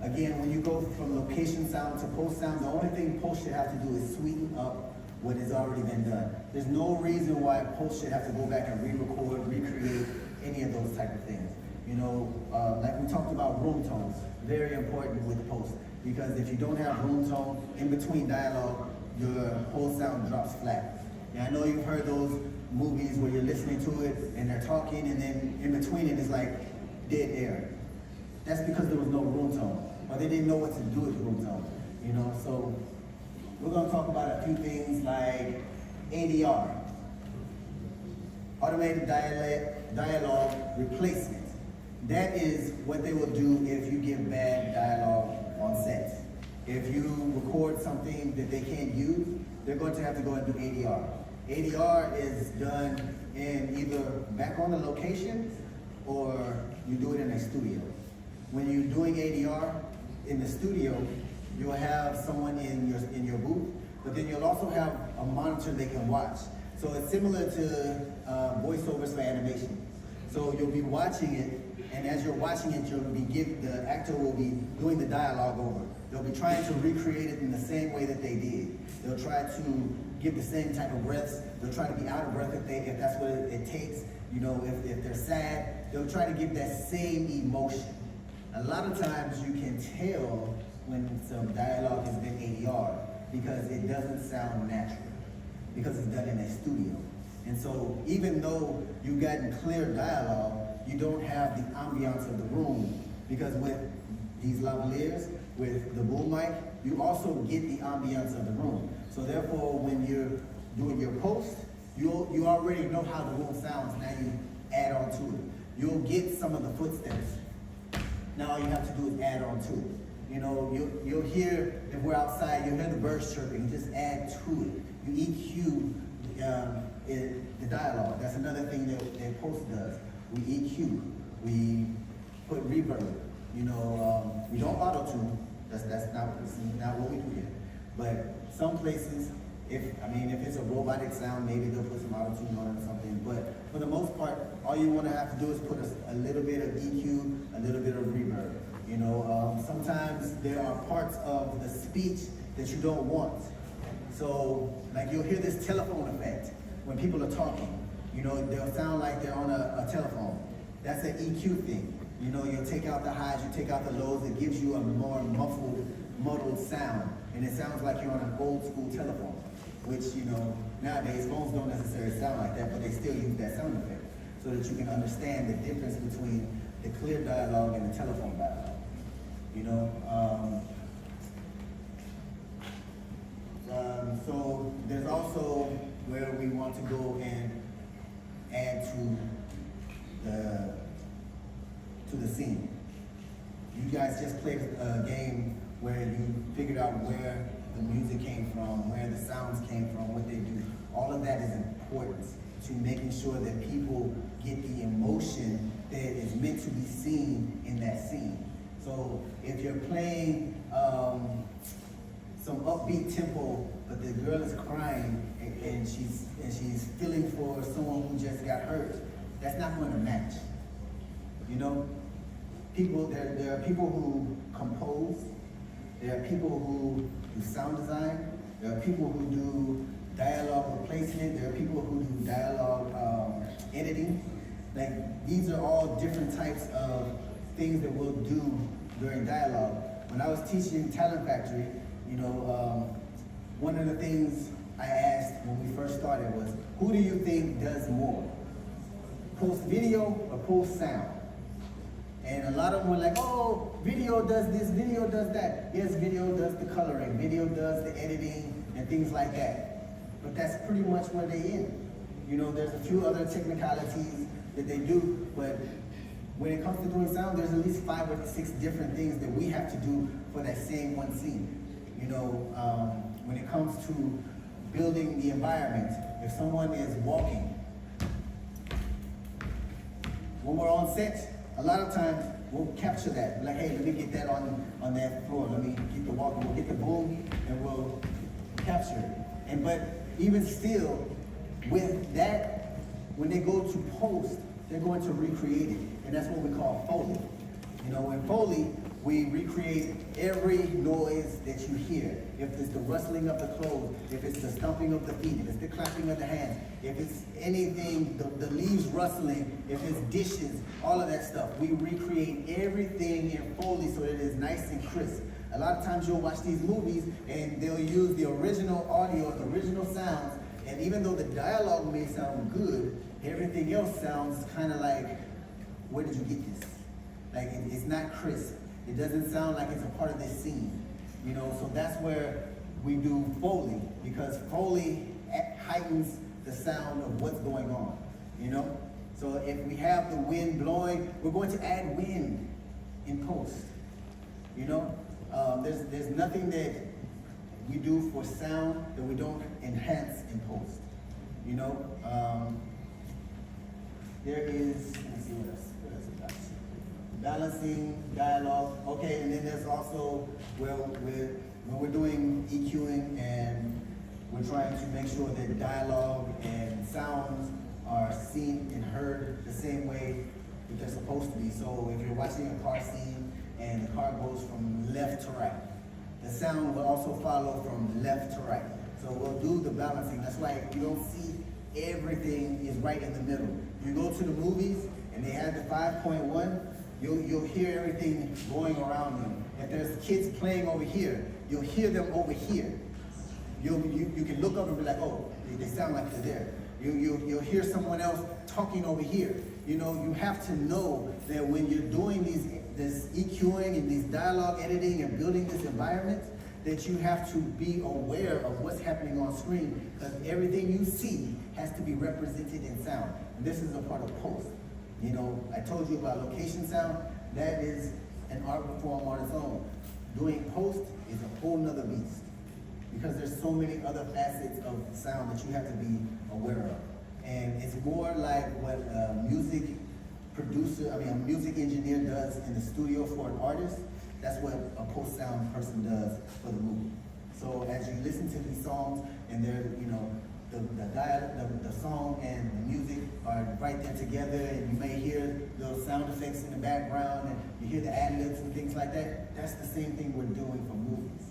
again, when you go from location sound to post sound, the only thing post should have to do is sweeten up what has already been done. There's no reason why post should have to go back and re-record, recreate, any of those type of things. You know, like we talked about room tones, very important with post, because if you don't have room tone in between dialogue, your whole sound drops flat. And I know you've heard those movies where you're listening to it and they're talking and then in between it is like dead air. That's because there was no room tone, or they didn't know what to do with room tone. You know, so we're gonna talk about a few things like ADR, automated dialogue replacement. That is what they will do if you give bad dialogue on set. If you record something that they can't use, they're going to have to go and do ADR. ADR is done in either back on the location or you do it in a studio. When you're doing ADR in the studio, you'll have someone in your booth, but then you'll also have a monitor they can watch. So it's similar to voiceovers for animation. So you'll be watching it, and as you're watching it, the actor will be doing the dialogue over. They'll be trying to recreate it in the same way that they did. They'll try to give the same type of breaths. They'll try to be out of breath if that's what it takes. You know, if they're sad, they'll try to give that same emotion. A lot of times you can tell when some dialogue has been ADR because it doesn't sound natural, because it's done in a studio. And so even though you've gotten clear dialogue, you don't have the ambiance of the room, because with these lavaliers, with the boom mic, you also get the ambiance of the room. So therefore, when you're doing your post, you already know how the room sounds, now you add on to it. You'll get some of the footsteps. Now all you have to do is add on to it. You know, you'll hear, if we're outside, you'll hear the birds chirping, just add to it. You EQ the dialogue. That's another thing that post does. We EQ, we put reverb. You know, we don't auto-tune. That's not what we do here. But some places, if it's a robotic sound, maybe they'll put some auto-tune on it or something. But for the most part, all you want to have to do is put a little bit of EQ, a little bit of reverb. You know, sometimes there are parts of the speech that you don't want. So, like you'll hear this telephone effect when people are talking. You know, they'll sound like they're on a telephone. That's an EQ thing. You know, you'll take out the highs, you take out the lows, it gives you a more muddled sound. And it sounds like you're on an old school telephone, which, you know, nowadays phones don't necessarily sound like that, but they still use that sound effect so that you can understand the difference between the clear dialogue and the telephone dialogue. You know, so there's also where we want to go and add to the scene. You guys just played a game where you figured out where the music came from, where the sounds came from, what they do. All of that is important to making sure that people get the emotion that is meant to be seen in that scene. So if you're playing some upbeat tempo, but the girl is crying and she's feeling for someone who just got hurt, that's not going to match. You know, there are people who compose, there are people who do sound design, there are people who do dialogue replacement, there are people who do dialogue editing. Like, these are all different types of things that we'll do during dialogue. When I was teaching Talent Factory, you know, one of the things I asked when we first started was, who do you think does more? Post video or post sound? And a lot of them were like, oh, video does this, video does that. Yes, video does the coloring, video does the editing and things like that. But that's pretty much where they end. You know, there's a few other technicalities that they do, but when it comes to doing sound, there's at least 5 or 6 different things that we have to do for that same one scene. You know, when it comes to building the environment, if someone is walking, when we're on set, a lot of times we'll capture that. Like, hey, let me get that on that floor. Let me get the walking. We'll get the boom and we'll capture it. But even still, with that, when they go to post, they're going to recreate it. And that's what we call Foley. You know, in Foley, we recreate every noise that you hear. If it's the rustling of the clothes, if it's the stomping of the feet, if it's the clapping of the hands, if it's anything, the leaves rustling, if it's dishes, all of that stuff. We recreate everything in Foley so that it is nice and crisp. A lot of times you'll watch these movies and they'll use the original audio, the original sounds, and even though the dialogue may sound good, everything else sounds kind of like, where did you get this? Like it's not crisp. It doesn't sound like it's a part of this scene. You know, so that's where we do Foley, because Foley heightens the sound of what's going on, you know? So if we have the wind blowing, we're going to add wind in post, you know? There's nothing that we do for sound that we don't enhance in post, you know? There is, let me see what else about balancing, dialogue, okay, and then there's also, when we're doing EQing and we're trying to make sure that dialogue and sounds are seen and heard the same way that they're supposed to be. So if you're watching a car scene and the car goes from left to right, the sound will also follow from left to right. So we'll do the balancing. That's why you don't see everything is right in the middle. You go to the movies and they have the 5.1, you'll hear everything going around them. If there's kids playing over here, you'll hear them over here. You can look up and be like, oh, they sound like they're there. You'll hear someone else talking over here. You know, you have to know that when you're doing this EQing and these dialogue editing and building this environment, that you have to be aware of what's happening on screen, because everything you see has to be represented in sound. And this is a part of post. You know, I told you about location sound. That is an art form on its own. Doing post is a whole nother beast, because there's so many other facets of sound that you have to be aware of. And it's more like what a music engineer does in the studio for an artist. That's what a post sound person does for the movie. So as you listen to these songs and they're, you know, the song and the music are right there together, and you may hear little sound effects in the background, and you hear the ad-libs and things like that. That's the same thing we're doing for movies.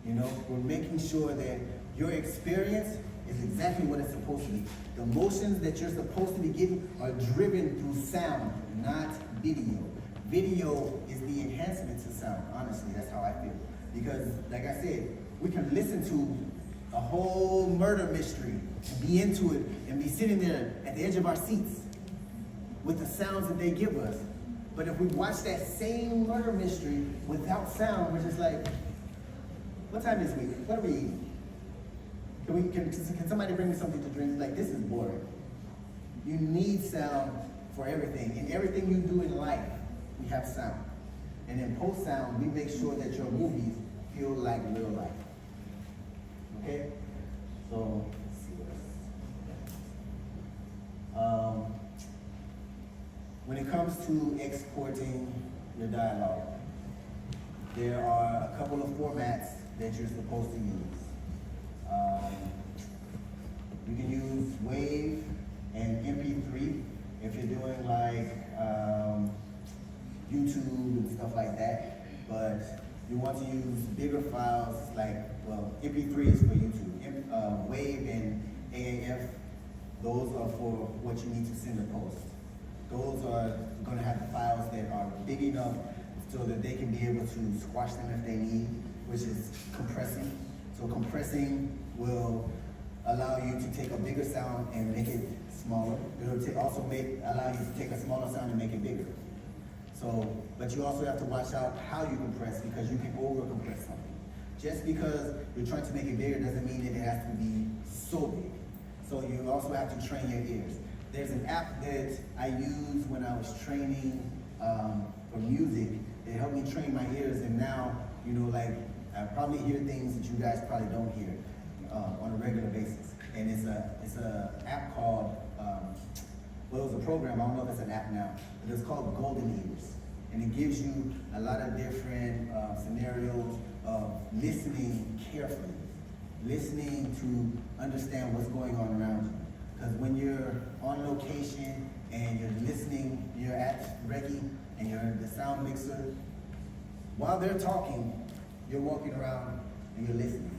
You know, we're making sure that your experience is exactly what it's supposed to be. The emotions that you're supposed to be getting are driven through sound, not video. Video is the enhancement to sound. Honestly, that's how I feel. Because, like I said, we can listen to a whole murder mystery and be into it and be sitting there at the edge of our seats with the sounds that they give us. But if we watch that same murder mystery without sound, we're just like, what time is we? What are we eating? Can somebody bring me something to drink? Like, this is boring. You need sound for everything. In everything you do in life, we have sound. And in post sound, we make sure that your movies feel like real life. Okay? So, let's see what else. When it comes to exporting your dialogue, there are a couple of formats that you're supposed to use. You can use WAV and MP3 if you're doing like YouTube and stuff like that, but you want to use bigger files like, well, MP3 is for YouTube. WAV and AAF, those are for what you need to send to post. Those are going to have the files that are big enough so that they can be able to squash them if they need, which is compressing. So compressing will allow you to take a bigger sound and make it smaller. It'll also allow you to take a smaller sound and make it bigger. So, but you also have to watch out how you compress, because you can over-compress something. Just because you're trying to make it bigger doesn't mean that it has to be so big. So you also have to train your ears. There's an app that I used when I was training for music. It helped me train my ears, and now, you know, like, I probably hear things that you guys probably don't hear on a regular basis. And it's a app called, well, it was a program, I don't know if it's an app now, but it's called Golden Ears. And it gives you a lot of different scenarios of listening carefully, listening to understand what's going on around you. Because when you're on location and you're listening, you're at Reggie and you're in the sound mixer, while they're talking, you're walking around and you're listening.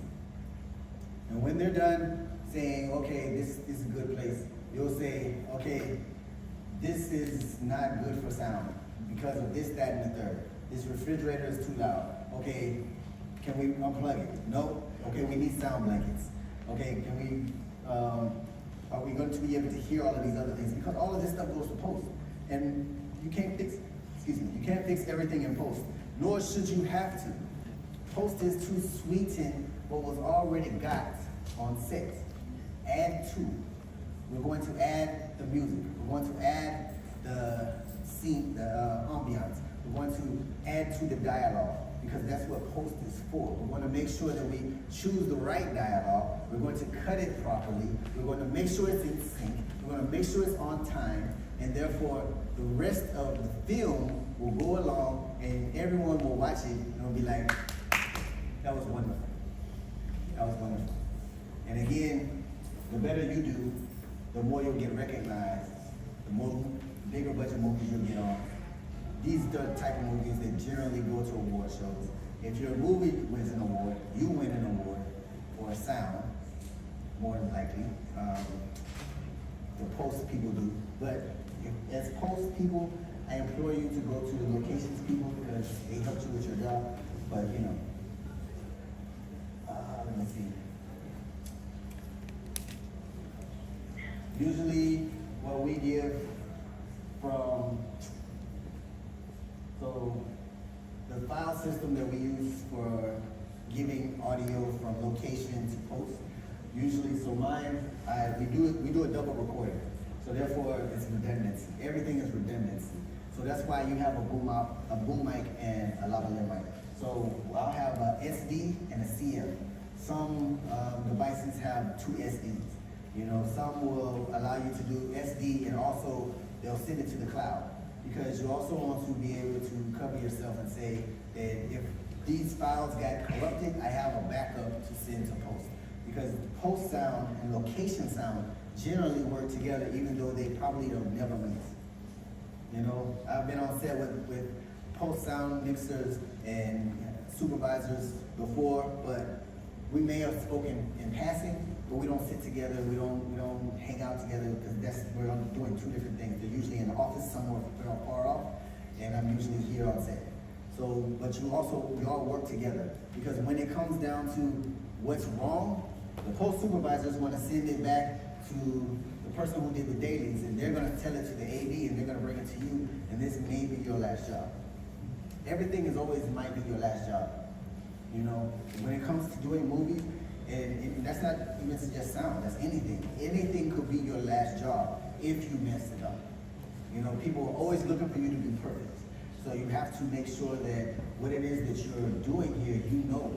And when they're done saying, okay, this is a good place, you'll say, okay, this is not good for sound because of this, that, and the third. This refrigerator is too loud. Okay, can we unplug it? No. Okay, we need sound blankets. Okay, can we, are we going to be able to hear all of these other things? Because all of this stuff goes to post, and you can't fix it. excuse me, you can't fix everything in post, nor should you have to. Post is to sweeten what was already got on set. Add to. We're going to add the music. We're going to add the scene, the ambiance. We're going to add to the dialogue, because that's what post is for. We want to make sure that we choose the right dialogue. We're going to cut it properly. We're going to make sure it's in sync. We're going to make sure it's on time, and therefore the rest of the film will go along, and everyone will watch it and will be like, that was wonderful. That was wonderful. And again, the better you do, the more you'll get recognized, the more bigger budget movies you'll get on. These are the type of movies that generally go to award shows. If your movie wins an award, you win an award for sound, more than likely. The post people do. But as post people, I implore you to go to the locations people, because they help you with your job. But you know, let me see. Usually what we give from, so the file system that we use for giving audio from location to post, usually, so mine, we do a double recording. So therefore it's redundancy. Everything is redundancy. So that's why you have a boom mic and a lavalier mic. So I'll have a SD and a CM. Some devices have 2 SDs. You know, some will allow you to do SD, and also they'll send it to the cloud, because you also want to be able to cover yourself and say that if these files got corrupted, I have a backup to send to post. Because post sound and location sound generally work together, even though they probably don't never mix. You know, I've been on set with post sound mixers and supervisors before, but we may have spoken in passing, but we don't sit together, we don't hang out together, because we're doing 2 different things. They're usually in the office somewhere far off, and I'm usually here on set. So, but we all work together, because when it comes down to what's wrong, the post supervisors want to send it back to the person who did the dailies, and they're going to tell it to the AD, and they're going to bring it to you, and this may be your last job. Everything is always might be your last job. You know, when it comes to doing movies, and that's not even just sound, that's anything. Anything could be your last job if you mess it up. You know, people are always looking for you to be perfect. So you have to make sure that what it is that you're doing here, you know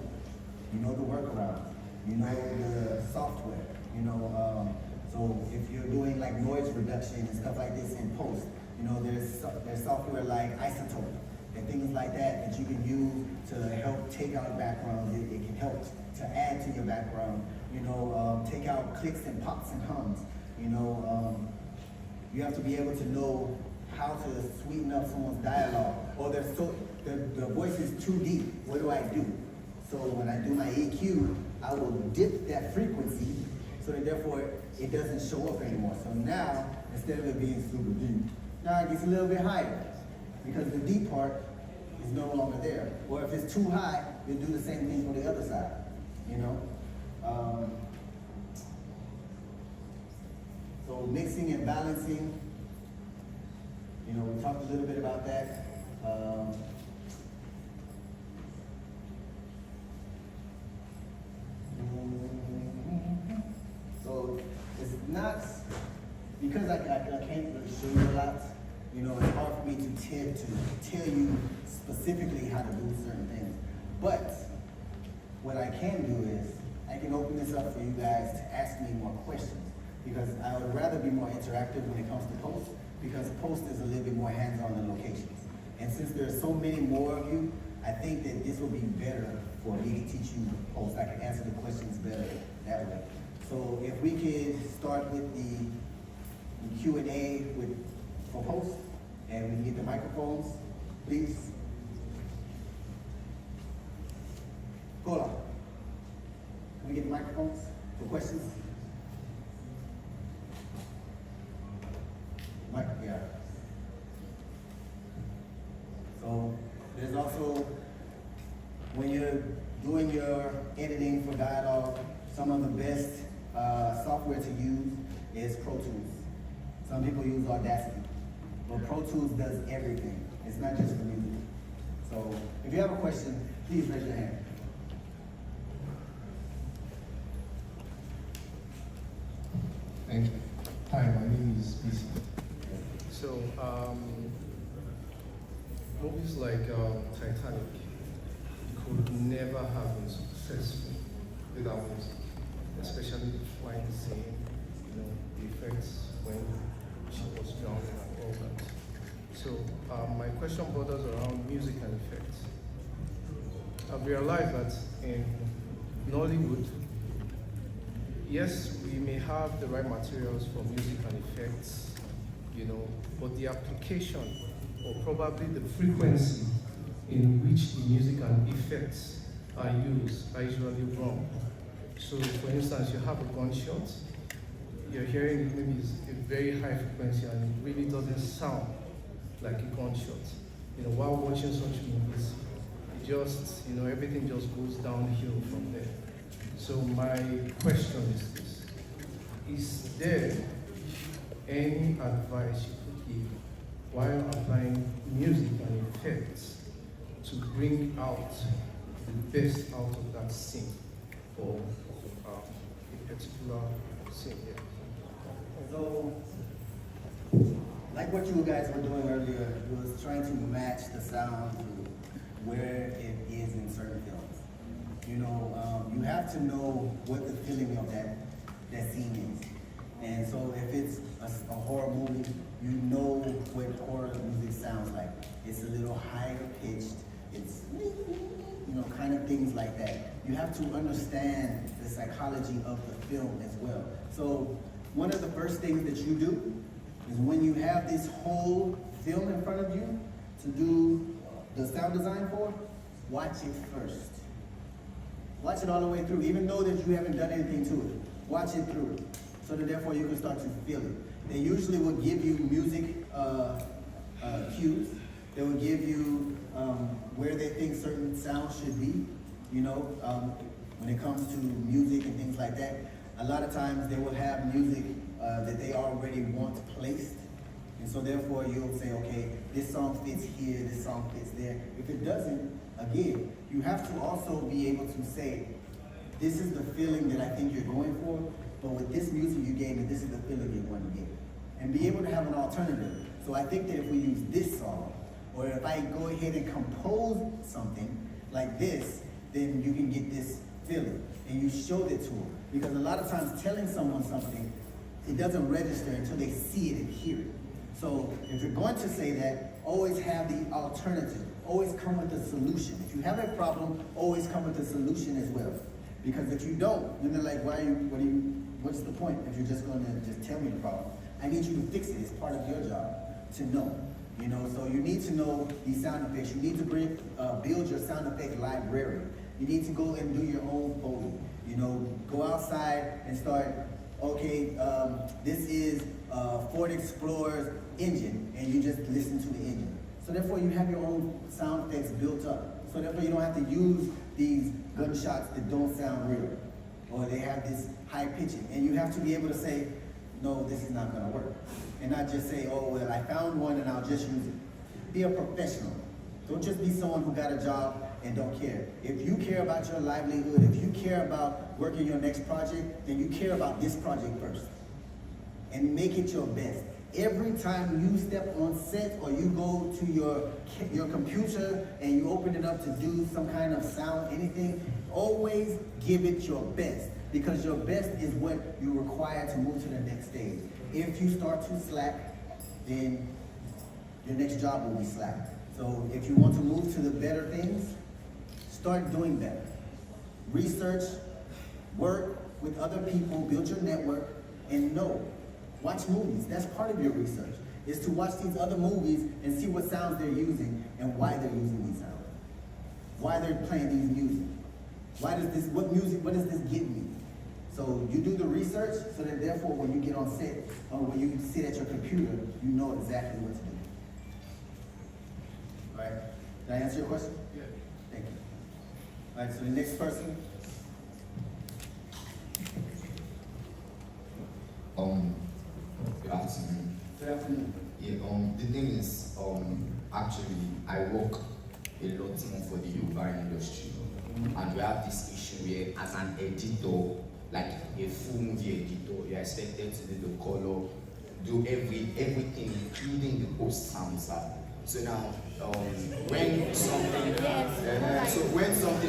the workarounds, you know the software, you know, so if you're doing like noise reduction and stuff like this in post, you know, there's software like Isotope and things like that you can use to help take out backgrounds. It can help to add to your background, you know, take out clicks and pops and hums, you know. You have to be able to know how to sweeten up someone's dialogue, or the voice is too deep. What do I do? So when I do my EQ, I will dip that frequency so that therefore it doesn't show up anymore. So now, instead of it being super deep, now it gets a little bit higher, because the deep part is no longer there. Or if it's too high, you do the same thing for the other side, you know? So mixing and balancing, you know, we talked a little bit about that. So it's not, because I can't really show you a lot, you know, it's hard for me to tell you specifically how to do certain things. But what I can do is, I can open this up for you guys to ask me more questions, because I would rather be more interactive when it comes to post, because post is a little bit more hands-on than locations. And since there's so many more of you, I think that this will be better for me to teach you post. I can answer the questions better that way. So if we could start with the Q&A for post, and we can get the microphones, please. Cola. Can we get the microphones for questions? Yeah. So there's also, when you're doing your editing for dialogue, some of the best software to use is Pro Tools. Some people use Audacity, but Pro Tools does everything. It's not just for music. So if you have a question, please raise your hand. Thank you. Hi, my name is BC. So, movies like Titanic could never have been successful without music, especially the flying scene, the effects when she was drowning and all that. So, my question borders around music and effects. I've realized that in Nollywood, yes, we may have the right materials for music and effects, but the application or probably the frequency in which the music and effects are used are usually wrong. So, for instance, you have a gunshot, you're hearing maybe a very high frequency and it really doesn't sound like a gunshot. While watching such movies, it just, everything just goes downhill from there. So my question is this: is there any advice you could give while applying music and effects to bring out the best out of that scene or a particular scene? Yeah. So, like what you guys were doing earlier, was trying to match the sound to where it is in certain films. You have to know what the feeling of that scene is. And so if it's a horror movie, you know what horror music sounds like. It's a little higher pitched, it's, kind of things like that. You have to understand the psychology of the film as well. So one of the first things that you do is when you have this whole film in front of you to do the sound design for, watch it first. Watch it all the way through, even though that you haven't done anything to it. Watch it through, so that therefore you can start to feel it. They usually will give you music cues. They will give you where they think certain sounds should be. When it comes to music and things like that, a lot of times they will have music that they already want placed. And so therefore you'll say, okay, this song fits here, this song fits there. If it doesn't, again, you have to also be able to say, this is the feeling that I think you're going for, but with this music you gave me, this is the feeling you're going to get. And be able to have an alternative. So I think that if we use this song, or if I go ahead and compose something like this, then you can get this feeling. And you showed it to them. Because a lot of times telling someone something, it doesn't register until they see it and hear it. So if you're going to say that, always have the alternative. Always come with a solution. If you have a problem, always come with a solution as well. Because if you don't, then they're like, what's the point if you're just going to just tell me the problem? I need you to fix it. It's part of your job to know. So you need to know these sound effects. You need to build your sound effect library. You need to go and do your own Foley. Go outside and start, okay, this is Ford Explorer's engine, and you just listen to the engine. So therefore you have your own sound effects built up. So therefore you don't have to use these gunshots that don't sound real, or they have this high pitching. And you have to be able to say, no, this is not gonna work. And not just say, oh, well, I found one and I'll just use it. Be a professional. Don't just be someone who got a job and don't care. If you care about your livelihood, if you care about working your next project, then you care about this project first. And make it your best. Every time you step on set or you go to your computer and you open it up to do some kind of sound, anything, always give it your best. Because your best is what you require to move to the next stage. If you start to slack, then your next job will be slack. So if you want to move to the better things, start doing better. Research, work with other people, build your network, and know. Watch movies. That's part of your research, is to watch these other movies and see what sounds they're using and why they're using these sounds. Why they're playing these music. What does this give me? So you do the research so that therefore when you get on set or when you sit at your computer, you know exactly what to do. All right, did I answer your question? Yeah. Thank you. All right, so the next person. Good afternoon. Good afternoon. Yeah, the thing is, actually, I work a lot more for the Yoruba industry. And we have this issue where, as an editor, like a full movie editor, you're expected to do the color, do everything, including the post sounds. So now, when something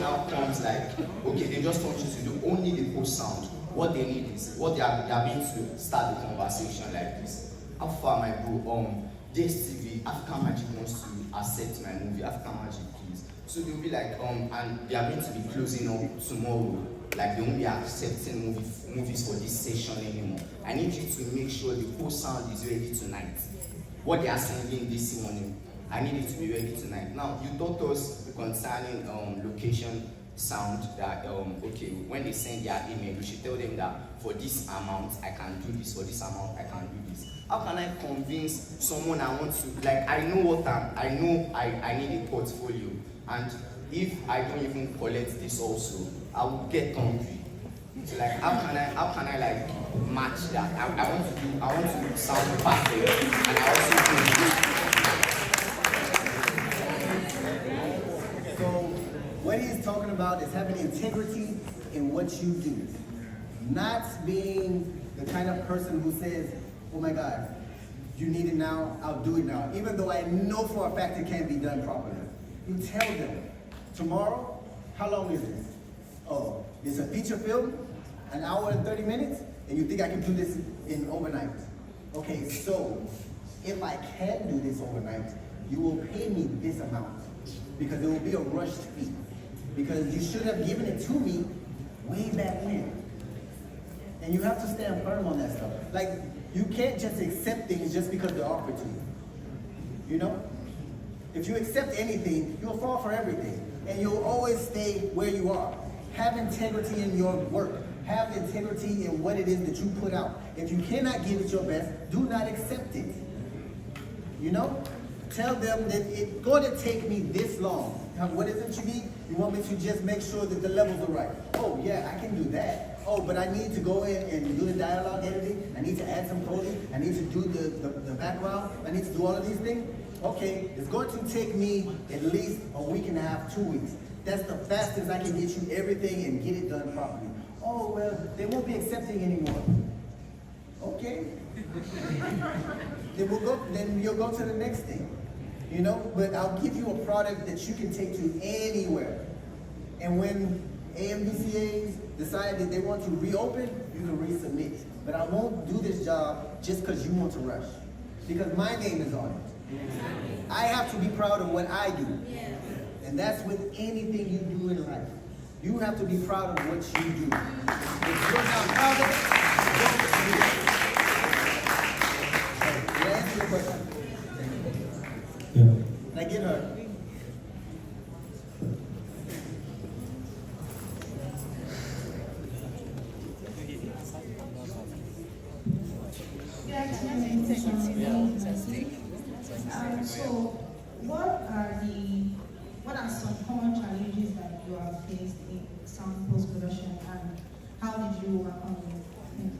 out comes, like, okay, they just want you to do only the post sound. What they need is, what they are being to start the conversation like this. How far, my bro? DSTV, African Magic wants to accept my movie, African Magic, please. So they'll be like, and they are going to be closing up tomorrow. Like, they won't be accepting movies for this session anymore. I need you to make sure the post sound is ready tonight. What they are sending this morning, I need it to be ready tonight. Now, you taught us concerning location sound that, okay, when they send their email, we should tell them that for this amount, I can do this, for this amount, I can do this. How can I convince someone I want to, like, I know I need a portfolio, and if I don't even collect this also, I will get hungry. So like, how can I like match that? I want to sound perfect, and I also So what he's talking about is having integrity in what you do, not being the kind of person who says, oh my God, you need it now, I'll do it now, even though I know for a fact it can't be done properly. You tell them, tomorrow, how long is this? Oh, it's a feature film, an hour and 30 minutes, and you think I can do this in overnight. Okay, so if I can do this overnight, you will pay me this amount, because it will be a rushed fee. Because you should have given it to me way back when. And you have to stand firm on that stuff. Like, you can't just accept things just because they're offered to you. You know? If you accept anything, you'll fall for everything. And you'll always stay where you are. Have integrity in your work. Have integrity in what it is that you put out. If you cannot give it your best, do not accept it. You know? Tell them that it's going to take me this long. Now, what is it you need? You want me to just make sure that the levels are right. Oh, yeah, I can do that. Oh, but I need to go in and do the dialogue editing. I need to add some coding. I need to do the background. I need to do all of these things. Okay, it's going to take me at least a week and a half, 2 weeks. That's the fastest I can get you everything and get it done properly. Oh, well, they won't be accepting anymore. Okay. Then you'll go to the next thing. You know, but I'll give you a product that you can take to anywhere. And when AMVCAs decide that they want to reopen, you can resubmit. But I won't do this job just because you want to rush. Because my name is on it. I have to be proud of what I do. And that's with anything you do in life. You have to be proud of what you do. If you're not proud of it, don't do it. Did I answer your question? Yeah. Can I get her? So, what are some common challenges that you have faced in sound post-production, and how did you overcome them?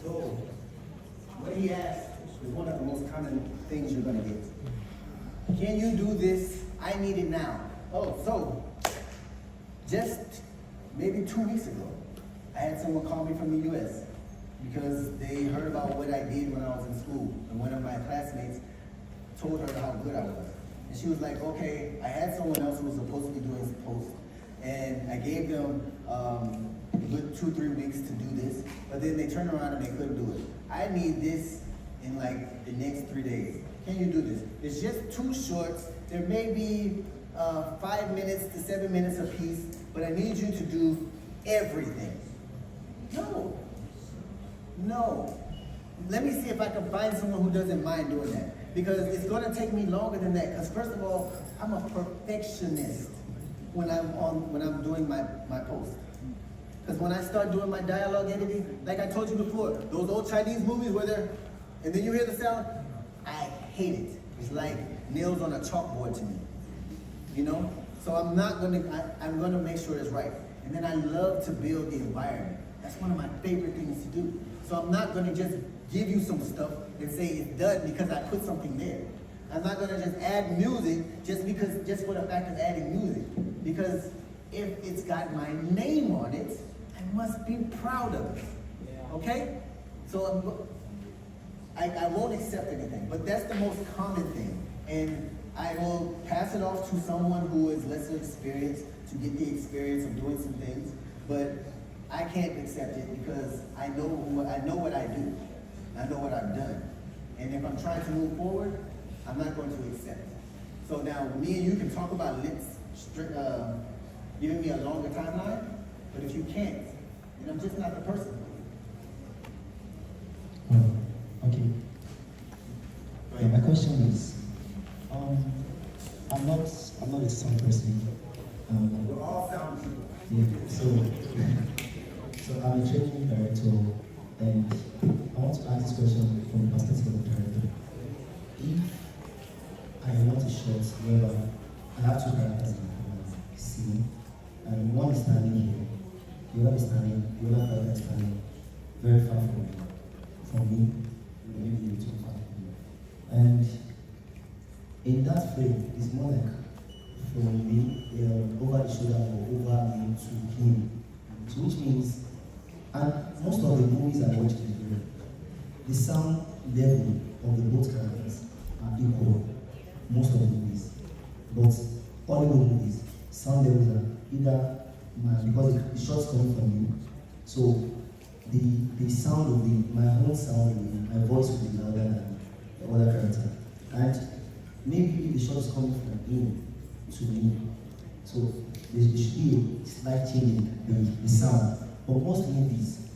So, what he asked is one of the most common things you're going to get. Can you do this? I need it now. Oh, so, just maybe 2 weeks ago, I had someone call me from the US because they heard about what I did when I was in school, and one of my classmates told her how good I was. And she was like, okay, I had someone else who was supposed to be doing this post, and I gave them a good 2-3 weeks to do this, but then they turned around and they couldn't do it. I need this in like the next 3 days. Can you do this? It's just 2 shorts. There may be 5 minutes to 7 minutes a piece, but I need you to do everything. No. Let me see if I can find someone who doesn't mind doing that, because it's going to take me longer than that. Because first of all, I'm a perfectionist when I'm doing my post. Because when I start doing my dialogue editing, like I told you before, those old Chinese movies where they're, and then you hear the sound, I hate it. It's like nails on a chalkboard to me, you know? So I'm gonna make sure it's right. And then I love to build the environment. That's one of my favorite things to do. So I'm not gonna just give you some stuff and say it's done because I put something there. I'm not gonna just add music just for the fact of adding music. Because if it's got my name on it, I must be proud of it. Okay? So I won't accept anything, but that's the most common thing. And I will pass it off to someone who is lesser experienced to get the experience of doing some things, but I can't accept it because I know what I do. I know what I've done. And if I'm trying to move forward, I'm not going to accept it. So now me and you can talk about giving me a longer timeline, but if you can't, then I'm just not the person. Okay. Yeah, my question is, I'm not a sound person. We're all sound people. Yeah, so I'm a training director, and I want to ask this question from the perspective of the director. If I want a shot where I have 2 characters in the scene, and one is standing here, the other is standing, the other character is standing very far from me, maybe a little far from me. And in that frame, it's more like from me, over the shoulder or over me to him. So which means, and most of the movies I watch today, the sound level of the both characters are equal. Most of the movies. But Hollywood movies, sound levels are either, because the shots coming from you, so the sound will be, my own sound will be, my voice will be louder than the other character. And maybe the shots coming from him to me, so there should be a slight change in the sound. But most movies,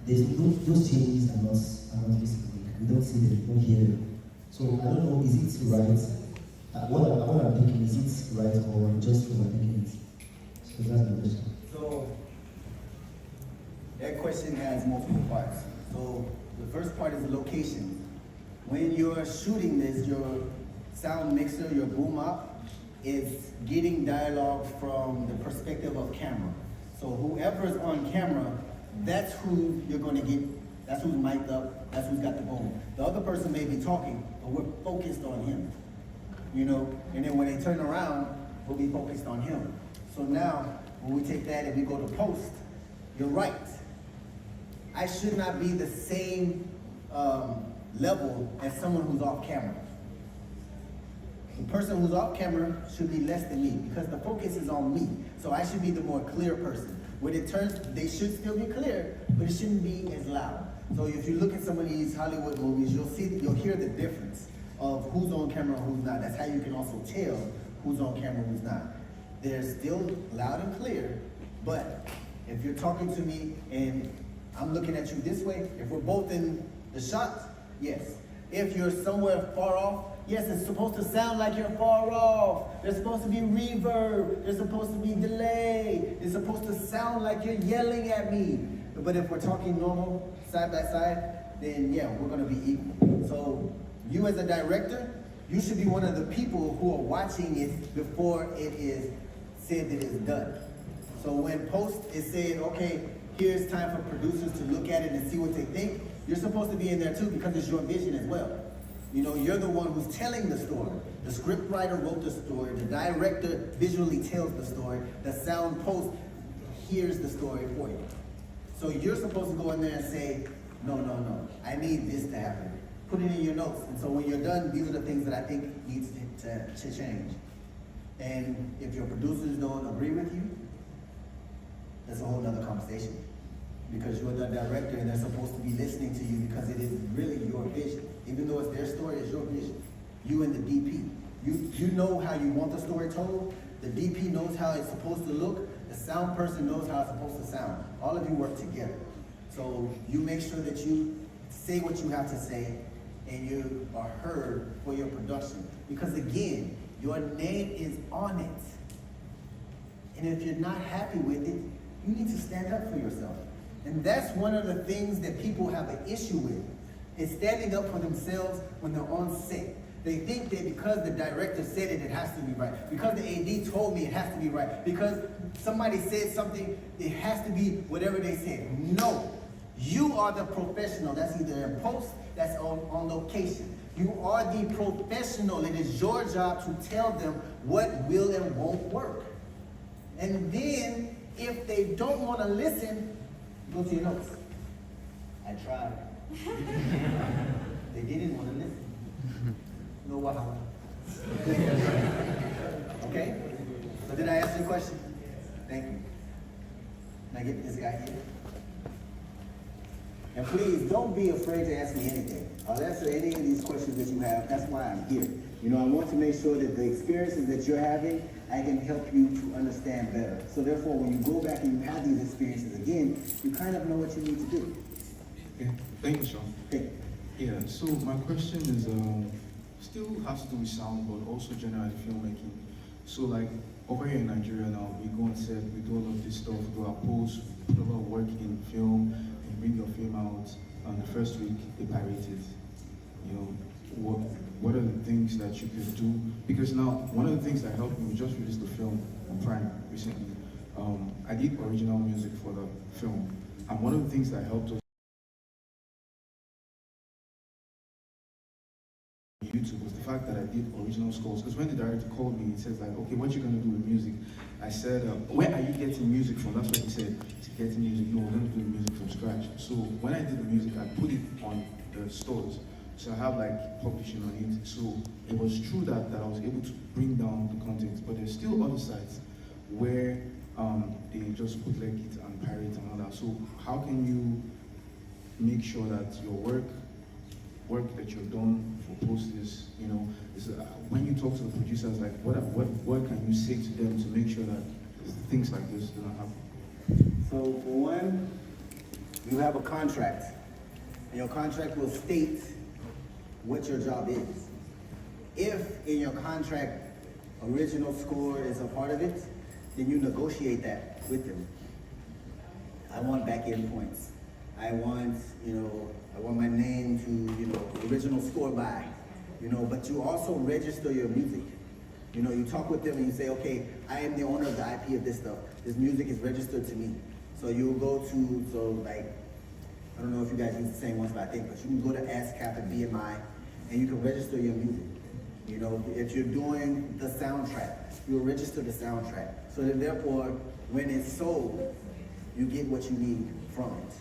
those changes are not visible. We don't see them, we don't hear them. So I don't know, is it right? What I'm thinking, is it right or just overthinking it? So that's my question. So that question has multiple parts. So the first part is the location. When you're shooting this, your sound mixer, your boom op, is getting dialogue from the perspective of camera. So whoever's on camera, that's who you're going to get, that's who's mic'd up, that's who's got the boom. The other person may be talking, but we're focused on him. You know, and then when they turn around, we'll be focused on him. So now, when we take that and we go to post, you're right. I should not be the same level as someone who's off camera. The person who's off camera should be less than me because the focus is on me. So I should be the more clear person. When it turns, they should still be clear, but it shouldn't be as loud. So if you look at some of these Hollywood movies, you'll hear the difference of who's on camera and who's not. That's how you can also tell who's on camera and who's not. They're still loud and clear, but if you're talking to me and I'm looking at you this way, if we're both in the shot, yes. If you're somewhere far off, yes, it's supposed to sound like you're far off. There's supposed to be reverb. There's supposed to be delay. It's supposed to sound like you're yelling at me. But if we're talking normal, side by side, then yeah, we're gonna be equal. So you as a director, you should be one of the people who are watching it before it is said that it's done. So when post is saying, okay, here's time for producers to look at it and see what they think, you're supposed to be in there too because it's your vision as well. You know, you're the one who's telling the story. The script writer wrote the story, the director visually tells the story, the sound post hears the story for you. So you're supposed to go in there and say, no, I need this to happen. Put it in your notes. And so when you're done, these are the things that I think needs to change. And if your producers don't agree with you, that's a whole other conversation. Because you're the director and they're supposed to be listening to you because it is really your vision. Even though it's their story, it's your vision. You and the DP. You know how you want the story told. The DP knows how it's supposed to look. The sound person knows how it's supposed to sound. All of you work together. So you make sure that you say what you have to say and you are heard for your production. Because again, your name is on it. And if you're not happy with it, you need to stand up for yourself. And that's one of the things that people have an issue with, is standing up for themselves when they're on set. They think that because the director said it, it has to be right. Because the AD told me it has to be right. Because somebody said something, it has to be whatever they said. No, you are the professional. That's either in post, that's on location. You are the professional. It is your job to tell them what will and won't work. And then, if they don't want to listen, go to your notes. I tried. They didn't want to listen. No what? Okay? So did I ask you a question? Thank you. Can I get this guy here? And please, don't be afraid to ask me anything. I'll answer any of these questions that you have. That's why I'm here. You know, I want to make sure that the experiences that you're having, I can help you to understand better. So therefore, when you go back and you have these experiences again, you kind of know what you need to do. Okay. Thank you, Sean. Okay. Yeah, so my question is, still has to do with sound, but also generally filmmaking. So like, over here in Nigeria now, we go on set, we do all of this stuff, we do our posts, put a lot of work in film, and bring your film out. And the first week, they pirate it. You know, what are the things that you could do? Because now, one of the things that helped me, we just released the film on Prime recently. I did original music for the film. And one of the things that helped us YouTube was the fact that I did original scores. Because when the director called me, he says like, okay, what you gonna do with music? I said, where are you getting music from? That's what he said. To getting music, no, we're gonna do music from scratch. So when I did the music, I put it on the stores. So I have like publishing on it. So it was true that I was able to bring down the content, but there's still other sites where they just bootleg it and pirate and all that. So how can you make sure that your work that you've done for posters, you know, is, when you talk to the producers, like what can you say to them to make sure that things like this do not happen? So for one, you have a contract, and your contract will state what your job is. If in your contract original score is a part of it, then you negotiate that with them. I want back end points. I want, I want my name to, original score by, but you also register your music. You talk with them and you say, okay, I am the owner of the IP of this stuff. This music is registered to me. So you'll go to, I don't know if you guys use the same ones, but I think, but you can go to ASCAP and BMI and you can register your music. If you're doing the soundtrack, you'll register the soundtrack. So that therefore, when it's sold, you get what you need from it.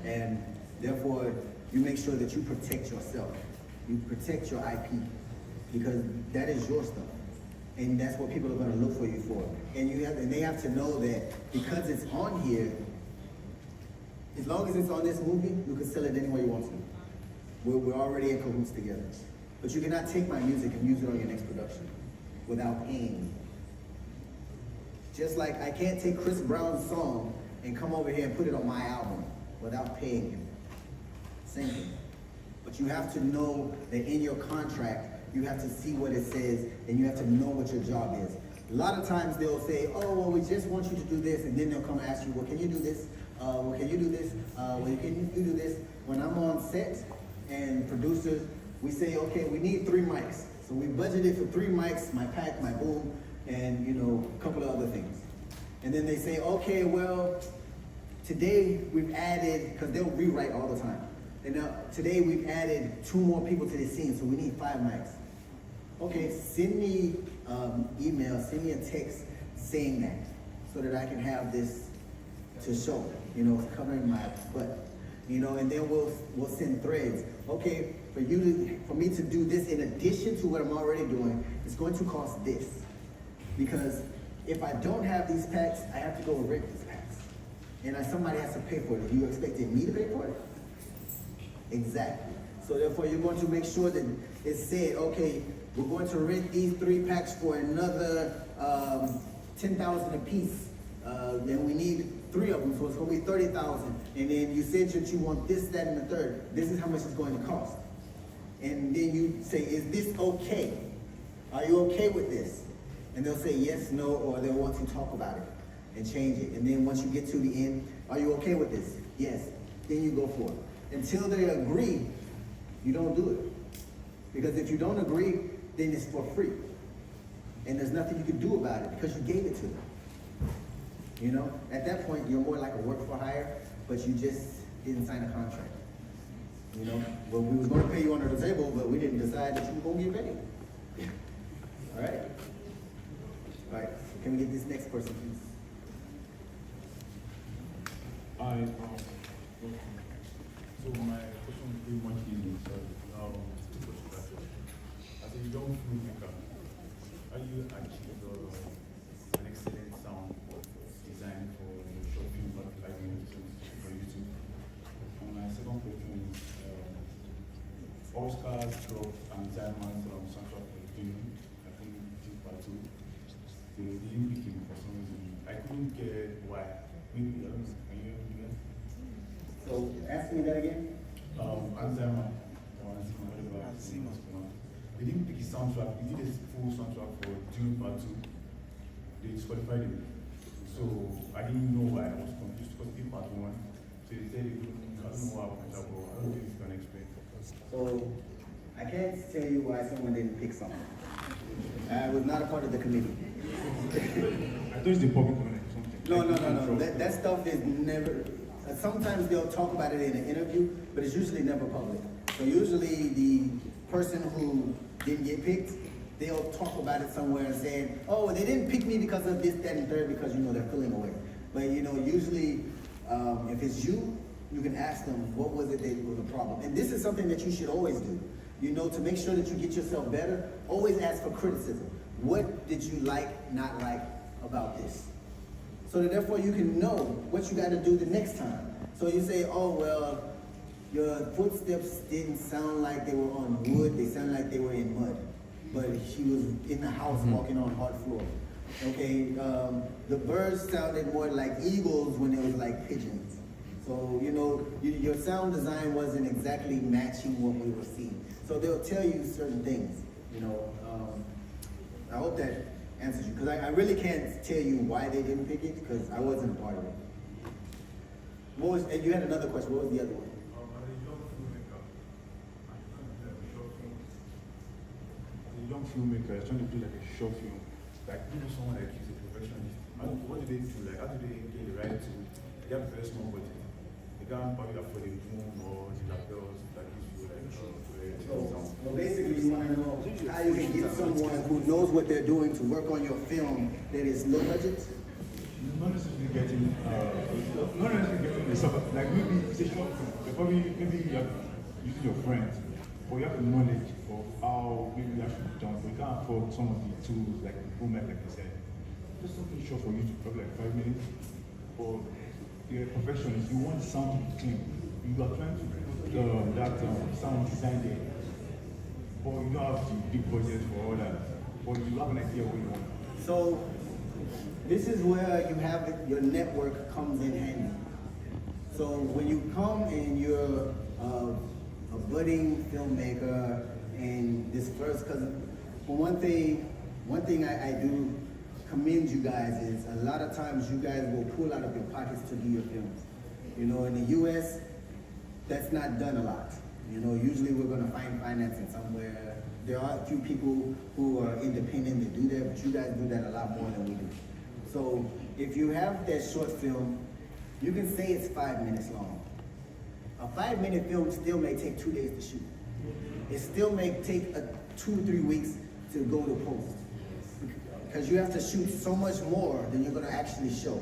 And therefore you make sure that you protect yourself. You protect your IP because that is your stuff. And that's what people are going to look for you for. And they have to know that because it's on here, as long as it's on this movie, you can sell it any way you want to. We're already in cahoots together. But you cannot take my music and use it on your next production without paying me. Just like I can't take Chris Brown's song and come over here and put it on my album without paying him. Same thing. But you have to know that in your contract, you have to see what it says and you have to know what your job is. A lot of times they'll say, oh, well, we just want you to do this, and then they'll come ask you, well, can you do this? Well, can you do this? Well, can you do this? When I'm on set and producers, we say, okay, we need 3 mics. So we budgeted for 3 mics, my pack, my boom, and a couple of other things. And then they say, okay, well, today we've added, because they'll rewrite all the time. And now today we've added 2 more people to the scene, so we need 5 mics. Okay, send me email, send me a text saying that, so that I can have this to show, covering my butt. And then we'll send threads. Okay, for me to do this in addition to what I'm already doing, it's going to cost this. Because if I don't have these packs, I have to go rent these packs. And somebody has to pay for it. Are you expecting me to pay for it? Exactly. So therefore, you're going to make sure that it's said, okay, we're going to rent these 3 packs for another 10,000 a piece. Then we need 3 of them, so it's going to be 30,000. And then you said that you want this, that, and the third. This is how much it's going to cost. And then you say, is this okay? Are you okay with this? And they'll say yes, no, or they'll want to talk about it and change it. And then once you get to the end, are you okay with this? Yes. Then you go for it. Until they agree, you don't do it. Because if you don't agree, then it's for free. And there's nothing you can do about it because you gave it to them. At that point, you're more like a work for hire, but you just didn't sign a contract. You know, well, we was going to pay you under the table, but we didn't decide that you were going to get paid. All right? All right, can we get this next person, please? Hi, so my question is pretty much easy. Two questions. As a young filmmaker, how do you achieve an excellent sound design for short film or 5 minutes for YouTube? And my second question is, Oscars dropped and Zimmerman's soundtrack for the film, I think this part 2. They didn't pick him for some reason. I couldn't get why. Maybe, I don't know, can you hear me? So, ask me that again. Alzheimer, they didn't pick his soundtrack. He did a full soundtrack for Dune Part 2. They disqualified him. So I didn't know why. I was confused because he did Part 1. So they said I don't know how I don't know if you can explain. So I can't tell you why someone didn't pick something. I was not a part of the committee. I thought it's the public comment or something. No. That stuff is never. Sometimes they'll talk about it in an interview, but it's usually never public. So usually the person who didn't get picked, they'll talk about it somewhere and say, oh, they didn't pick me because of this, that, and third, because, you know, they're feeling away. But, you know, usually if it's you, you can ask them what was it that was the problem. And this is something that you should always do. You know, to make sure that you get yourself better, always ask for criticism. What did you like, not like about this? So that therefore you can know what you got to do the next time. So you say, oh, well, your footsteps didn't sound like they were on wood, they sounded like they were in mud. But he was in the house walking on hard floor. Okay, the birds sounded more like eagles when it was like pigeons. So, you know, your sound design wasn't exactly matching what we were seeing. So they'll tell you certain things, you know. I hope that answers you, because I really can't tell you why they didn't pick it, because I wasn't a part of it. And you had another question, what was the other one? As a young filmmaker, trying to do like a short film, like even someone like you is a professionalist, what do they do? Like, how do they get the right to, they have a very small budget. They can't probably afford the boom or the lapels that gives you like well, basically you want to know how you can get someone who knows what they're doing to work on your film that is low budget? Not necessarily getting the stuff, like maybe it's a short film, maybe you are using your friends, or you have the knowledge of how maybe you have to be done, but you can't afford some of the tools like the boom mic, like you said. Just something short for you to probably like 5 minutes, or you're a professionalist, you want the sound to be clean. You are trying to put that sound design there, but you don't have the big budget for all that, but you have an idea what you want. So, this is where you have your network comes in handy. So when you come and you're a budding filmmaker and this first, because for one thing I do commend you guys is a lot of times you guys will pull out of your pockets to do your films. You know, in the US, that's not done a lot. You know, usually we're going to find financing somewhere. There are a few people who are independent that do that, but you guys do that a lot more than we do. So if you have that short film, you can say it's 5 minutes long. A 5-minute film still may take 2 days to shoot. It still may take 2 or 3 weeks to go to post. Because you have to shoot so much more than you're gonna actually show.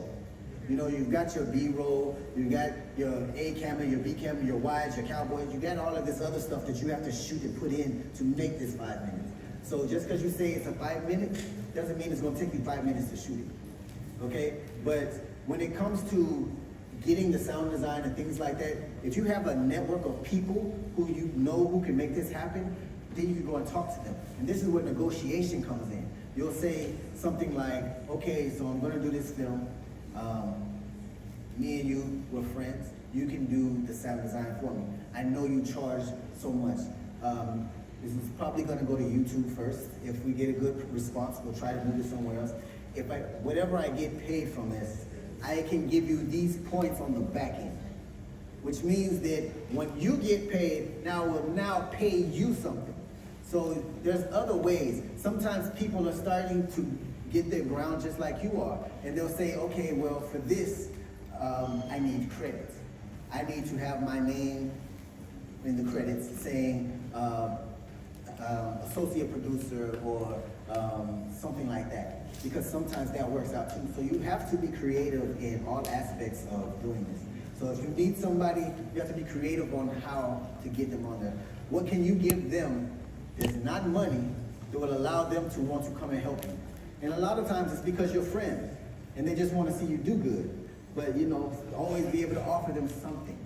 You know, you've got your B-roll, you got your A camera, your B camera, your wides, your cowboys, you got all of this other stuff that you have to shoot and put in to make this 5 minutes. So just because you say it's a 5 minutes, doesn't mean it's gonna take you 5 minutes to shoot it. Okay, but when it comes to getting the sound design and things like that, if you have a network of people who you know who can make this happen, then you can go and talk to them. And this is where negotiation comes in. You'll say something like, okay, so I'm gonna do this film. Me and you, we're friends. You can do the sound design for me. I know you charge so much. This is probably gonna go to YouTube first. If we get a good response, we'll try to move it somewhere else. Whatever I get paid from this, I can give you these points on the back end, which means that when you get paid, we'll now pay you something. So there's other ways. Sometimes people are starting to get their ground just like you are, and they'll say, okay, well, for this, I need credit. I need to have my name in the credits saying associate producer or something like that, because sometimes that works out too. So you have to be creative in all aspects of doing this. So if you need somebody, you have to be creative on how to get them on there. What can you give them that's not money that will allow them to want to come and help you? And a lot of times it's because you're friends and they just want to see you do good. But you know, always be able to offer them something.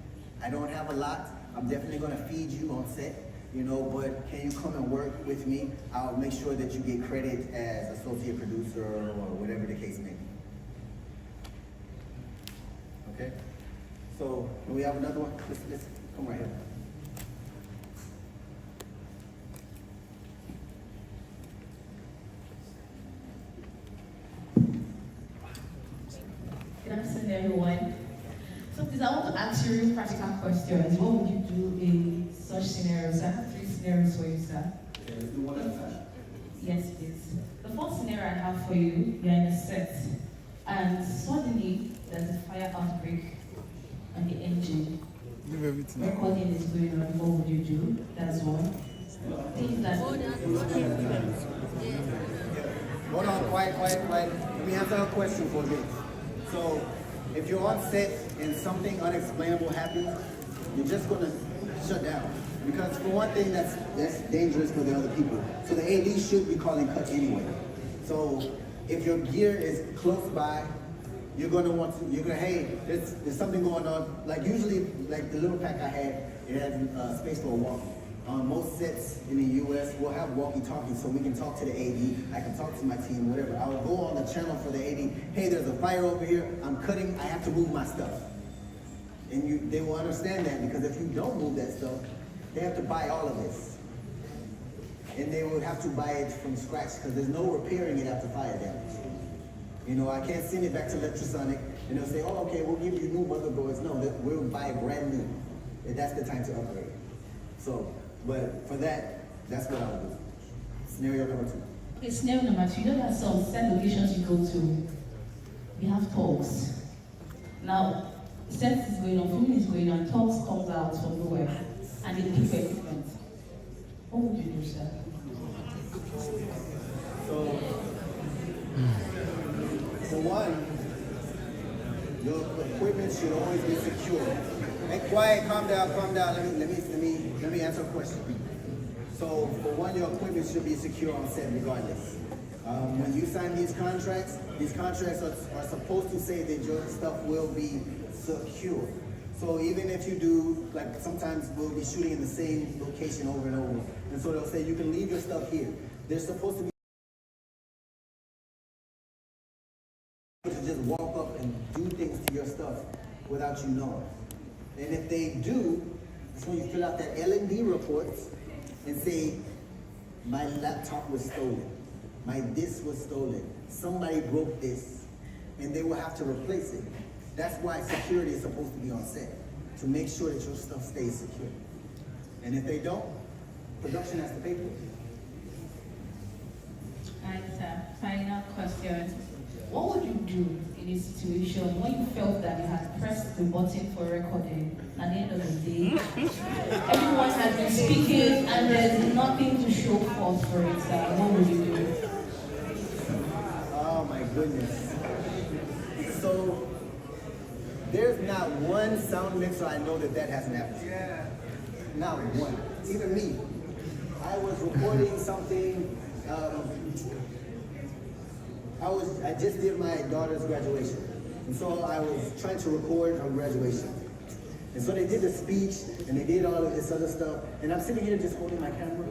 I don't have a lot. I'm definitely going to feed you on set, you know, but can you come and work with me? I'll make sure that you get credit as associate producer or whatever the case may be. Okay? So, do we have another one? Let's come right here. Good afternoon, everyone. So please, I want to ask you real practical questions. What would you do in such scenarios? I have 3 scenarios for you, sir. Okay, let's do one at a time. Yes, please. The first scenario I have for you, you're in a set, and suddenly there's a fire outbreak on the engine. Recording is going on. What would you do? That's one. Things that Hold on, quiet. Let me answer a question for this. So, if you're on set and something unexplainable happens, you're just gonna shut down. Because for one thing, that's dangerous for the other people. So the AD should be calling cut anyway. So if your gear is close by, you're gonna hey, there's something going on. Like usually, like the little pack I had, it has space for a walkie. Most sets in the US will have walkie-talkies so we can talk to the AD, I can talk to my team, whatever. I will go on the channel for the AD, hey, there's a fire over here, I'm cutting, I have to move my stuff. And they will understand that, because if you don't move that stuff, they have to buy all of this. And they would have to buy it from scratch, because there's no repairing it after fire damage. You know, I can't send it back to Electrosonic, and they'll say, oh, okay, we'll give you new motherboards. No, we'll buy it brand new. And that's the time to upgrade. So, but for that, that's what I would do. Scenario number 2. Okay, scenario number 2. You know that some set locations you go to, we have talks. Now, set is going on, filming is going on, talks comes out from nowhere, and they pick your equipment. What would you do, sir? So, for one, your equipment should always be secure. Hey, quiet, calm down. Let me answer a question. So, for one, your equipment should be secure on set regardless. When you sign these contracts are supposed to say that your stuff will be secure. So even if you do, like sometimes we'll be shooting in the same location over and over, and so they'll say you can leave your stuff here. They're supposed to be able to just walk up and do things to your stuff without you knowing. And if they do, that's when you fill out that L&D reports and say, my laptop was stolen, my disc was stolen, somebody broke this, and they will have to replace it. That's why security is supposed to be on set, to make sure that your stuff stays secure. And if they don't, production has to pay for it. And final question. What would you do in a situation when you felt that you had pressed the button for recording, at the end of the day, everyone has been speaking and there's nothing to show forth for it, what would you do? Oh my goodness. So, there's not one sound mixer I know that hasn't happened. Yeah. Not one. Even me. I was recording something, I just did my daughter's graduation. And so I was trying to record her graduation. And so they did the speech and they did all of this other stuff. And I'm sitting here just holding my camera,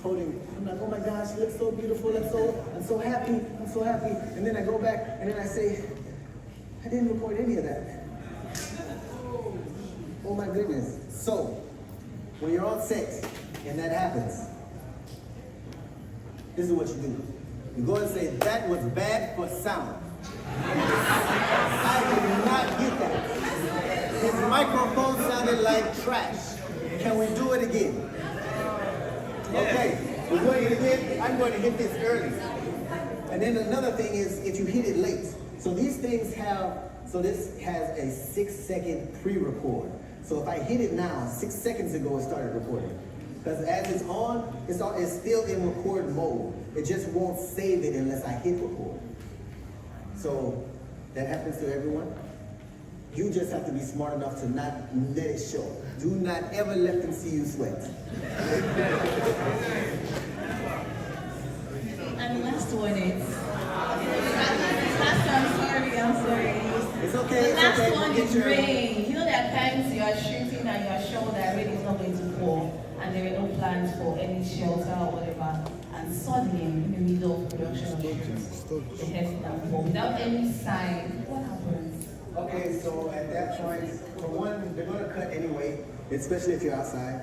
I'm like, oh my gosh, she looks so beautiful, I'm so happy. And then I go back and then I say, I didn't record any of that. Oh my goodness. So, when you're on set and that happens, this is what you do. You go and say, that was bad for sound. I did not get that. His microphone sounded like trash. Can we do it again? Okay, we're going to hit, I'm going to hit this early. And then another thing is if you hit it late. So these things have, so this has a 6-second pre-record. So if I hit it now, 6 seconds ago it started recording. Because as it's on, it's still in record mode. It just won't save it unless I hit record. So that happens to everyone. You just have to be smart enough to not let it show. Do not ever let them see you sweat. And last one is, I'm sorry. It's okay. The last okay. one is rain. You know, there are times you are shooting and you are sure that rain is not going to fall, and there are no plans for any shelter or whatever, and suddenly in the middle of production, the heavy downpour without any sign. What happens? Okay, so at that point, for one, they're going to cut anyway, especially if you're outside.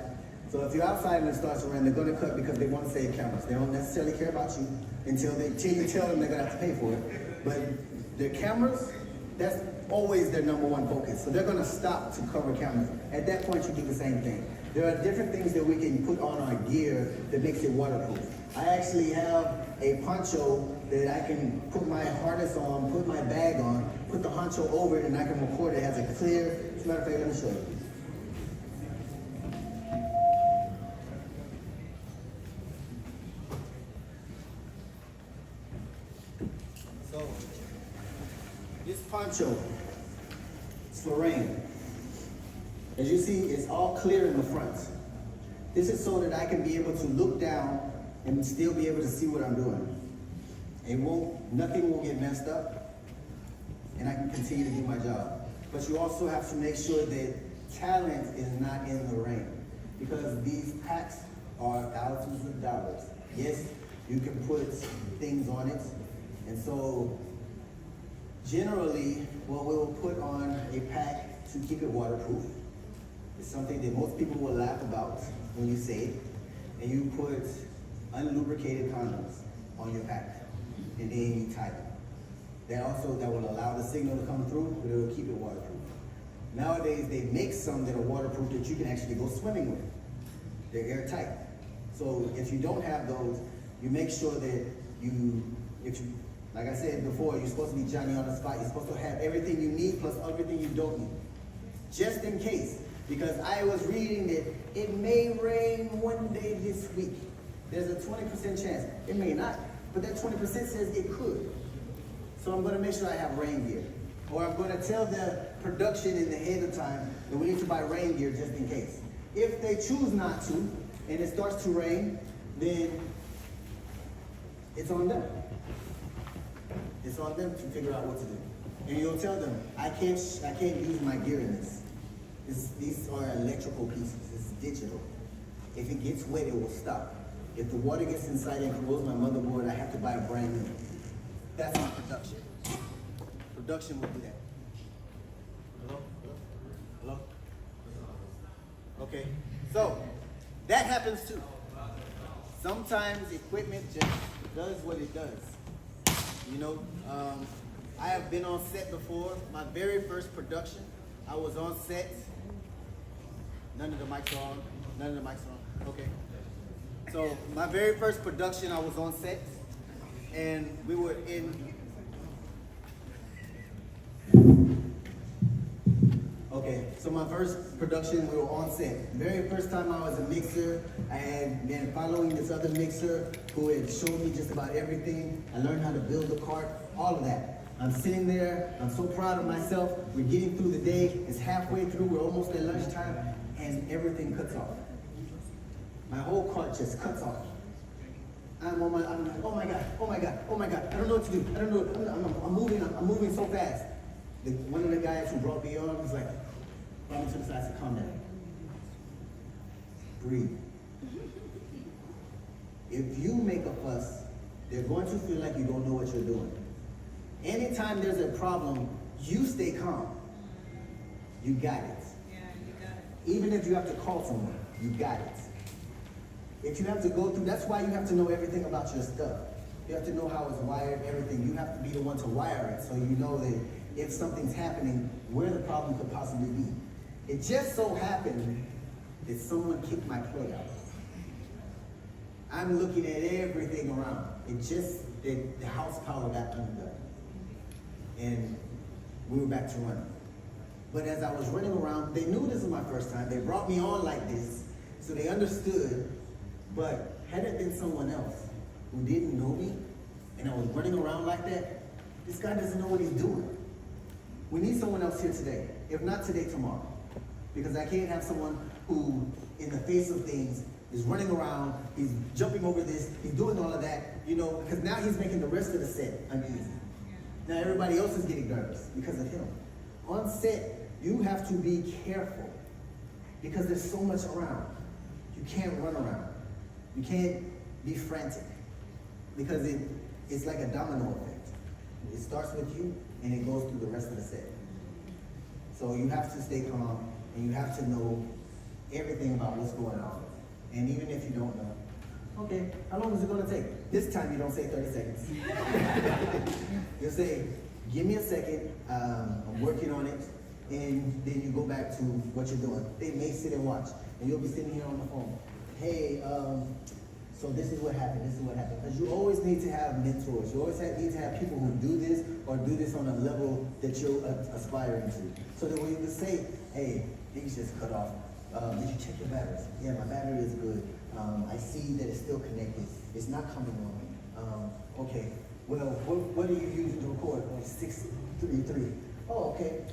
So if you're outside and it starts to rain, they're going to cut because they want to save cameras. They don't necessarily care about you until you tell them they're going to have to pay for it. But the cameras, that's always their number one focus. So they're going to stop to cover cameras. At that point, you do the same thing. There are different things that we can put on our gear that makes it waterproof. I actually have a poncho that I can put my harness on, put my bag on, put the poncho over it, and I can record it. It has a clear, as a matter of fact, let me show you. So, this poncho is for rain. As you see, it's all clear in the front. This is so that I can be able to look down and still be able to see what I'm doing. Nothing will get messed up, and I can continue to do my job. But you also have to make sure that talent is not in the rain, because these packs are thousands of dollars. Yes, you can put things on it, and so generally what we'll put on a pack to keep it waterproof is something that most people will laugh about when you say it, and you put unlubricated condoms on your pack, and then you tie them. That will allow the signal to come through, but it will keep it waterproof. Nowadays, they make some that are waterproof that you can actually go swimming with. They're airtight. So if you don't have those, you make sure that like I said before, you're supposed to be Johnny on the spot. You're supposed to have everything you need plus everything you don't need. Just in case, because I was reading that it may rain one day this week. There's a 20% chance. It may not, but that 20% says it could. So I'm going to make sure I have rain gear. Or I'm going to tell the production in the ahead of time that we need to buy rain gear just in case. If they choose not to, and it starts to rain, then it's on them. It's on them to figure out what to do. And you'll tell them, I can't use my gear in this. These are electrical pieces. It's digital. If it gets wet, it will stop. If the water gets inside and corrodes my motherboard, I have to buy a brand new. That's not production. Production will do that. Hello? Hello? Okay. So, that happens too. Sometimes equipment just does what it does. You know, I have been on set before. My very first production, I was on set. None of the mics are on. None of the mics are on. Okay. So my very first production, I was on set, and we were in. Okay, so my first production, we were on set. The very first time I was a mixer, I had been following this other mixer who had showed me just about everything. I learned how to build the cart, all of that. I'm sitting there, I'm so proud of myself. We're getting through the day, it's halfway through, we're almost at lunchtime, and everything cuts off. My whole cart just cuts off. I'm like, oh my God, oh my God, oh my God. I don't know what to do. I don't know. I'm moving so fast. One of the guys who brought me on was like, brought me to the side and said, calm down. Breathe. If you make a fuss, they're going to feel like you don't know what you're doing. Anytime there's a problem, you stay calm. You got it. Yeah, you got it. Even if you have to call someone, you got it. If you have to go through, that's why you have to know everything about your stuff. You have to know how it's wired, everything. You have to be the one to wire it so you know that if something's happening, where the problem could possibly be. It just so happened that someone kicked my plug out. I'm looking at everything around. It just, the house power got undone. And we were back to running. But as I was running around, they knew this was my first time. They brought me on like this, so they understood. But had it been someone else who didn't know me, and I was running around like that, this guy doesn't know what he's doing. We need someone else here today. If not today, tomorrow. Because I can't have someone who, in the face of things, is running around, he's jumping over this, he's doing all of that, you know, because now he's making the rest of the set uneasy. Now everybody else is getting nervous because of him. On set, you have to be careful because there's so much around. You can't run around. You can't be frantic because it's like a domino effect. It starts with you and it goes through the rest of the set. So you have to stay calm and you have to know everything about what's going on. And even if you don't know, okay, how long is it going to take? This time you don't say 30 seconds. You say, give me a second, I'm working on it, and then you go back to what you're doing. They may sit and watch, and you'll be sitting here on the phone. Hey, so this is what happened, this is what happened. Because you always need to have mentors. You always need to have people who do this or do this on a level that you're aspiring to. So that when you can say, hey, things just cut off. Did you check your batteries? Yeah, my battery is good. I see that it's still connected. It's not coming on. Okay, well, what do you use to record? Oh, 633. Oh, okay.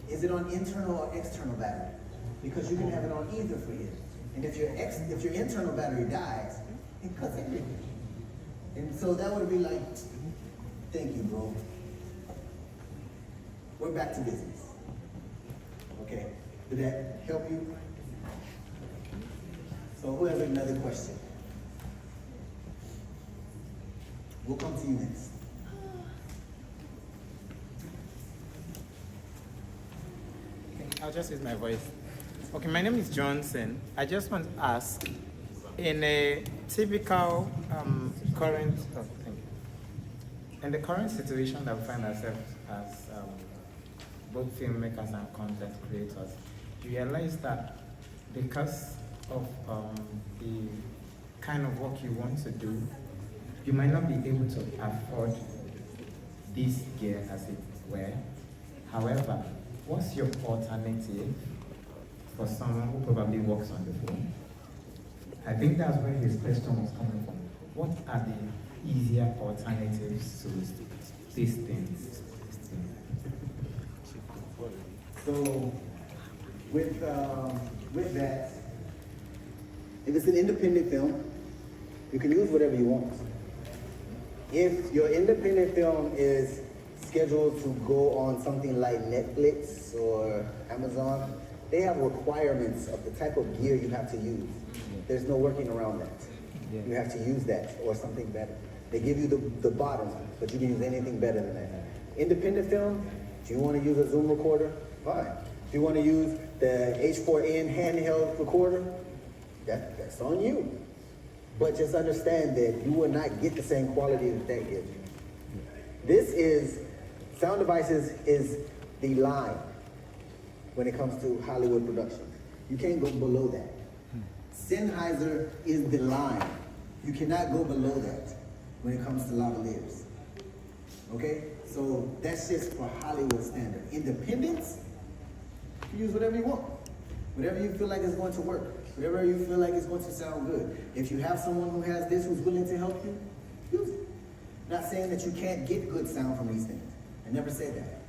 Is it on internal or external battery? Because you can have it on either for you. And if your internal battery dies, it cuts everything. And so that would be like, thank you, bro. We're back to business. Okay, did that help you? So who has another question? We'll come to you next. I'll just use my voice. Okay, my name is Johnson. I just want to ask, in a typical in the current situation that we find ourselves as both filmmakers and content creators, you realize that because of the kind of work you want to do, you might not be able to afford this gear, as it were. However, what's your alternative for someone who probably works on the phone? I think that's where his question was coming from. What are the easier alternatives to these things? So, with that, if it's an independent film, you can use whatever you want. If your independent film is scheduled to go on something like Netflix or Amazon, they have requirements of the type of gear you have to use. There's no working around that. You have to use that or something better. They give you the bottom, but you can use anything better than that. Independent film, do you want to use a Zoom recorder? Fine. If you want to use the H4n handheld recorder, that's on you. But just understand that you will not get the same quality that they give you. This is, Sound Devices is the line when it comes to Hollywood production. You can't go below that. Sennheiser is the line. You cannot go below that when it comes to lavaliers. Okay? So that's just for Hollywood standard. Independence, you use whatever you want. Whatever you feel like is going to work. Whatever you feel like is going to sound good. If you have someone who has this who's willing to help you, use it. Not saying that you can't get good sound from these things. I never said that.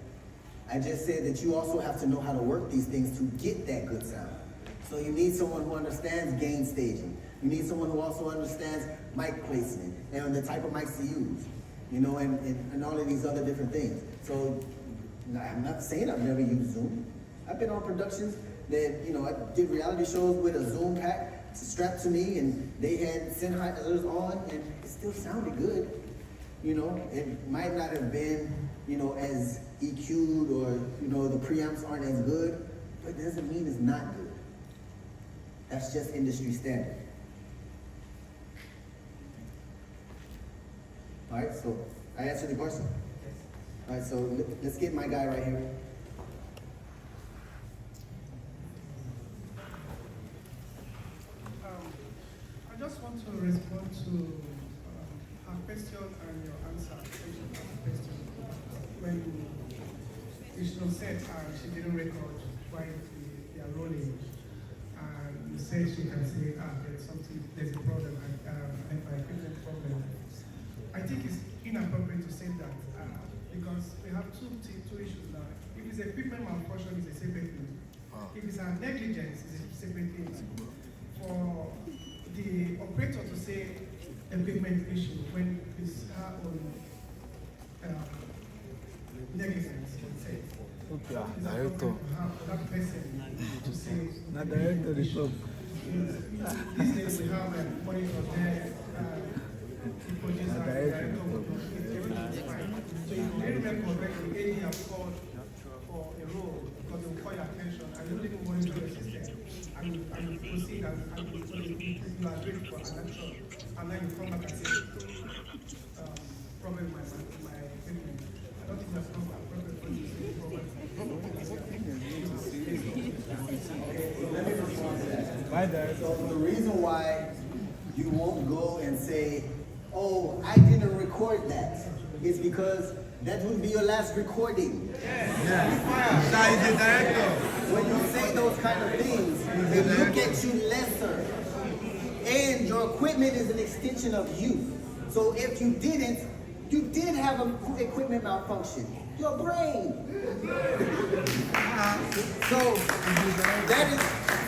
I just said that you also have to know how to work these things to get that good sound. So you need someone who understands gain staging. You need someone who also understands mic placement and the type of mics to use. You know, and all of these other different things. So I'm not saying I've never used Zoom. I've been on productions that, you know, I did reality shows with a Zoom pack strapped to me and they had Sennheisers on and it still sounded good. You know, it might not have been, you know, as EQ'd or, you know, the preamps aren't as good, but it doesn't mean it's not good. That's just industry standard. All right, so I answered the question. All right, so let's get my guy right here. I just want to respond to her question and your answer. Question. It's on set and she didn't record while they are rolling. And you say she can say, there's a problem, my equipment problem. I think it's inappropriate to say that because we have two issues now. If it's equipment malfunction, it's a separate thing. If it's a negligence, it's a separate thing. For the operator to say equipment issue when it's her own negligence, let's say. Okay, director. That person to say. Not director, the club. These days we have monitor there, the producer, the director, everything is fine. So you may remember correctly, AD have called for a role because they will call your attention and you didn't monitor the system and you proceed and you are ready for an action and then you come back and say, problem with my equipment. I don't think that's not appropriate for you to say problem. So the reason why you won't go and say, oh, I didn't record that, is because that will be your last recording. When you say those kind of things, they look at you lesser. And your equipment is an extension of you. So if you didn't, you did have an equipment malfunction. Your brain. So that is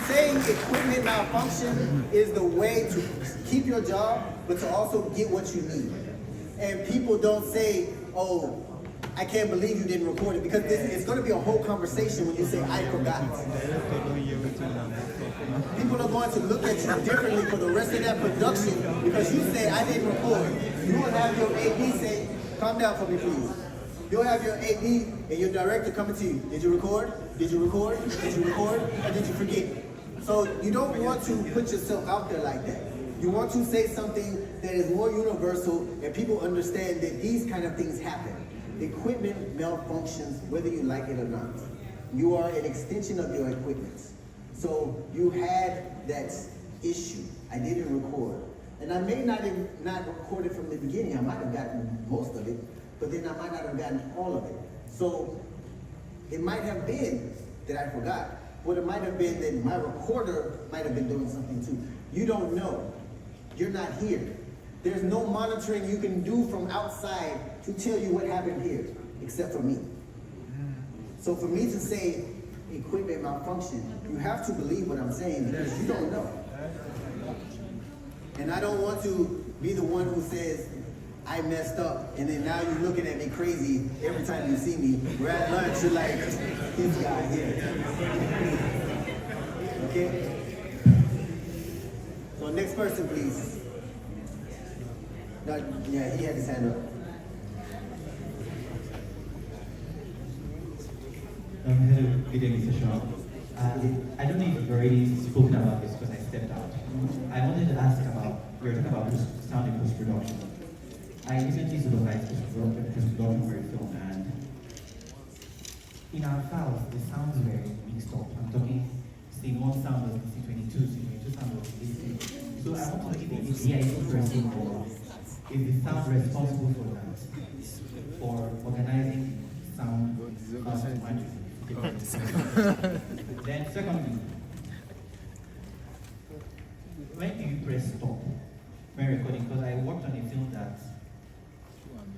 saying equipment malfunction is the way to keep your job, but to also get what you need. And people don't say, oh, I can't believe you didn't record it, because it's going to be a whole conversation when you say, I forgot. People are going to look at you differently for the rest of that production because you say, I didn't record. You will have your AD say, calm down for me, please. You'll have your AD and your director coming to you. Did you record? Did you record? Did you record? Or did you forget? So you don't want to put yourself out there like that. You want to say something that is more universal and people understand that these kind of things happen. Equipment malfunctions whether you like it or not. You are an extension of your equipment. So you had that issue. I didn't record. And I may not have recorded from the beginning. I might have gotten most of it, but then I might not have gotten all of it. So it might have been that I forgot. Or it might have been that my recorder might have been doing something too. You don't know. You're not here. There's no monitoring you can do from outside to tell you what happened here, except for me. So for me to say equipment malfunction, you have to believe what I'm saying because you don't know. And I don't want to be the one who says, I messed up, and then now you're looking at me crazy every time you see me. We're at lunch, you're like, this guy here. Okay? So next person, please. No, yeah, he had his hand up. Hello, good evening, Mr. Shaw. I don't know if you've already spoken about this because I stepped out. I wanted to ask about, we were talking about sound and post-production. I recently supervised post-production for a film, and in our files, the sounds were mixed up. I'm talking, scene 1 sound was C22, scene 22 sound was C3. So I want to know if the DIC person or is the sound responsible for that, for organizing sound Then secondly, when do you press stop when recording? Because I worked on a film that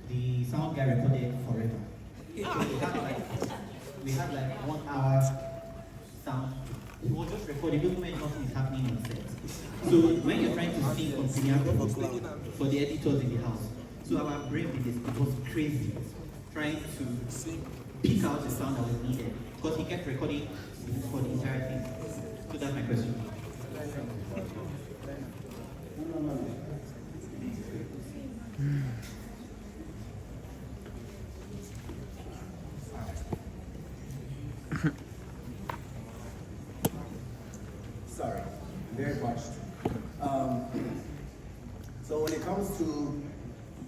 the sound guy recorded forever. So we had like 1 hour sound. It was just recording, even when nothing is happening on set. So when you're trying to sing on Premiere for the editors in the house, so our brain it was crazy trying to pick out the sound that was needed because he kept recording for the entire thing. So that's my question. Sorry, very much. So when it comes to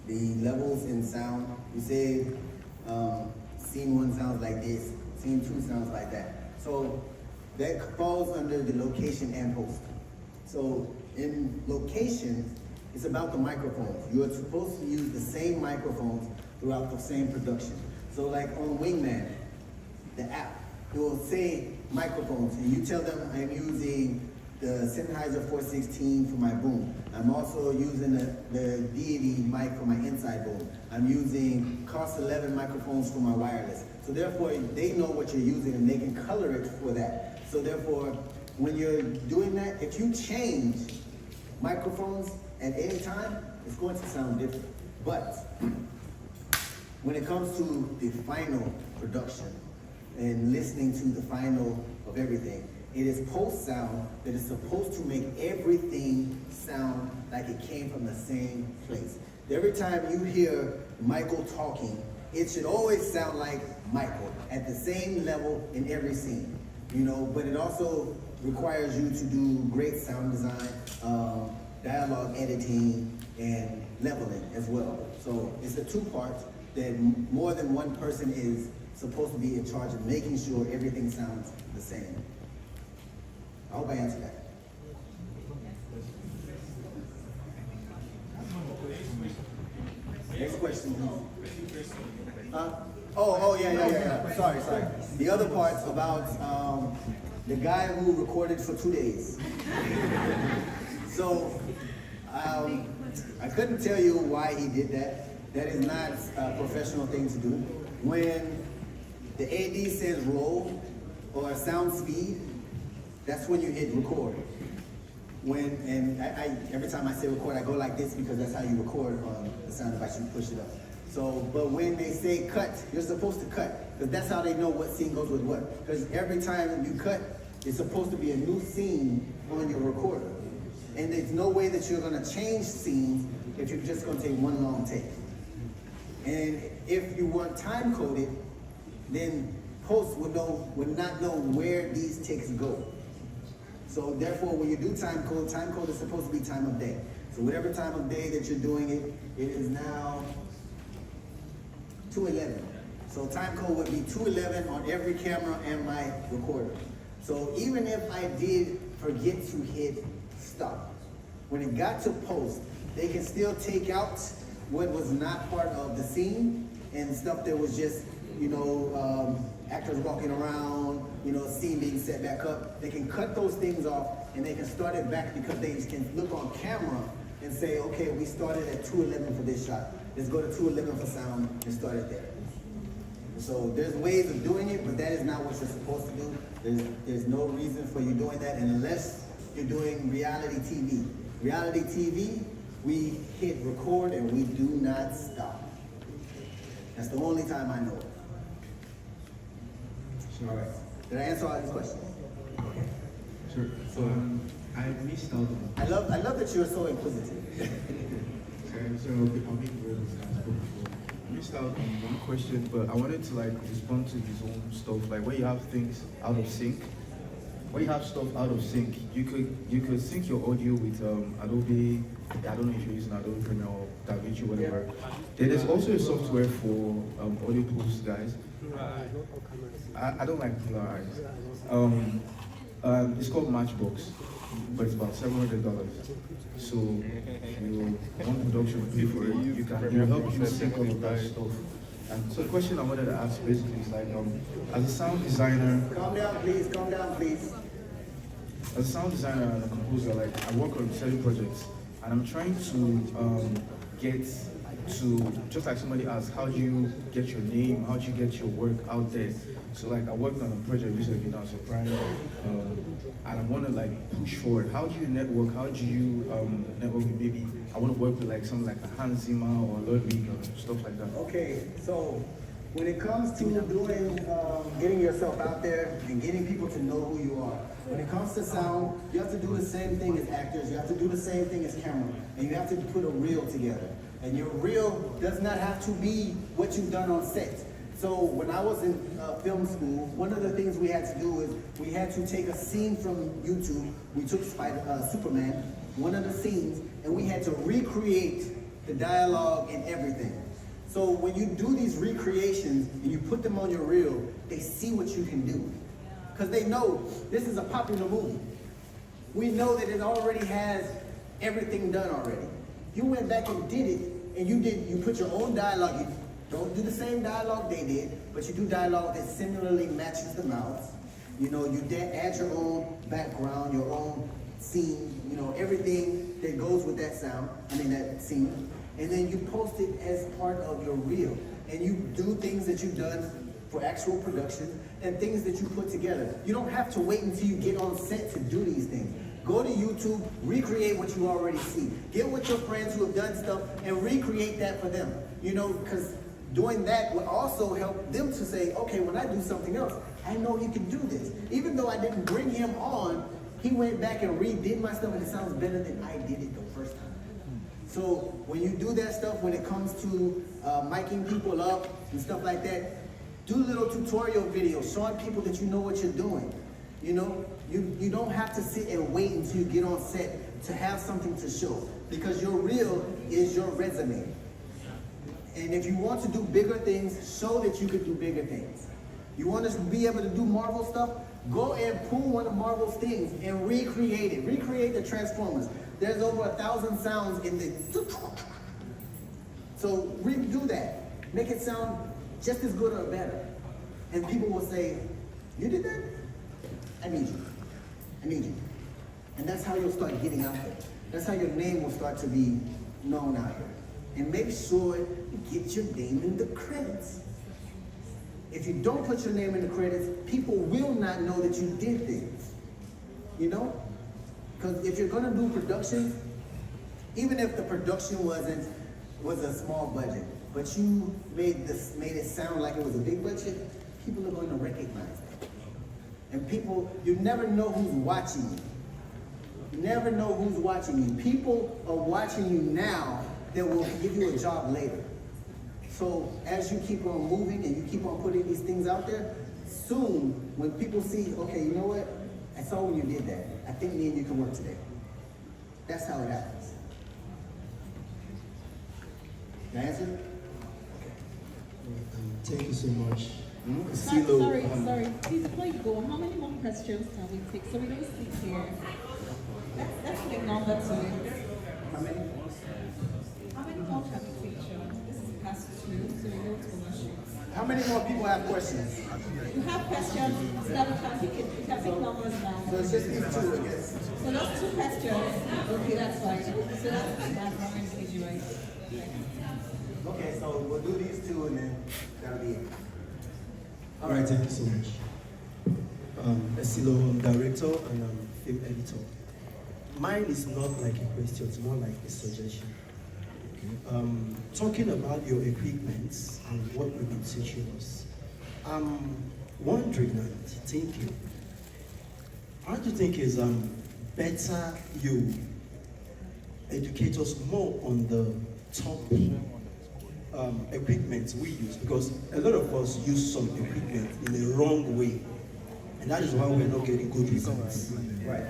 the levels in sound, you say scene 1 sounds like this, scene 2 sounds like that. So that falls under the location and post. So in location, it's about the microphones. You are supposed to use the same microphones throughout the same production. So like on Wingman, the app, it will say microphones, and you tell them I'm using the Sennheiser 416 for my boom. I'm also using the Deity mic for my inside boom. I'm using Cost 11 microphones for my wireless. So therefore, they know what you're using and they can color it for that. So therefore, when you're doing that, if you change microphones at any time, it's going to sound different. But when it comes to the final production and listening to the final of everything, it is post sound that is supposed to make everything sound like it came from the same place. Every time you hear Michael talking, it should always sound like Michael at the same level in every scene, you know, but it also requires you to do great sound design, dialogue editing, and leveling as well. So it's a two-part that more than one person is supposed to be in charge of making sure everything sounds the same. I hope I answered that. Next question, please. Yeah. Sorry. The other part's about the guy who recorded for 2 days. So, I couldn't tell you why he did that. That is not a professional thing to do. When the AD says roll or sound speed, that's when you hit record. Every time I say record, I go like this because that's how you record on the sound device, you push it up. So, but when they say cut, you're supposed to cut, because that's how they know what scene goes with what. Because every time you cut, it's supposed to be a new scene on your recorder. And there's no way that you're gonna change scenes if you're just gonna take one long take. And if you want time coded, then post would not know where these takes go. So therefore, when you do time code is supposed to be time of day. So whatever time of day that you're doing it, it is now 2:11. So time code would be 2:11 on every camera and my recorder. So even if I did forget to hit stop, when it got to post, they can still take out what was not part of the scene and stuff that was just, you know, actors walking around, you know, scene being set back up. They can cut those things off and they can start it back because they can look on camera and say, okay, we started at 2:11 for this shot. Let's go to 2:11 for sound and start it there. So there's ways of doing it, but that is not what you're supposed to do. There's no reason for you doing that unless you're doing reality TV. Reality TV, we hit record and we do not stop. That's the only time I know it. All right. Did I answer all these questions? Okay. Sure. So I missed out on. I love that you're so inquisitive. I'll be real I missed out on one question, but I wanted to like respond to his own stuff. Like when you have things out of sync, you could sync your audio with Adobe. I don't know if you're using Adobe Premiere or DaVinci, whatever. Then there's also a software for audio post guys. I don't like Polaris. It's called Matchbox, but it's about $700. So one production will pay for it. It will help you sync all of that stuff. And so the question I wanted to ask basically is like, as a sound designer. Calm down, please. As a sound designer and a composer, like I work on certain projects, and I'm trying to get to, just like somebody asked, how do you get your name, how do you get your work out there? So like I worked on a project recently now, Soprano, and I want to like push forward. How do you network? How do you network with maybe, I want to work with like someone like a Hans Zimmer or Ludwig or stuff like that. Okay, so when it comes to doing, getting yourself out there and getting people to know who you are, when it comes to sound, you have to do the same thing as actors, you have to do the same thing as camera, and you have to put a reel together. And your reel does not have to be what you've done on set. So when I was in film school, one of the things we had to do is we had to take a scene from YouTube. We took Superman, one of the scenes, and we had to recreate the dialogue and everything. So when you do these recreations and you put them on your reel, they see what you can do. Because they know this is a popular movie. We know that it already has everything done already. You went back and did it, and you put your own dialogue. You don't do the same dialogue they did. but you do dialogue that similarly matches the mouths. You know, you add your own background, your own scene, you know, everything that goes with that sound, that scene. And then you post it as part of your reel. And you do things that you've done for actual production and things that you put together. You don't have to wait until you get on set to do these things. Go to YouTube, recreate what you already see. Get with your friends who have done stuff and recreate that for them. You know, because doing that will also help them to say, okay, when I do something else, I know he can do this. Even though I didn't bring him on, he went back and redid my stuff and it sounds better than I did it the first time. So when you do that stuff, when it comes to miking people up and stuff like that, do little tutorial videos showing people that you know what you're doing. You know, you don't have to sit and wait until you get on set to have something to show, because your reel is your resume. And if you want to do bigger things, show that you could do bigger things. You want us to be able to do Marvel stuff? Go and pull one of Marvel's things and recreate it. Recreate the Transformers. There's over 1,000 sounds in the... So redo that. Make it sound just as good or better. And people will say, you did that? I need you. I need you. And that's how you'll start getting out there. That's how your name will start to be known out here. And make sure you get your name in the credits. If you don't put your name in the credits, people will not know that you did things. You know? Because if you're gonna do production, even if the production was a small budget, but you made it sound like it was a big budget, people are going to recognize that. And people, you never know who's watching you. You never know who's watching you. People are watching you now that will give you a job later. So as you keep on moving and you keep on putting these things out there, soon when people see, okay, you know what? I saw when you did that. I think me and you can work today. That's how it happens. Can I answer? Thank you so much. Sorry. Please, before you go, how many more questions can we take so we don't sit here? Let's take number 2. How many? How many more can we take, Sean? This is past 2, so we don't overshoot. How many more people have questions? You have questions, so we can pick numbers now. So it's just these 2, I guess. So that's 2 questions. Okay, that's fine. So that's one individual, right? Okay, so we'll do these 2 and then that'll be it. All right, thank you so much. Esilo, I'm director and I'm film editor. Mine is not like a question, it's more like a suggestion. Talking about your equipment and what you've been teaching us, I'm wondering and thinking, how do you think is better you educate us more on the topic equipment we use, because a lot of us use some equipment in a wrong way, and that is why we're not getting good results. Right.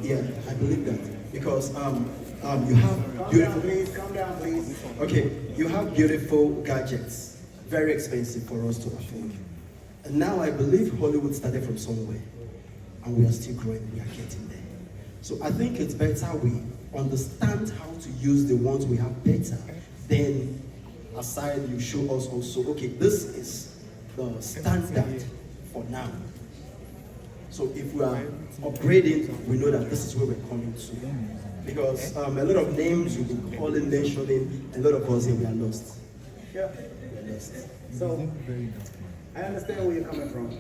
Yeah, I believe that, because you have beautiful. Please calm down, please. Okay, you have beautiful gadgets, very expensive for us to afford, and now I believe Hollywood started from somewhere, and we are still growing. We are getting there. So I think it's better we understand how to use the ones we have better. Then aside, you show us also, okay, this is the standard for now. So if we are upgrading, we know that this is where we're coming to. Because a lot of names you've been calling, mentioning, a lot of us here, we are lost. Yeah. We are lost. So, I understand where you're coming from.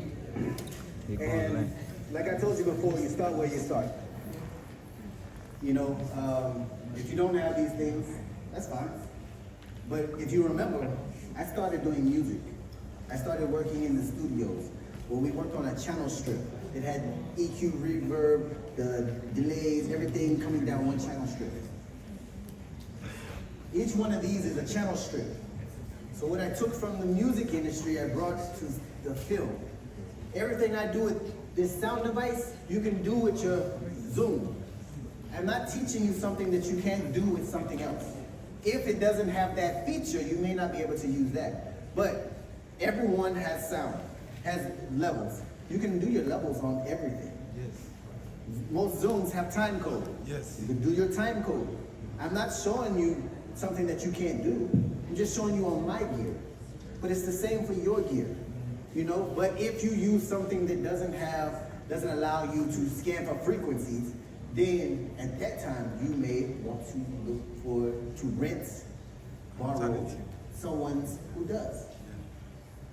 And like I told you before, you start where you start. You know, if you don't have these things, that's fine. But if you remember, I started doing music. I started working in the studios where we worked on a channel strip. It had EQ, reverb, the delays, everything coming down one channel strip. Each one of these is a channel strip. So what I took from the music industry, I brought to the film. Everything I do with this sound device, you can do with your Zoom. I'm not teaching you something that you can't do with something else. If it doesn't have that feature, you may not be able to use that. But everyone has sound, has levels. You can do your levels on everything. Yes. Most Zooms have time code. Yes. You can do your time code. I'm not showing you something that you can't do. I'm just showing you on my gear. but it's the same for your gear, you know? But if you use something that doesn't allow you to scan for frequencies, then at that time you may want to look to rent, borrow someone who does,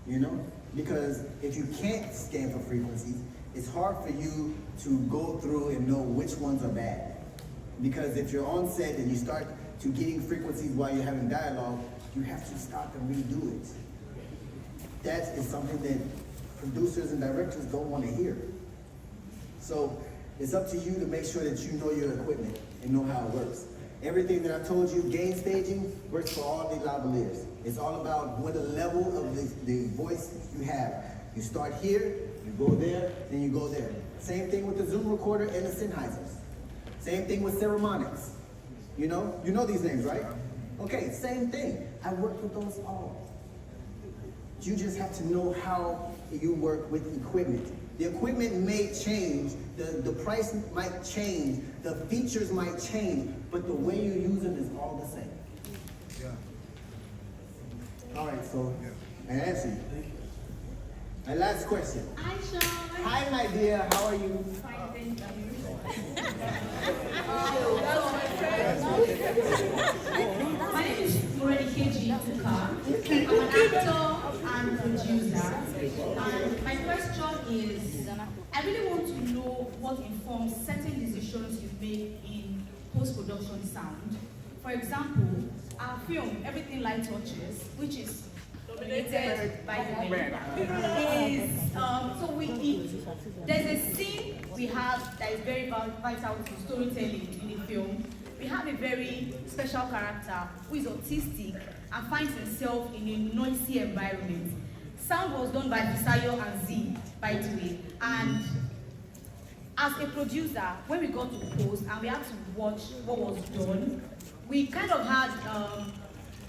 you know? Because if you can't scan for frequencies, it's hard for you to go through and know which ones are bad. Because if you're on set and you start to getting frequencies while you're having dialogue, you have to stop and redo it. That is something that producers and directors don't want to hear. So it's up to you to make sure that you know your equipment and know how it works. Everything that I told you, gain staging, works for all the lavaliers. It's all about what the level of the voice you have. You start here, you go there, then you go there. Same thing with the Zoom recorder and the Sennheisers. Same thing with Ceremonics. You know these names, right? Okay, same thing. I work with those all. You just have to know how you work with equipment. The equipment may change, the price might change, the features might change, but the way you use them is all the same. Yeah. All right, so I answer you. My last question. Hi, Sean. Hi, my dear. How are you? Fine, thank you. My name is Morenikeji Tuka. I'm an actor and producer. And my question is, I really want to know what informs certain decisions you make in post-production sound. For example, our film, Everything Light Touches, which is dominated by the way, there's a scene we have that is very vital to storytelling in the film. We have a very special character who is autistic and finds himself in a noisy environment. Sound was done by Fisayo and Z, by the way. And as a producer, when we got to post and we had to watch what was done, we kind of had,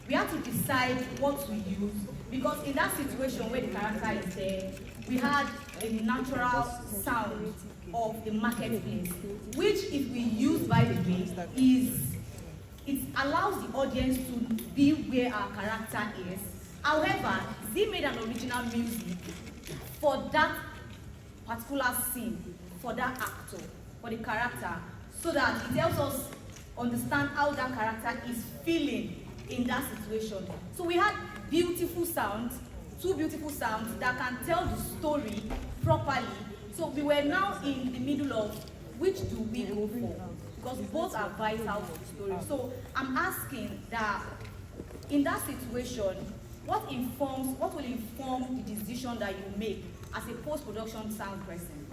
we had to decide what to use, because in that situation where the character is there, we had a natural sound of the marketplace, which if we use by the way, it allows the audience to be where our character is. However, Z made an original music for that particular scene, for that actor, for the character, so that it helps us understand how that character is feeling in that situation. So we had beautiful sounds, two beautiful sounds that can tell the story properly. So we were now in the middle of which do we go for, because both are vital to the story. So I'm asking that in that situation, what will inform the decision that you make as a post-production sound person?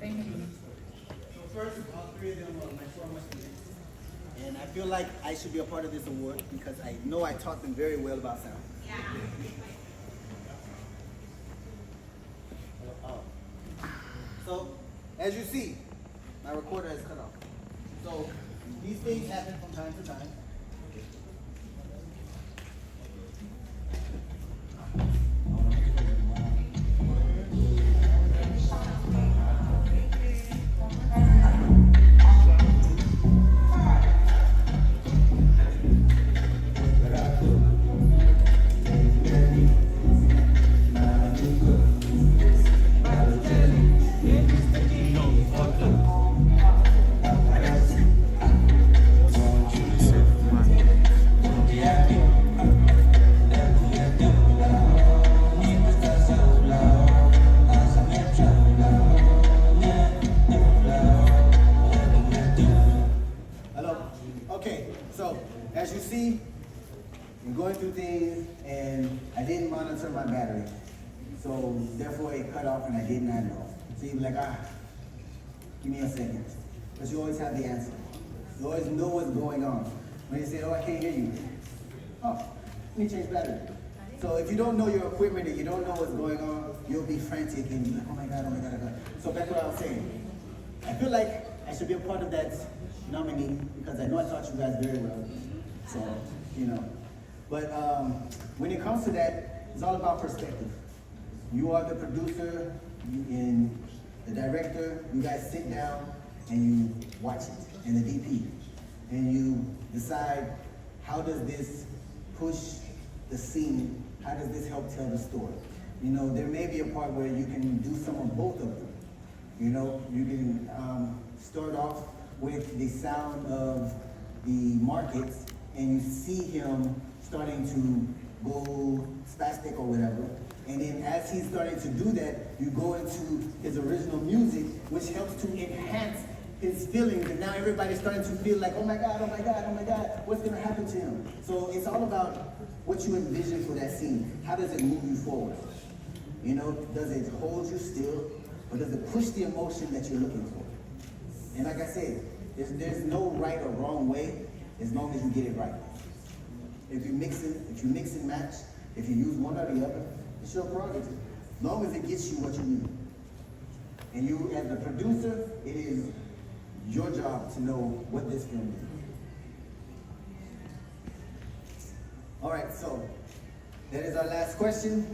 Thank you. So first, all three of them are my former students. And I feel like I should be a part of this award because I know I taught them very well about sound. Yeah. So, as you see, my recorder is cut off. So, these things happen from time to time. Give me a second. Because you always have the answer. You always know what's going on. When you say, oh, I can't hear you. Oh, let me change battery. So if you don't know your equipment and you don't know what's going on, you'll be frantic and be like, oh my God, oh my God, oh my God. So that's what I was saying. I feel like I should be a part of that nominee because I know I taught you guys very well. So, you know. But when it comes to that, it's all about perspective. You are the producer and the director. You guys sit down and you watch it, and the DP. And you decide, how does this push the scene How does this help tell the story? You know, there may be a part where you can do some of both of them. You know, you can start off with the sound of the markets, and you see him starting to go spastic or whatever. And then as he's starting to do that, you go into his original music, which helps to enhance his feelings. And now everybody's starting to feel like, oh my God, oh my God, oh my God, what's gonna happen to him? So it's all about what you envision for that scene. How does it move you forward? You know, does it hold you still, or does it push the emotion that you're looking for? And like I said, there's no right or wrong way, as long as you get it right. If you mix and match, if you use one or the other, it's your prerogative. As long as it gets you what you need. And you, as the producer, it is your job to know what this film is. All right, so that is our last question.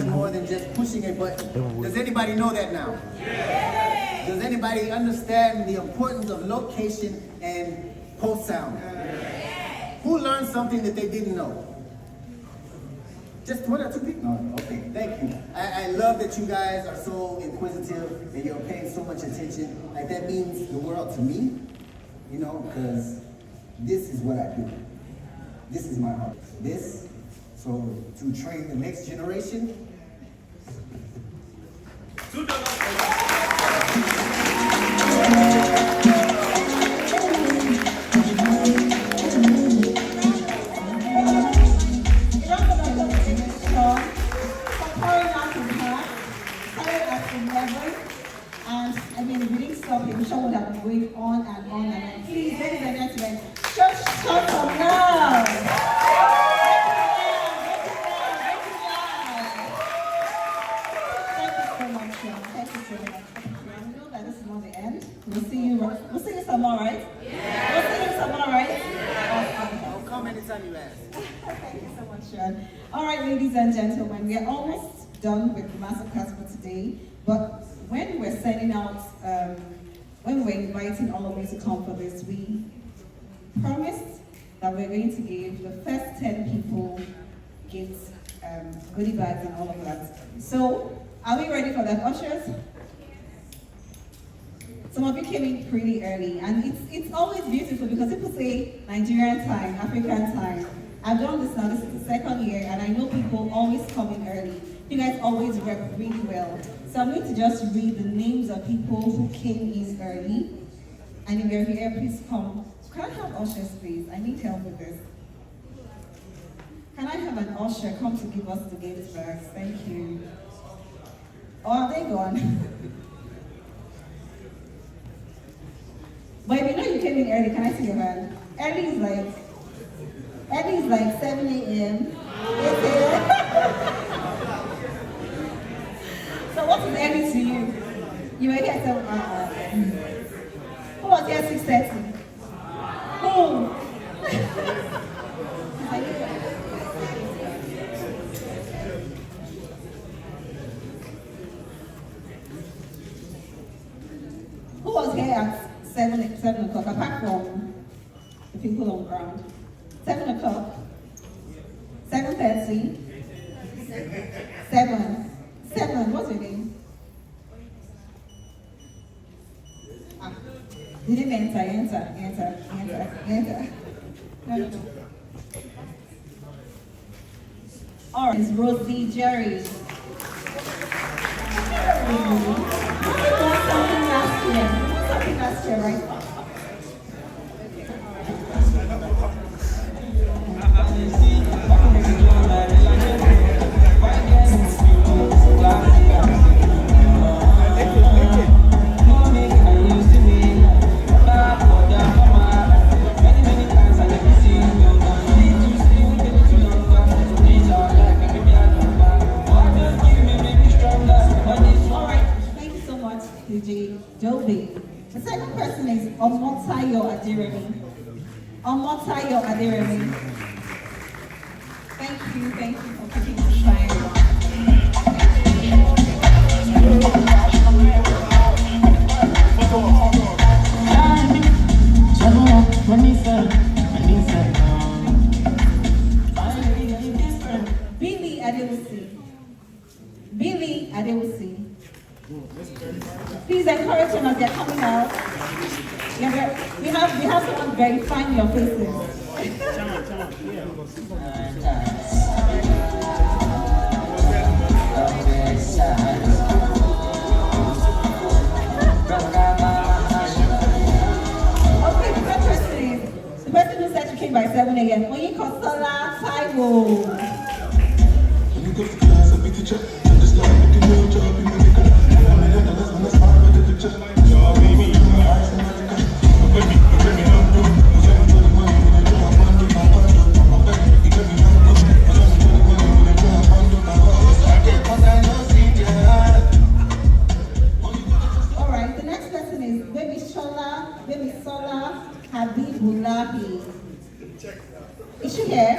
More than just pushing a button. Does anybody know that now? Yes. Does anybody understand the importance of location and post sound? Yes. Who learned something that they didn't know? Just one or two people? No, okay, thank you. I love that you guys are so inquisitive and you're paying so much attention. Like, that means the world to me, you know, because this is what I do. This is my heart. So to train the next generation. And I mean, we didn't stop him. The show would have been going on and on and on. Please, ladies and gentlemen, just shut up now. We'll see you some more, right? Yeah. We'll see you some more, right? Yeah. I'll come anytime you ask. Thank you so much, Sean. All right, ladies and gentlemen, we are almost done with the masterclass for today. But when we're sending out, when we're inviting all of you to come for this, we promised that we're going to give the first 10 people gifts, goodie bags and all of that. So, are we ready for that, ushers? Some of you came in pretty early, and it's always beautiful because people say Nigerian time, African time. I've done this now, this is the second year, and I know people always come in early. You guys always rep really well. So I'm going to just read the names of people who came in early. And if you're here, please come. Can I have ushers, please? I need help with this. Can I have an usher come to give us the gift bags? Thank you. Oh, are they gone? But if you know you came in early, can I see your hand? Early is like 7 a.m. 8 a.m. So what is early to you? You were here at 7 Who was here at 6:30? Who? Who was here at 7 o'clock, apart from the people on ground? 7 o'clock, 7:30, 7, what's your name? You didn't enter. No. All right, it's Rosie Jerry. Something last year, right? The second person is Omotayo Adiremi. Omotayo Adiremi. Thank you for keeping us fine. Billy Adewusi. Please encourage them as they're coming out. We have someone verifying your faces. Okay, the person who said she came by 7 a.m. Oyinkansola Taiwo. Alright, the next person is Baby Sola Habibulahi. Is she here?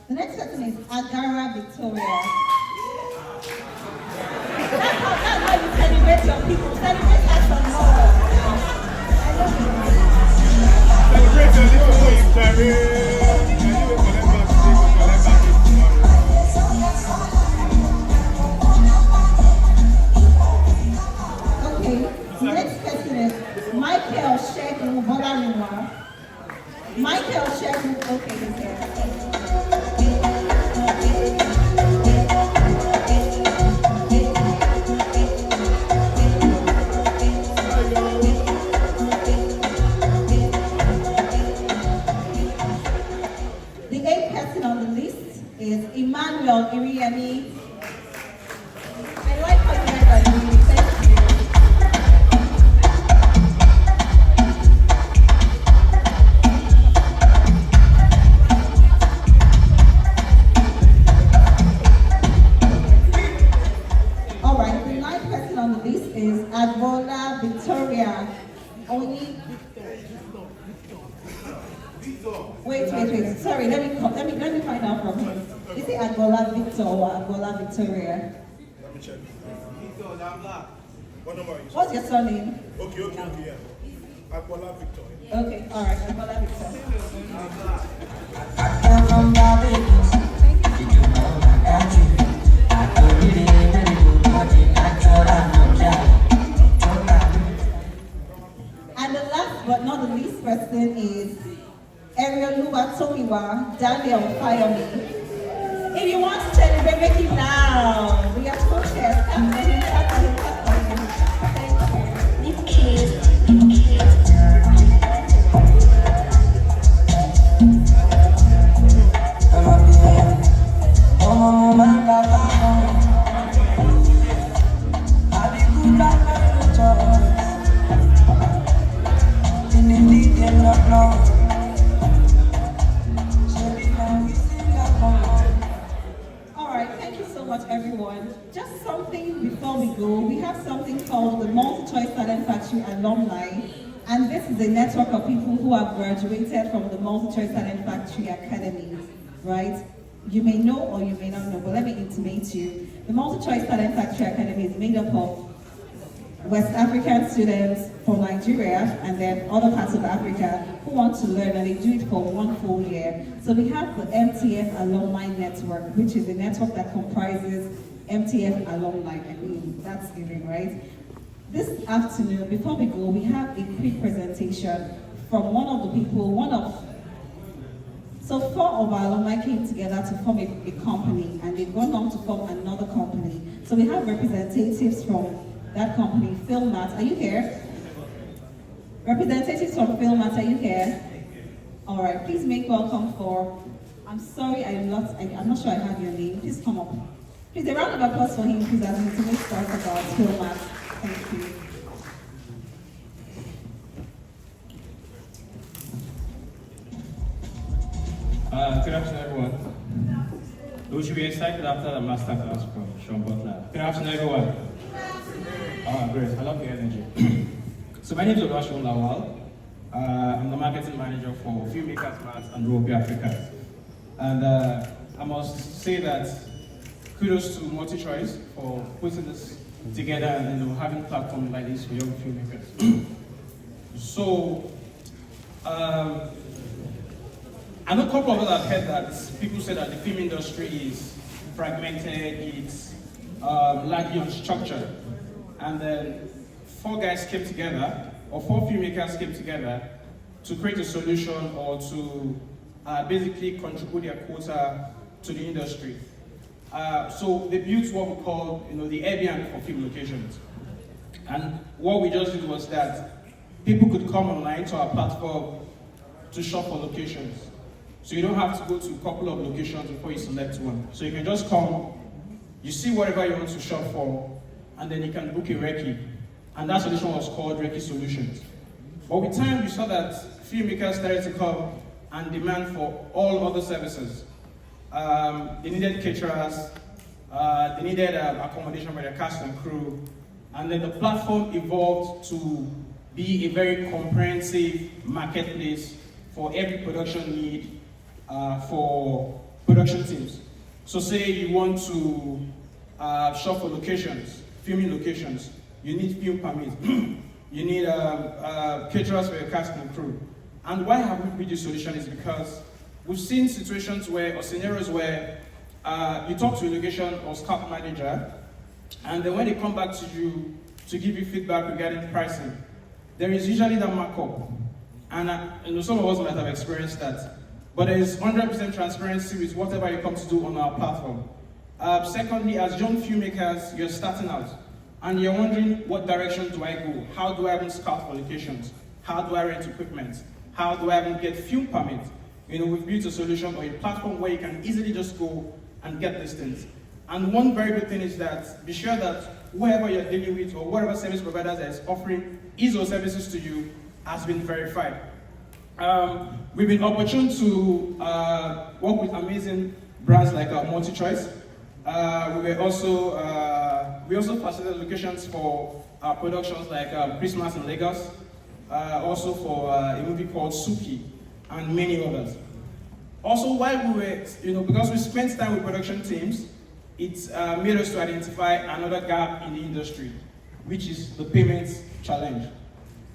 The next person is Agara Victoria. That's how you celebrate your people. Celebrate us some more. I love you. Celebrate your people so you Okay, the next person is Michael Shegun Bolarinwa. Michael Shegun, okay, he's here. Is Emmanuel Iriani. I like how you guys are doing it. Thank you. All right, the ninth person on the list is Advola Victoria. Wait. Sorry, let me find out from him. Is it Angola Victor or Angola Victoria? Let me check. Victor, I'm black. What number are you? What's your surname? Okay, yeah. Angola Victor. Okay, all right, Angola Victor. And the last but not the least person is Erioluwa Tomiwa Daniel Fayomi. If you want to celebrate, make it loud. We have co-chairs. Everyone, just something before we go. We have something called the Multi-Choice Talent Factory Alumni, and this is a network of people who have graduated from the Multi-Choice Talent Factory Academy, right? You may know or you may not know, but let me intimate you. The Multi-Choice Talent Factory Academy is made up of West African students from Nigeria and then other parts of Africa who want to learn, and they do it for 1 full year. So we have the MTF Alumni Network, which is a network that comprises MTF alumni. I mean, that's giving, right? This afternoon, before we go, we have a quick presentation from one of the people, one of So 4 of our alumni came together to form a company, and they've gone on to form another company. So we have representatives from that company, Filmmaking. Are you here? Representatives from Filmmaking, are you here? All right, please make welcome for, I'm sorry, I'm not sure I have your name. Please come up. Please, a round of applause for him, please, as we make start about Filmmaking. Thank you. Good afternoon, everyone. We should be excited after the master class from Sean Butler. Good afternoon, everyone. Great. I love your energy. So my name is Oluwaseun Lawal. I'm the marketing manager for Filmmakers Mart and Rope Africa. And I must say that kudos to MultiChoice for putting this together and having a platform like this for young filmmakers. So, I know a couple of us have heard that people say that the film industry is fragmented, it's lacking on structure. And then 4 guys came together, or 4 filmmakers came together to create a solution or to basically contribute their quota to the industry. So they built what we call the Airbnb for film locations. And what we just did was that people could come online to our platform to shop for locations. So you don't have to go to a couple of locations before you select one. So you can just come, you see whatever you want to shop for, and then you can book a recce. And that solution was called Recce Solutions. But with time, we saw that filmmakers started to come and demand for all other services. They needed caterers, they needed accommodation for their cast and crew, and then the platform evolved to be a very comprehensive marketplace for every production need for production teams. So say you want to shop for locations, filming locations, you need film permits, you need caterers for your cast and crew. And why have we built this solution is because we've seen situations where, or scenarios where you talk to a location or scout manager, and then when they come back to you to give you feedback regarding pricing, there is usually that markup. And some of us might have experienced that. But there is 100% transparency with whatever you come to do on our platform. Secondly, as young filmmakers, you're starting out, and you're wondering, what direction do I go? How do I even scout for locations? How do I rent equipment? How do I even get film permits? We've built a solution or a platform where you can easily just go and get these things. And one very good thing is that be sure that whoever you're dealing with or whatever service provider that is offering his or services to you has been verified. We've been opportune to work with amazing brands like MultiChoice. We also facilitate locations for productions like Christmas in Lagos, also for a movie called Suki, and many others. Also, while we were, because we spent time with production teams, it made us to identify another gap in the industry, which is the payments challenge.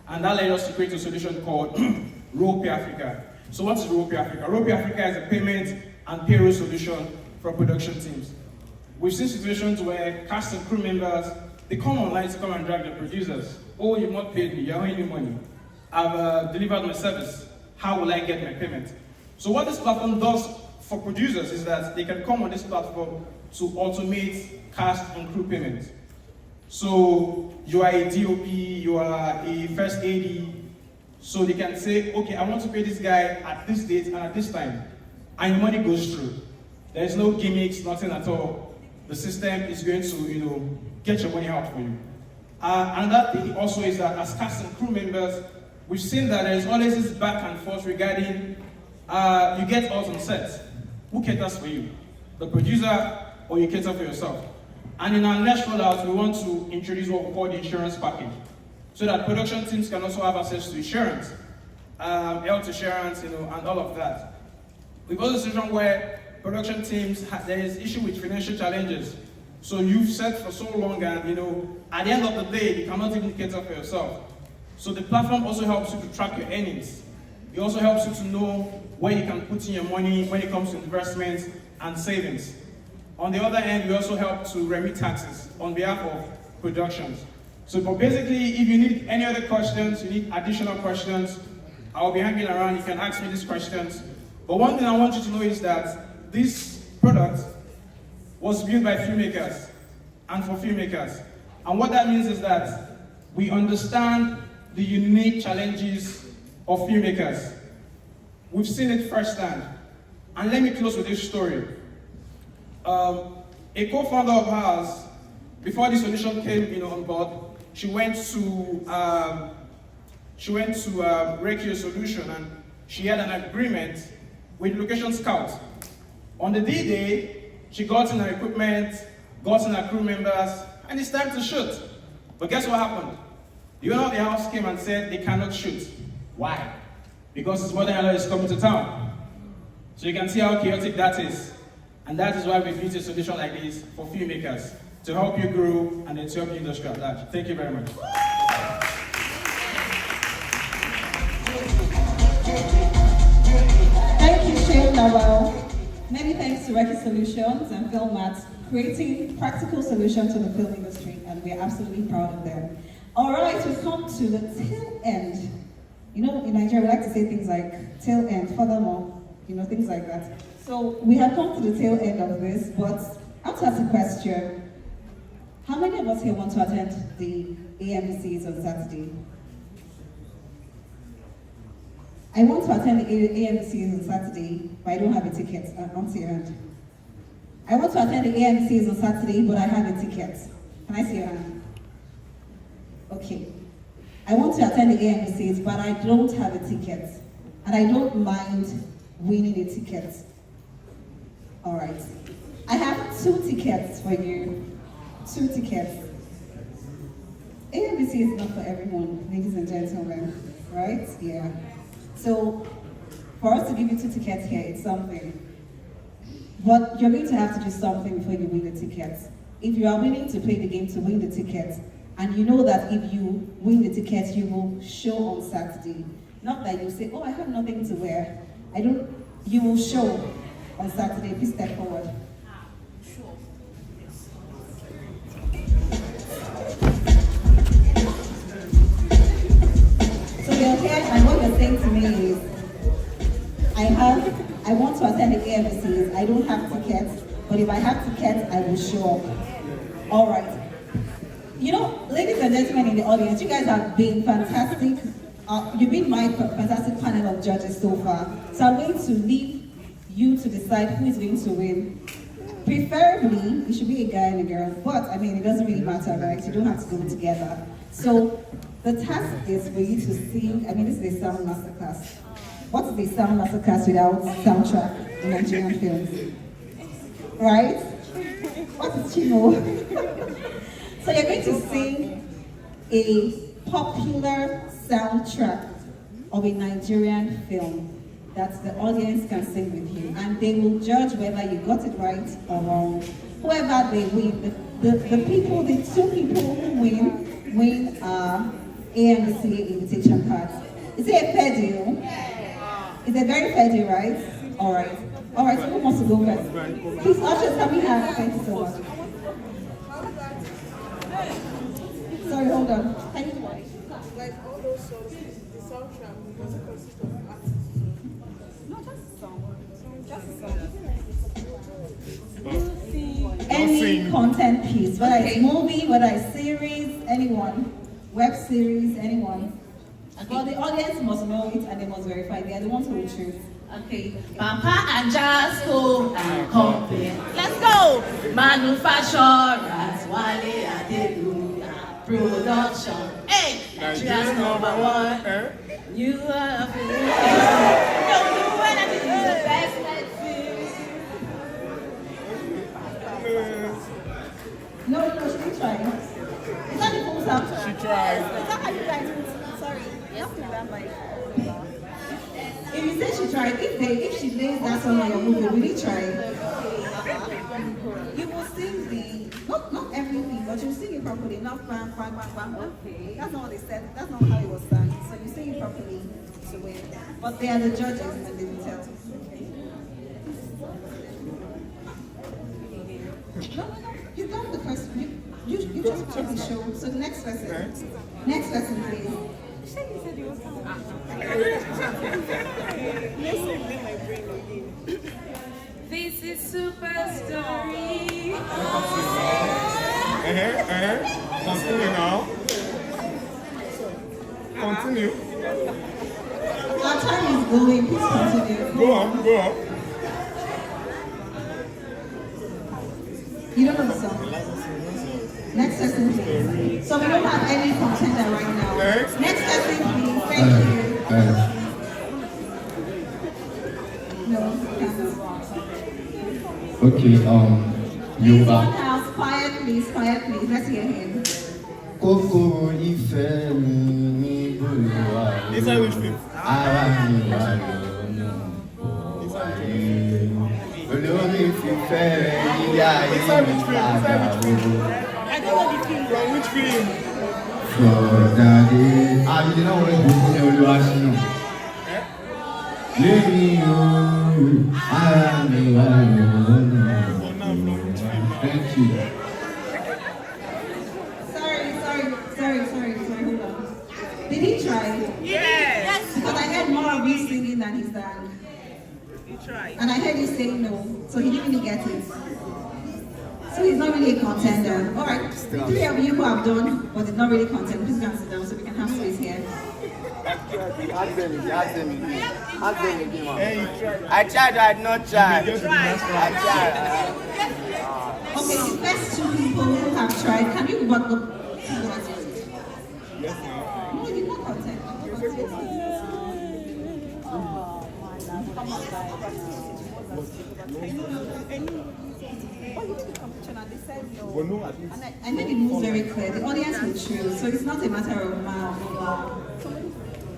And that led us to create a solution called Rope Africa. So what is Rope Africa? Rope Africa is a payment and payroll solution for production teams. We've seen situations where cast and crew members, they come online to come and drag the producers. Oh, you've not paid me, you're owing me money. I've delivered my service. How will I get my payment? So what this platform does for producers is that they can come on this platform to automate cast and crew payments. So you are a DOP, you are a first AD, so they can say, okay, I want to pay this guy at this date and at this time, and your money goes through. There is no gimmicks, nothing at all. The system is going to, get your money out for you. Another thing also is that as cast and crew members, we've seen that there is always this back and forth regarding you get out on set. Who caters for you? The producer or you cater for yourself? And in our next rollout, we want to introduce what we call the insurance package, so that production teams can also have access to insurance, health insurance, and all of that. We've got a situation where production teams, there is issue with financial challenges. So you've set for so long, and at the end of the day, you cannot even cater for yourself. So the platform also helps you to track your earnings. It also helps you to know where you can put in your money when it comes to investments and savings. On the other hand, we also help to remit taxes on behalf of productions. So, but basically, if you need any other questions, you need additional questions, I'll be hanging around. You can ask me these questions. But one thing I want you to know is that this product was built by filmmakers and for filmmakers. And what that means is that we understand the unique challenges of filmmakers. We've seen it firsthand. And let me close with this story. A co-founder of ours, before the solution came on board, she went to Reiki Solution, and she had an agreement with Location Scout. On the D-Day, she got in her equipment, got in her crew members, and it's time to shoot. But guess what happened? The owner of the house came and said they cannot shoot. Why? Because his mother-in-law is coming to town. So you can see how chaotic that is. And that is why we built a solution like this for filmmakers, to help you grow and then to help the industry at large. Thank you very much. Thank you, Shane Nawal. Many thanks to Reiki Solutions and Filmat, creating practical solutions to the film industry, and we're absolutely proud of them. All right, we've come to the tail end. You know, in Nigeria, we like to say things like tail end, furthermore, things like that. So we have come to the tail end of this, but I want to ask a question. How many of us here want to attend the AMCs on Saturday? I want to attend the AMCs on Saturday, but I don't have a ticket. On to your hand. I want to attend the AMCs on Saturday, but I have a ticket. Can I see your hand? Okay. I want to attend the AMCs, but I don't have a ticket. And I don't mind winning a ticket. All right. I have 2 tickets for you. 2 tickets. AMC is not for everyone, ladies and gentlemen, right? Yeah. So, for us to give you 2 tickets here, it's something. But you're going to have to do something before you win the tickets. If you are willing to play the game to win the tickets, and you know that if you win the tickets, you will show on Saturday. Not that you say, oh, I have nothing to wear. You will show on Saturday. Please step forward. So you're here, and what you're saying to me is, I want to attend the AMCs. I don't have tickets, but if I have tickets, I will show up. All right. Ladies and gentlemen in the audience, you guys have been fantastic. You've been my fantastic panel of judges so far. So I'm going to leave you to decide who is going to win. Preferably, it should be a guy and a girl, but it doesn't really matter, right? You don't have to go together. So the task is for you to sing. This is a sound masterclass. What is a sound masterclass without soundtrack in Nigerian films? Right? What is Chino? So you're going to sing a popular soundtrack of a Nigerian film that the audience can sing with you, and they will judge whether you got it right or wrong. Whoever they win, the 2 people who win AMC invitation cards. Is it a fair deal? It's a very fair deal, right? All right. So who wants to go first? Please, ushers, can we have? Thank you so much. Sorry, hold on. Like all those songs, the soundtrack doesn't consist of artists. No, just a song. Just a song. Any content piece, whether it's movie, whether it's series, anyone, web series, anyone. Well, the audience must know it and they must verify. They are the ones who will choose. Okay. Papa and Jasco and Company. Let's go! Manufacturers, Wale Adedu, production. Hey! Nigeria's #1. You are the best. No, she didn't try. It's not the full soundtrack. She tried. Is that how you guys sorry. You have to remember. If you say she tried, if she plays that song on your movie, will you try? You will sing not everything, but you sing it properly. Not bang, bang, bang, bang. Okay. That's not what they said. That's not how it was sung. So you sing it properly to win. But they are the judges and they will tell. No. You've done the first one. You just put the show. So the next person. Next person, please. Listen, my brain. Continue now. Continue. Our time is going. Please continue. Go on. You don't know the song. Next person, please. So we don't have any contender right now. Next person, please. Thank you. No. Okay, Yoruba. House, quiet please. Let's hear him. Kókó ìfẹ́ mi ní Olúwa ara mi wà lọ́nà òwáyé. Olórí fífẹ́ rẹ̀ ilé ayé mi padà wò. From which film? Fọ̀dàdé. You know what book ní Olúwa sínú? Lẹ́yìn ooo, ara mi wà lọ́nà òwáyé. Thank you. Sorry, hold on. Did he try? Yes. Because I heard more of you singing than he sang. He tried. And I heard you saying no, so he didn't really get it. So he's not really a contender. All right, the three of you who have done, but it's not really contender, please go and sit down so we can have space here. Ask them again, man. I tried, I did not try. I tried. Okay, the first two people who have tried, can you but look? Yes, No, you're not content. I made the moves very clear. The audience will choose, so it's not a matter of mouth.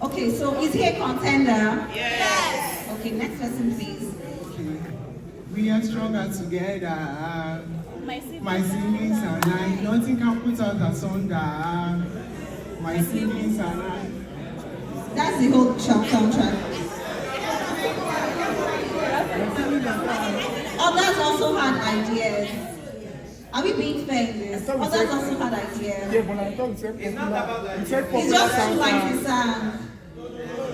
Okay, so is he a contender? Yes. Okay, next person, please. We are stronger together. My siblings and I, nothing can put us asunder. My siblings and I. That's the whole soundtrack. Others also had ideas. Are we being fair in this? Others also had ideas. Yeah, but I thought it's not about that. It's just too like the sound.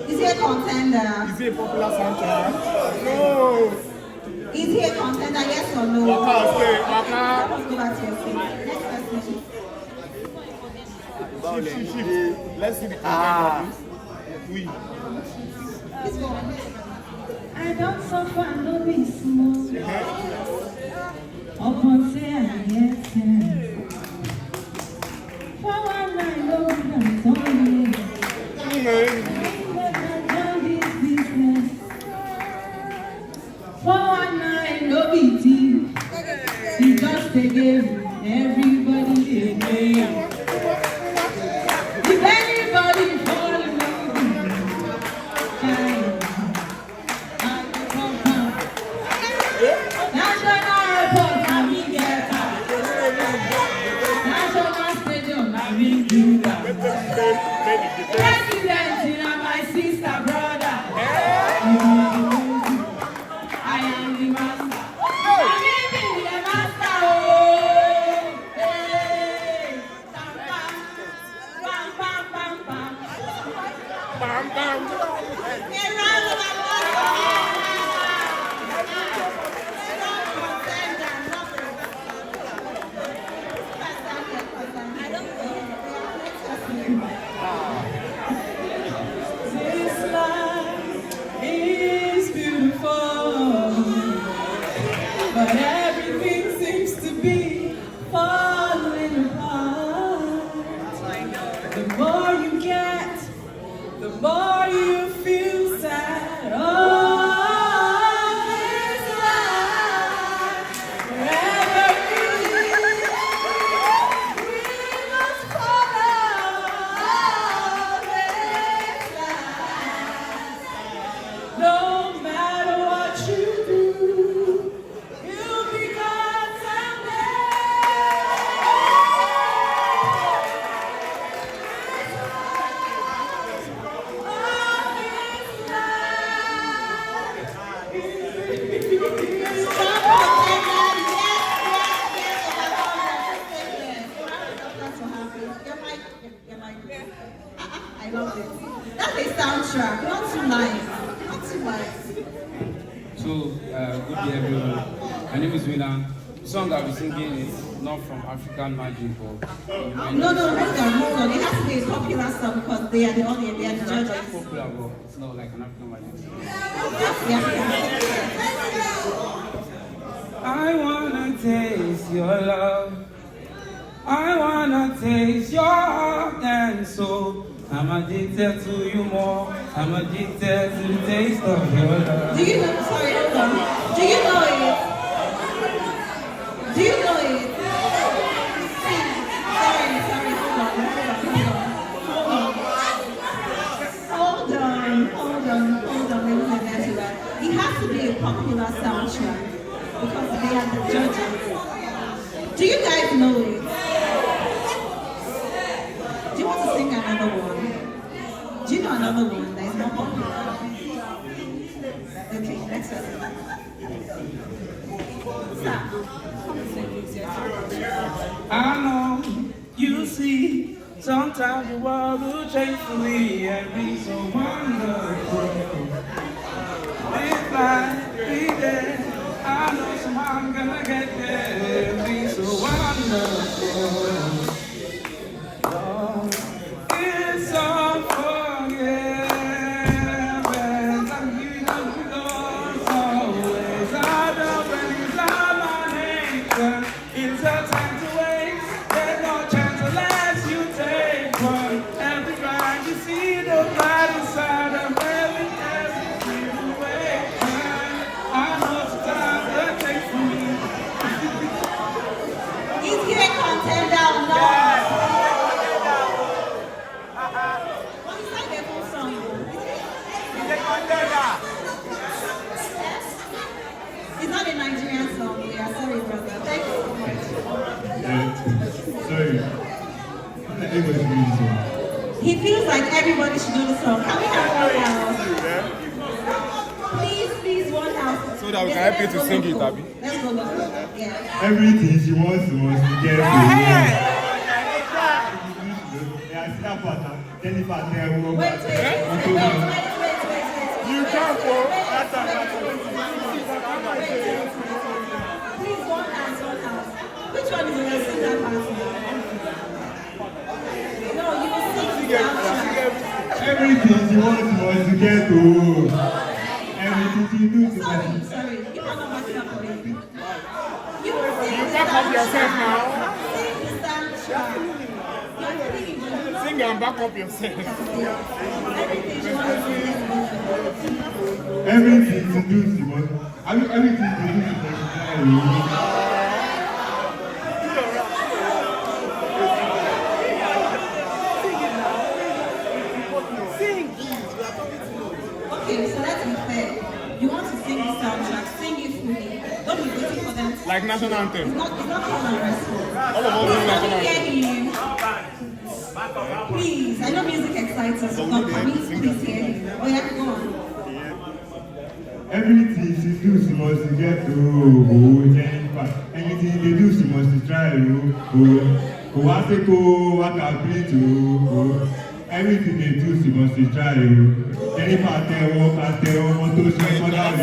Is he a contender? Is he a popular soundtrack? No. Is he a contender, yes or no? Waka. Let's go back to your seat. Next person. Shift. Let's see the contender. We. Please go on. I don't suffer, no be small. Upon say I get it. For one night, no be done this business. For one night, no be tea. It's just a game, everybody is playing. If anybody fall in love with me, National airport, I mean get that. National stadium, I mean do that. President, you know my sister, brother. I am the master. I mean be the master. Oh, hey, bam bam, bam bam bam bam. Hey, round of This life is beautiful, but everything seems to be falling apart. The more you get, the more you feel sad. Oh, this life, wherever you live, we must follow this life. No matter what you do, you'll be gone someday. I love it. That's a soundtrack, not too nice. Not too nice. So, good day everyone. My name is Wina. The song I'll be singing is not from African Magic or... No, hold on. It has to be a popular song because they are the audience, they are the judges. It's popular, but it's not like an African Magic song. I wanna taste your love. I wanna taste your heart and soul. I'm addicted to you more. I'm addicted to the taste of your love. Do you know? Sorry, hold on. Do you know it? Do you know it? Sorry, hold on, ladies and gentlemen. It has to be a popular soundtrack because they are the judges. Do you guys know it? Do you want to sing another one? Do you know another one that is more popular? Okay, next person. I know, you see, sometimes the world will change for me and be so wonderful. If I be there, I know somehow I'm gonna get there and be so wonderful. Oh, it's unforgettable. Like you don't go always. I don't believe my nature. It's a time to waste. There's no chance unless you take one. Every time you see the bright side of every way. I know sometimes that takes for me. Is he a contender or not? Well, it's not a full song. He's a contender. It's not a Nigerian song. We are sorry, brother. Thank you so much. Sorry. Everybody's doing the song. He feels like everybody should do the song. Can we have one house? Please, one house. So that we can help you to sing it, Abby. Let's go local. Yeah. Everything she wants to get to. Wait. You can't go. Please, one house. Which one is the best singer part? No, you will sing the soundtrack. Everything she wants to get to. Everything she do to Sorry. You cannot back it up for it. You will sing You the back up yourself soundtrack. now. Sing the soundtrack. Sing and back up yourself. Everything to do to must. Everything to do to Okay, so let's be fair. You want to sing the soundtrack, sing it fully. Don't be waiting for them. Like national anthem. It's not fun and restful. All of us do national Can anthem. you hear him? Please, I know music excites us, but can we please hear him? Oh yeah, go on. Everything she do, she must get to. Anything they do, she must try to. Everything they do, she must try to. Any part they walk out there, want to show for that.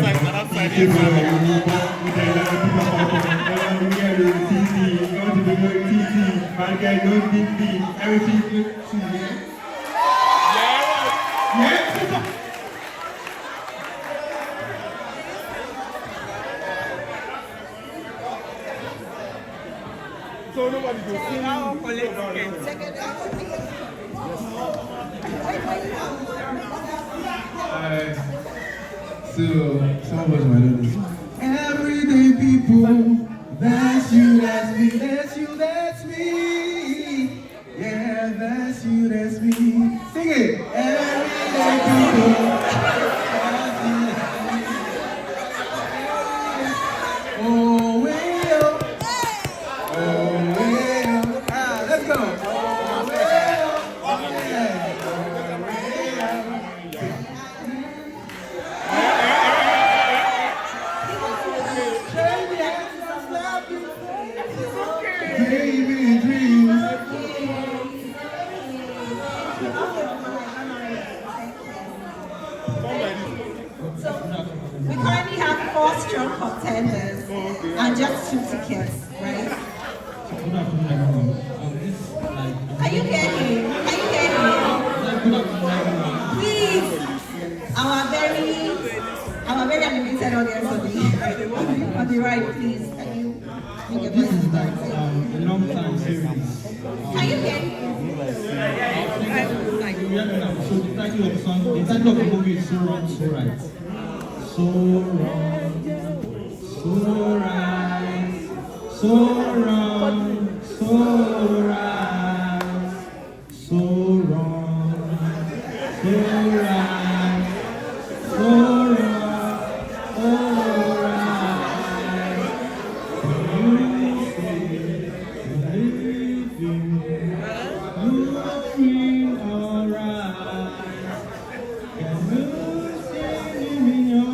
So nobody goes sing. So some of us might know this. Everyday people, that's you, that's me, that's you, that's me. Yeah, that's you, that's me. Sing it. Everyday people. Oh, way up. Oh, way up. Let's go. We currently have 4 strong contenders and just 2 tickets, right? Our very animated audience on the right, please. Can you make your voice start? A long time series. Can you hear me? So the title of the song, the title of the movie is So Wrong, So Right. So wrong, so right, so wrong, so right, so wrong, so right, so wrong, so right. You say believing, you feel alright. Can you see me in your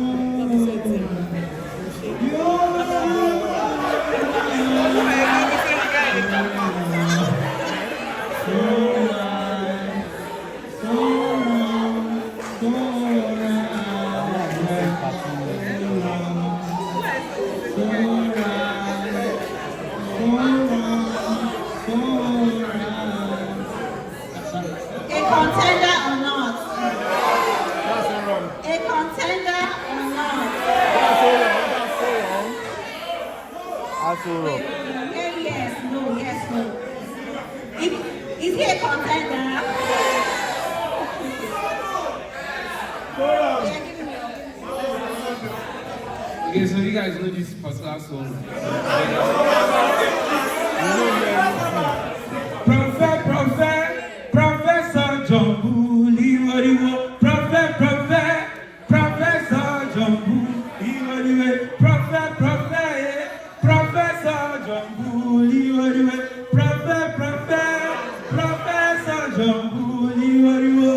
A contender or not? A contender or not? Yes, no, yes, no. Is he a contender? Okay, so you guys know this particular song. Professor John Bulliwariwo. Professor John Bulliwariwo. Professor John Bulliwariwo. Professor John Bulliwariwo.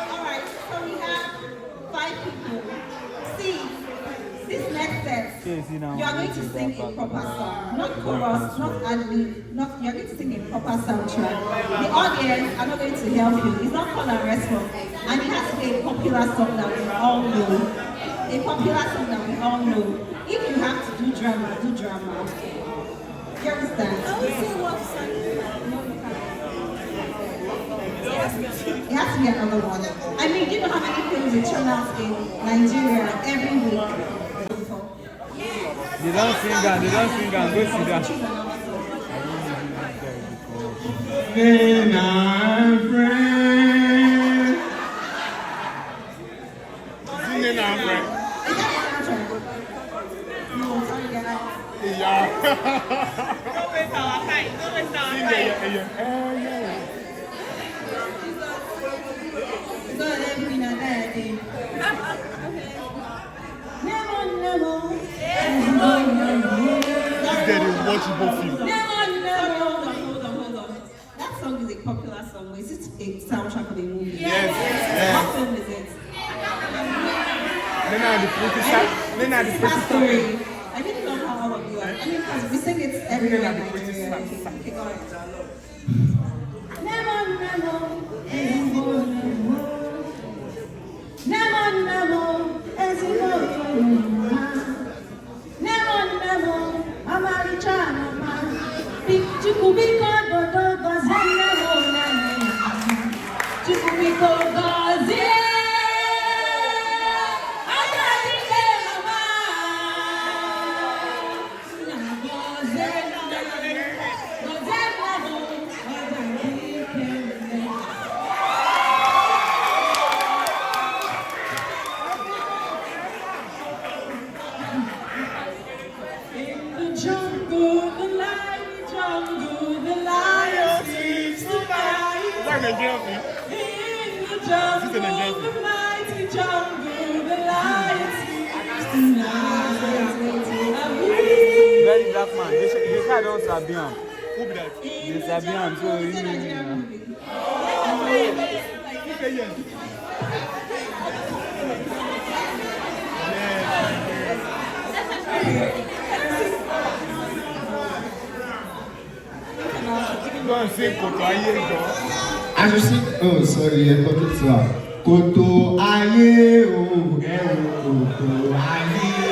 Alright, so we have 5 people. See, this next set, you are going to sing a proper song. Not chorus, not ad-lib, you're going to sing a proper soundtrack. The audience are not going to help you. It's not call and response. And it has to be a popular song that we all know. A popular song that we all know. If you have to do drama, do drama. You understand? It has to be another one. I mean, do you know how many films they turn out in Nigeria every week? They don't sing and go sit down. Then I'm friend. Singing our friend. No, sorry guys. Yeah. Watchable film. Hold on. That song is a popular song. Is it a soundtrack of a movie? Yes. What film is it? Story. I didn't know how all of you are. I mean, because we sing it everywhere in Nigeria. Okay, go ahead. Very black man. They said don't sabi am. Who be that? They sabi am, so you know. Okay, yes. Go and sing Koto Aye Go. I should sing. Oh, sorry, I got it wrong. Koto Aye, oh, Koto Aye.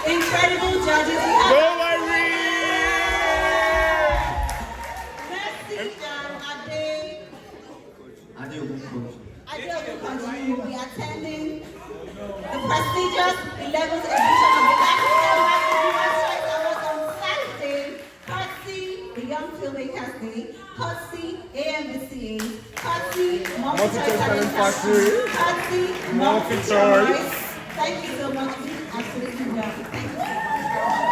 Incredible judges. Don't worry. Ade will be attending the prestigious 11th edition of the African Human Rights Awards on Saturday, courtesy the Young Filmmakers Day, courtesy AMVCA, courtesy Multi-Choice Talent Factory, courtesy Multi-Choice. Thank you so much. Absolutely well. Thank you.